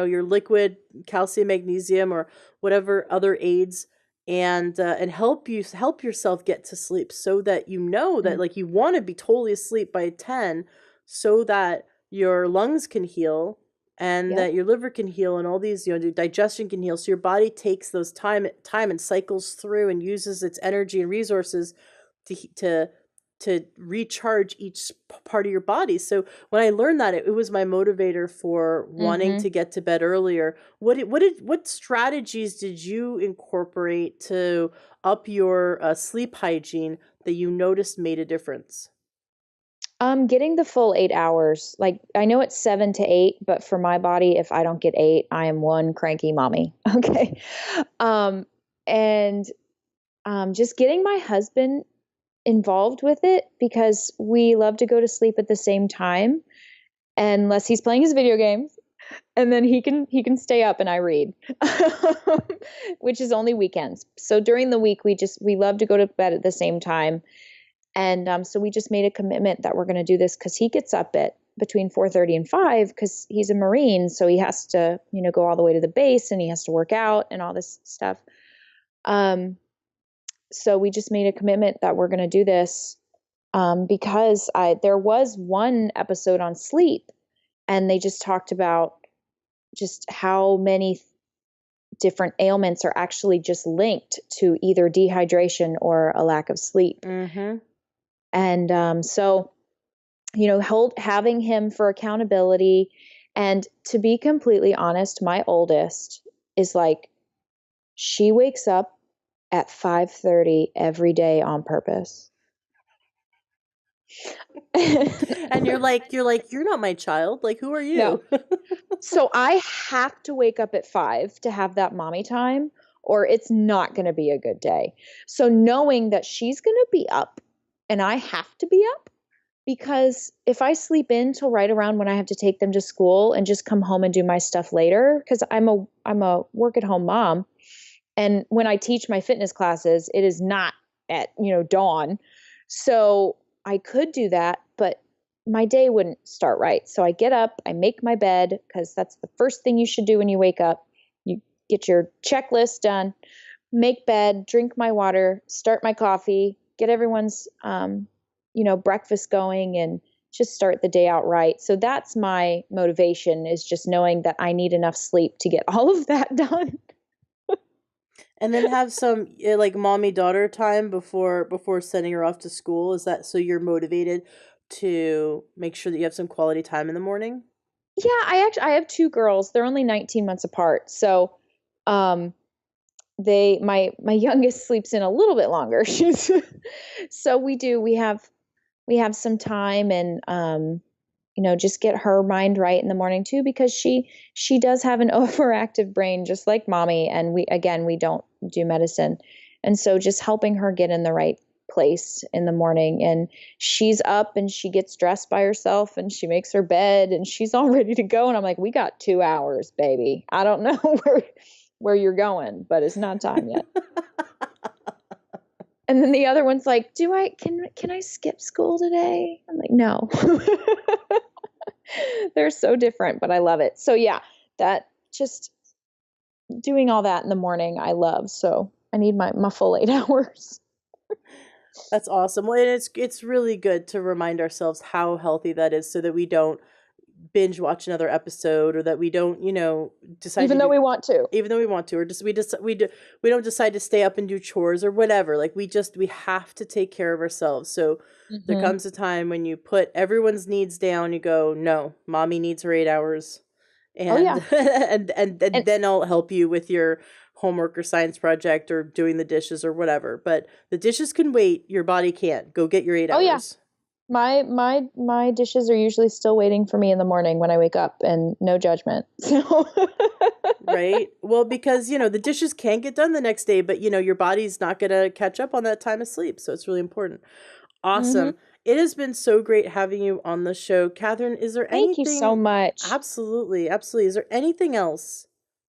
your liquid calcium, magnesium, or whatever other aids, and help yourself get to sleep, so that that,
Mm.
like, you want to be totally asleep by 10, so that your lungs can heal, and
Yep.
that your liver can heal, and all these, the digestion can heal, so your body takes those time and cycles through and uses its energy and resources to to recharge each part of your body. So when I learned that, it was my motivator for wanting
Mm-hmm.
to get to bed earlier. What strategies did you incorporate to up your sleep hygiene that you noticed made a difference?
Getting the full 8 hours. Like I know it's 7 to 8, but for my body, if I don't get 8, I am one cranky mommy. Okay. Um, and just getting my husband involved with it because we love to go to sleep at the same time, unless he's playing his video games, and then he can stay up and I read, which is only weekends. So during the week, we love to go to bed at the same time. And so we just made a commitment that we're going to do this because he gets up at between 4:30 and 5 because he's a Marine. So he has to, go all the way to the base and he has to work out and all this stuff. Um, so we just made a commitment that we're going to do this because there was one episode on sleep and they just talked about just how many different ailments are actually just linked to either dehydration or a lack of sleep.
Mm-hmm.
And so having him for accountability. And to be completely honest, my oldest is like, she wakes up at 5:30 every day on purpose.
And you're not my child. Like, who are
No.
you?
So I have to wake up at 5 to have that mommy time, or it's not going to be a good day. So knowing that she's going to be up and I have to be up, because if I sleep in till right around when I have to take them to school and just come home and do my stuff later, because I'm a work at home mom, and when I teach my fitness classes, it is not at dawn. So I could do that, but my day wouldn't start right. So I get up, I make my bed, because that's the first thing you should do when you wake up. You get your checklist done, make bed, drink my water, start my coffee, get everyone's breakfast going, and just start the day out right. So that's my motivation, is just knowing that I need enough sleep to get all of that done.
And then have some like mommy daughter time before sending her off to school. Is that so you're motivated to make sure that you have some quality time in the morning?
Yeah, I have two girls. They're only 19 months apart. So um my youngest sleeps in a little bit longer. She's so we have some time, and just get her mind right in the morning too, because she does have an overactive brain just like mommy, and we don't do medicine. And so just helping her get in the right place in the morning, and she's up and she gets dressed by herself and she makes her bed and she's all ready to go, and I'm like, we got 2 hours, baby. I don't know where you're going, but it's not time yet. And then the other one's like, can I skip school today? I'm like, no. They're so different, but I love it. So yeah, that just doing all that in the morning, I love. So I need my full 8 hours.
That's awesome. Well, and it's really good to remind ourselves how healthy that is so that we don't binge watch another episode or that we don't, decide to
Even though
do
we want to.
even though we want to, or just we don't decide to stay up and do chores or whatever. Like we have to take care of ourselves. So there
Mm-hmm.
comes a time when you put everyone's needs down, you go, no, mommy needs her 8 hours.
Oh
And
yeah.
and
And
then I'll help you with your homework or science project or doing the dishes or whatever. But the dishes can wait, your body can't. Go get your eight
oh yeah,
hours.
my dishes are usually still waiting for me in the morning when I wake up, and no judgment. So
Right? Well, because, the dishes can get done the next day, but, your body's not going to catch up on that time of sleep. So it's really important.
hmm
Awesome. It has been so great having you on the show. Kathryn, is there
thank you so
anything?
much.
Absolutely. Absolutely. Is there anything else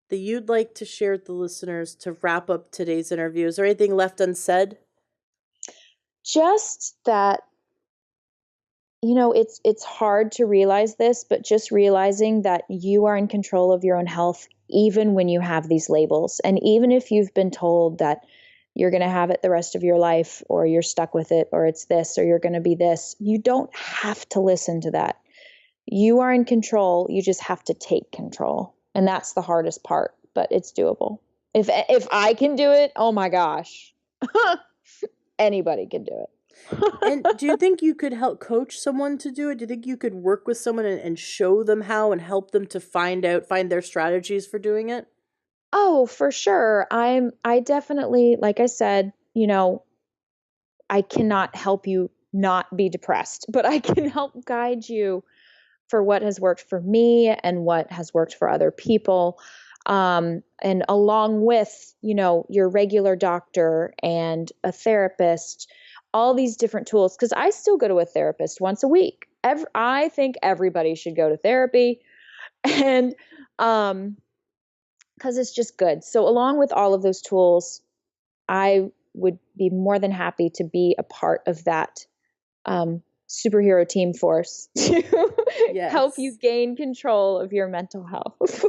that you'd like to share with the listeners to wrap up today's interview? Is there anything left unsaid?
Just that, it's hard to realize this, but just realizing that you are in control of your own health, even when you have these labels. And even if you've been told that you're going to have it the rest of your life, or you're stuck with it, or it's this, or you're going to be this, you don't have to listen to that. You are in control. You just have to take control. And that's the hardest part, but it's doable. If I can do it, oh my gosh, anybody can do it.
And do you think you could help coach someone to do it? Do you think you could work with someone and show them how and help them to find their strategies for doing it?
Oh, for sure. I definitely, like I said, I cannot help you not be depressed, but I can help guide you for what has worked for me and what has worked for other people. And along with, your regular doctor and a therapist, all these different tools, because I still go to a therapist once a week. I think everybody should go to therapy. And because it's just good. So, along with all of those tools, I would be more than happy to be a part of that superhero team force to help you
Yes.
gain control of your mental health.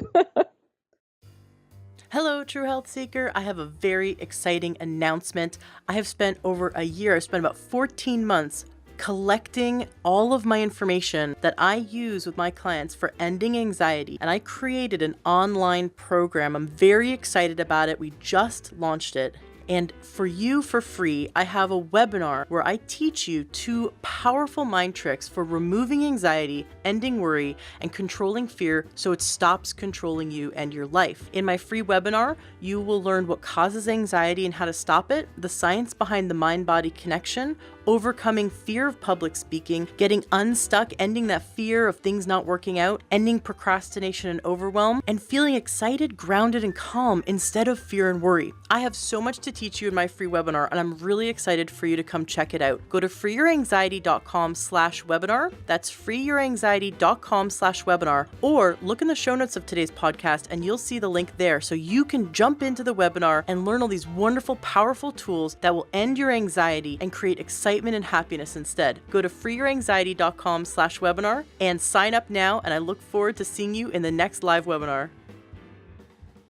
Hello, True Health Seeker. I have a very exciting announcement. I have spent over a year, I've spent about 14 months collecting all of my information that I use with my clients for ending anxiety, and I created an online program. I'm very excited about it. We just launched it. And for you, for free, I have a webinar where I teach you 2 powerful mind tricks for removing anxiety, ending worry, and controlling fear so it stops controlling you and your life. In my free webinar, you will learn what causes anxiety and how to stop it, the science behind the mind-body connection, overcoming fear of public speaking, getting unstuck, ending that fear of things not working out, ending procrastination and overwhelm, and feeling excited, grounded, and calm instead of fear and worry. I have so much to teach you in my free webinar, and I'm really excited for you to come check it out. Go to freeyouranxiety.com/webinar. That's freeyouranxiety.com/webinar, or look in the show notes of today's podcast and you'll see the link there so you can jump into the webinar and learn all these wonderful, powerful tools that will end your anxiety and create excitement and happiness instead. Go to freeyouranxiety.com/webinar and sign up now, and I look forward to seeing you in the next live webinar.